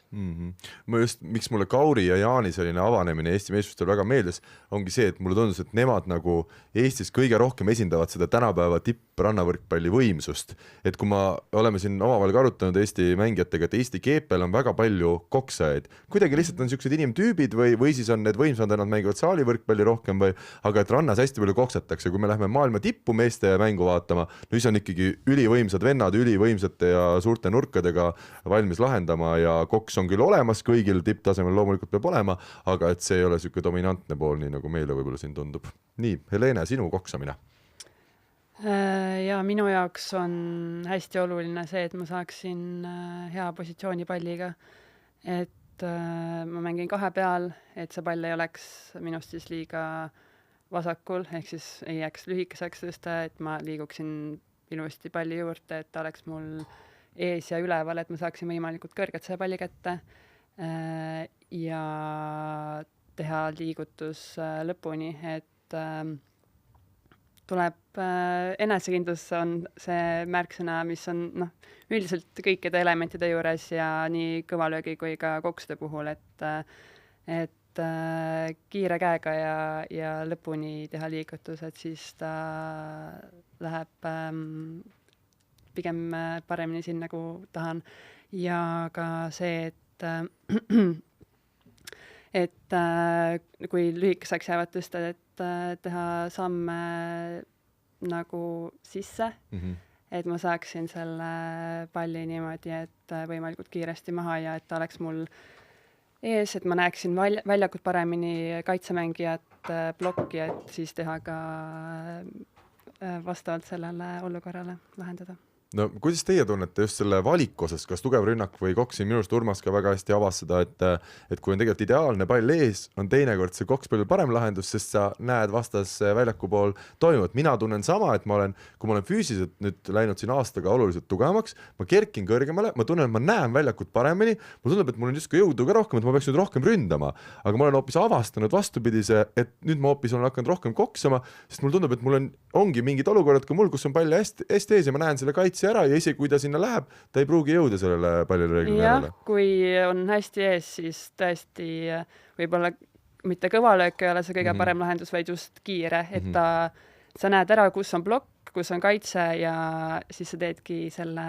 Ma just, miks mulle Kauri ja Jaani selline avanemine Eesti meeskustel väga meeldis, ongi see, et mulle tundus, et nemad nagu Eestis kõige rohkem esindavad seda tänapäeva tipp-rannavõrkpalli võimsust. Et kui oleme siin omavahel arutanud Eesti mängijatega, et Eesti keepel on väga palju koksajaid. Kuidagi lihtsalt on siuksed inimtüübid või siis on need võimsad, nad mängivad saalivõrkpalli rohkem aga et rannas hästi palju koksatakse. Kui me läheme maailma tippu meeste mängu vaatama, no siis on ikkagi ülivõimsad vennad, ülivõimsate ja suurte nurkadega valmis lahendama ja koks on küll olemas, kõigil tipptasemel loomulikult peab olema, aga et see ei ole siuke dominantne pool, nii nagu meile võib-olla siin tundub. Nii, Helene, sinu koksamine? Ja minu jaoks on hästi oluline see, et ma saaksin hea positsiooni palliga, et ma mängin kahe peal, et see pall ei oleks minust siis liiga vasakul, ehk siis ei jääks lühikeseks tõsta, et ma liiguksin ilusti palli juurde, et ta oleks mul ees ja üleval, et ma saaksin võimalikult kõrget see palli kätte ja teha liigutus lõpuni, et tuleb enesekindlus on see märksõna, mis on üldiselt kõikide elementide juures ja nii kõvalöögi kui ka koksude puhul, et kiire käega ja lõpuni teha liigutus, et siis ta läheb pigem paremini sinna, nagu tahan. Ja ka see, et kui lühikeseks jäävad tõsta, et teha samme nagu sisse, et ma saaksin selle palli niimoodi, et võimalikult kiiresti maha ja et ta oleks mul ees, et ma näeksin väljakut paremini, kaitsemängijat, blokki, et siis teha ka vastavalt sellele olukorrale lahendada. no kuidas teie tunnete just selle valiku osas, kas tugev rünnak või koks, minu arust Urmas ka väga hästi avas seda, et kui on tegelikult ideaalne pall ees, on teinekord see koks palju parem lahendus, sest sa näed vastas väljaku pool toimuvat. Mina tunnen sama, et kui ma olen füüsiliselt nüüd läinud siin aastaga oluliselt tugevamaks, ma kerkin kõrgemale, ma tunnen, et ma näen väljakut paremini, mulle tundub, et mul on justkui jõudu ka rohkem, et ma peaks nüüd rohkem ründama, aga ma olen hoopis avastanud vastupidise, et nüüd ma hoopis olen hakanud rohkem koksama, sest mulle tundub, et mul ongi mingid olukorrad ka mul, kus on pall hästi ees ja ma näen selle kaitse ära ja isegi kui ta sinna läheb, ta ei pruugi jõuda sellele pallile reeglina järele. Kui on hästi ees, siis tõesti võib-olla mitte kõva löök ei ole see kõige parem lahendus, vaid just kiire, et sa näed ära, kus on plokk, kus on kaitse ja siis sa teedki selle,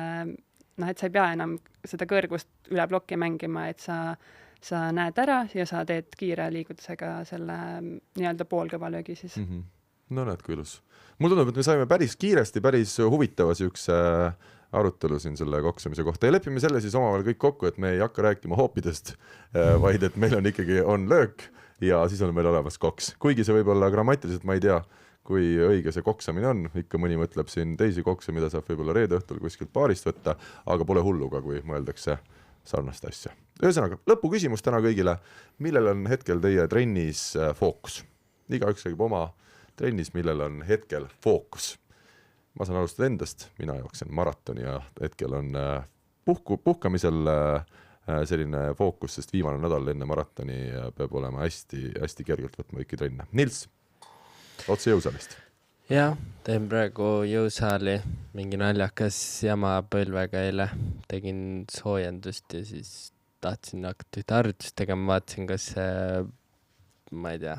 et sa ei pea enam seda kõrgust üle plokki mängima, et sa näed ära ja sa teed kiire liigutusega selle nii-öelda poolkõva löögi siis. No näed, kui ilus. Mul tundub, et me saime päris kiiresti, päris huvitava üks arutelu siin selle koksamise kohta ja lepime selle siis omavahel kõik kokku, et me ei hakka rääkima hoopidest, vaid et meil on ikkagi löök ja siis on meil olemas koks. Kuigi see võib olla grammatiliselt, ma ei tea, kui õige see koksamine on, ikka mõni mõtleb siin teisi kokse, mida saab võib-olla reede õhtul kuskilt baarist võtta, aga pole hulluga, kui mõeldakse sarnast asja. Ühesõnaga, lõpuküsimus täna kõigile, millel on hetkel teie trennis fookus? Igaüks räägib oma trennis, millel on hetkel fookus. Ma saan alustada endast, mina jooksen maratoni ja hetkel on puhkamisel selline fookus, sest viimane nädal enne maratoni peab olema hästi, hästi kergelt võtma kõiki trenne. Nils, otse jõusaalist. Jah, teen praegu jõusaali, mingi naljakas jama põlvega eile. Tegin soojendust ja siis tahtsin hakata ühte harjutust tegema, vaatasin, kas see, ma ei tea,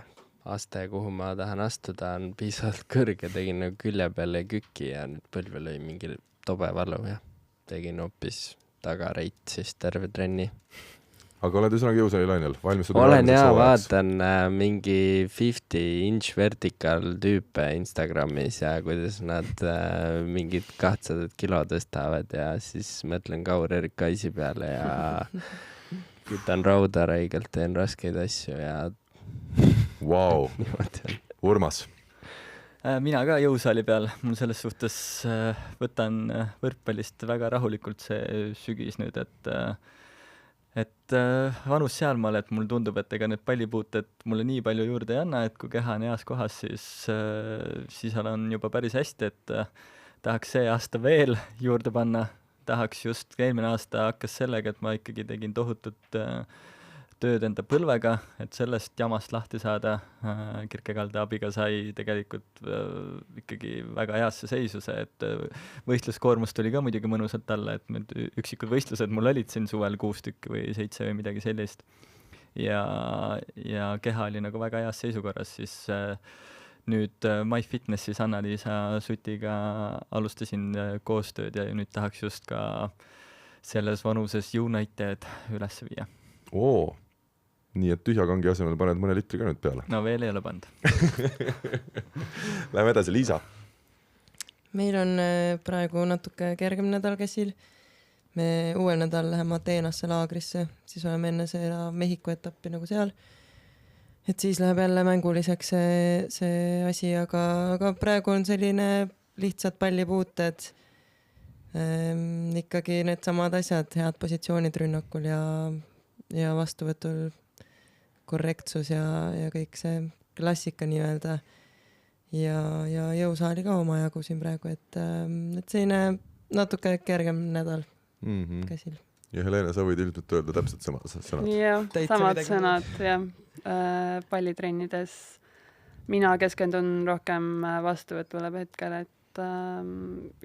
aste, kuhu ma tahan astuda, on piisavalt kõrge, tegin nagu külje peale küki ja nüüd põlve lõi mingi tobe valu ja tegin hoopis tagareit siis terve trenni. Aga oled üsnagi jõusaali lainel? Olen ja vaatan mingi 50-inch vertical tüüpe Instagramis ja kuidas nad mingid 200 kilo tõstavad ja siis mõtlen Kaur-Erik Kaisi peale ja kütan rauda räigelt, teen raskeid asju ja Vau, Urmas. Mina ka jõusaali peal, mul selles suhtes võtan võrkpallist väga rahulikult see sügis nüüd, et vanus sealmaal, et mul tundub, et ega need pallipuuted mulle nii palju juurde ei anna, et kui keha on heas kohas, siis on juba päris hästi, et tahaks see aasta veel juurde panna, tahaks just eelmine aasta hakkas sellega, et ma ikkagi tegin tohutut tööd enda põlvega, et sellest jamast lahti saada. Kirkekalde abiga sai tegelikult ikkagi väga heasse seisuse, et võistluskoormust tuli ka muidugi mõnusalt alla, et üksikud võistlused mul olid siin suvel 6 tükki või 7 või midagi sellist. Ja keha oli nagu väga heas seisukorras, siis nüüd MyFitnessis Anna-Liisa Sutiga alustasin koostööd ja nüüd tahaks just ka selles vanuses jõunäitajad üles viia. Nii et tühja kangi asemel paned mõne litri ka nüüd peale. No veel ei ole pand. Läheme edasi, Liisa. Meil on praegu natuke kergem nädal käsil. Me uuel nädal läheme Ateenasse laagrisse, siis oleme enne seda Mehhiko etappi nagu seal. Et siis läheb jälle mänguliseks see asi, aga praegu on selline lihtsad pallipuuted, ikkagi need samad asjad, head positsioonid rünnakul ja vastuvõtul korrektsus ja kõik see klassika nii-öelda ja jõusaali ka omajagu siin praegu, et selline natuke kergem nädal käsil. Ja Helene, sa võid ilmselt öelda täpselt samad sõnad. Jah, samad sõnad, jah. Pallitrennides mina keskendun rohkem vastuvõtule hetkel, et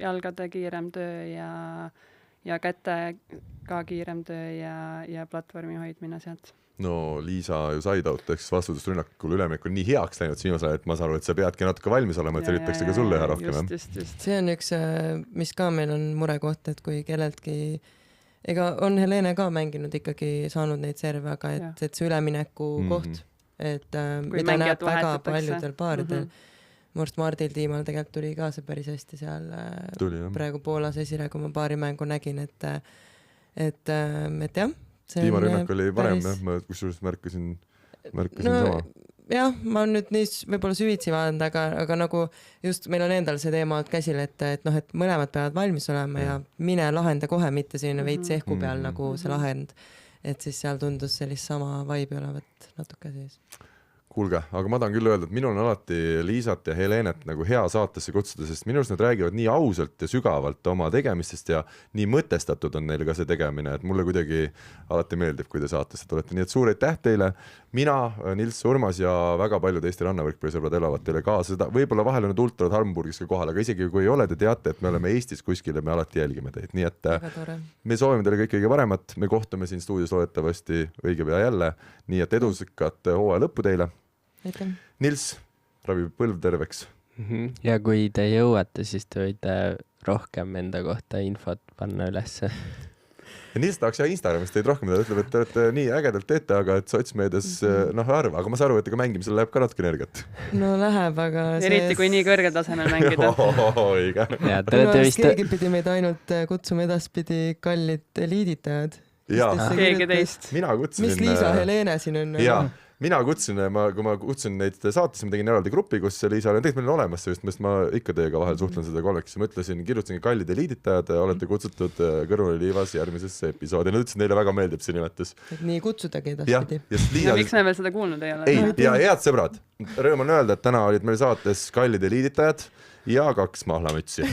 jalgade kiirem töö ja käte ka kiirem töö ja platvormi hoidmine sealt. No Liisa ju said out, eks vastuvõtusrünnakul üleminek on nii heaks läinud sinu sa, et ma saan aru, et sa peadki natuke valmis olema, et üritakse ka sulle ühe rohkem. Just. See on üks, mis ka meil on murekoht, et kui kelleltki, ega on Helene ka mänginud ikkagi saanud neid serve, aga et see ülemineku koht, et mida näeb väga paljudel paaridel. Morst Mardil tiimal tegelikult tuli ka see päris hästi seal praegu Poolas esile, kui ma paari mängu nägin, et jah. Tiimarünnak oli varem, ma kusjuures märkasin sama. jah, ma olen nüüd nii võib-olla süvitsi vaadanud, aga nagu just meil on endal see teema käsil, et noh, et mõlemad peavad valmis olema ja mine lahenda kohe, mitte selline veits ehku peal nagu see lahend. Et siis seal tundus sellist sama vibe olevat natuke siis. Kuulge, aga ma tahan küll öelda, et minul on alati Liisat ja Helenet nagu hea saatesse kutsuda, sest minust nad räägivad nii ausalt ja sügavalt oma tegemistest ja nii mõtestatud on neil ka see tegemine, et mulle kuidagi alati meeldib, kui te saatesse tulete. Nii et suur aitäh teile. Mina, Nils Urmas ja väga paljud Eesti rannavõrkpallisõbrad elavad teile kaasa. Seda võib-olla vahel on need ultrad Harmburgis ka kohal, aga isegi kui ei ole, te teate, et me oleme Eestis kuskil ja me alati jälgime teid. Nii et me soovime teile kõige paremat. Me kohtume siin stuudios loodetavasti õige pea jälle. Nii et edusikat hooaja lõppu teile. Nils, ravi põlv terveks. Ja kui te jõuate, siis te võite rohkem enda kohta infot panna ülesse. Ja Nils tahaks Instagramist teid rohkem, ta ütleb, et te olete nii ägedalt teete, aga et sotsmeedias arva, aga ma saan aru, et ega mängimisel läheb ka natuke energiat. No läheb, aga eriti kui nii kõrgel tasemel mängida. Ja te olete vist... Keegi pidi meid ainult kutsuma edaspidi kallid eliiditajad. Keegi teist. Mina kutsusin... Mis Liisa Helene siin on? Jaa. Mina kutsun, kui ma kutsun neid saatesse, ma tegin eraldi grupi, kus Liisa oli tegelikult meil on olemas just, ma ikka teiega vahel suhtlen seda kolmeks ja ma ütlesin, kirjutasin kallid eliiditajad, olete kutsutud Kõrvali liivas järgmisesse episoodi. Nad ütlesin, neile väga meeldib see nimetus. Et nii kutsudagi edaspidi. Ja miks me veel seda kuulnud ei ole? Ei, ja head sõbrad, rõõm on öelda, et täna olid meil saates kallid eliiditajad ja 2 mahlamütsi.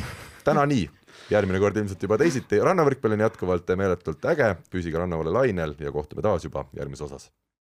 Täna nii. Järgmine kord ilmselt juba teisiti. Rannavõrkpall on jätkuvalt meeletult äge. Püsige Rannavale lainel ja kohtume taas juba järgmises osas.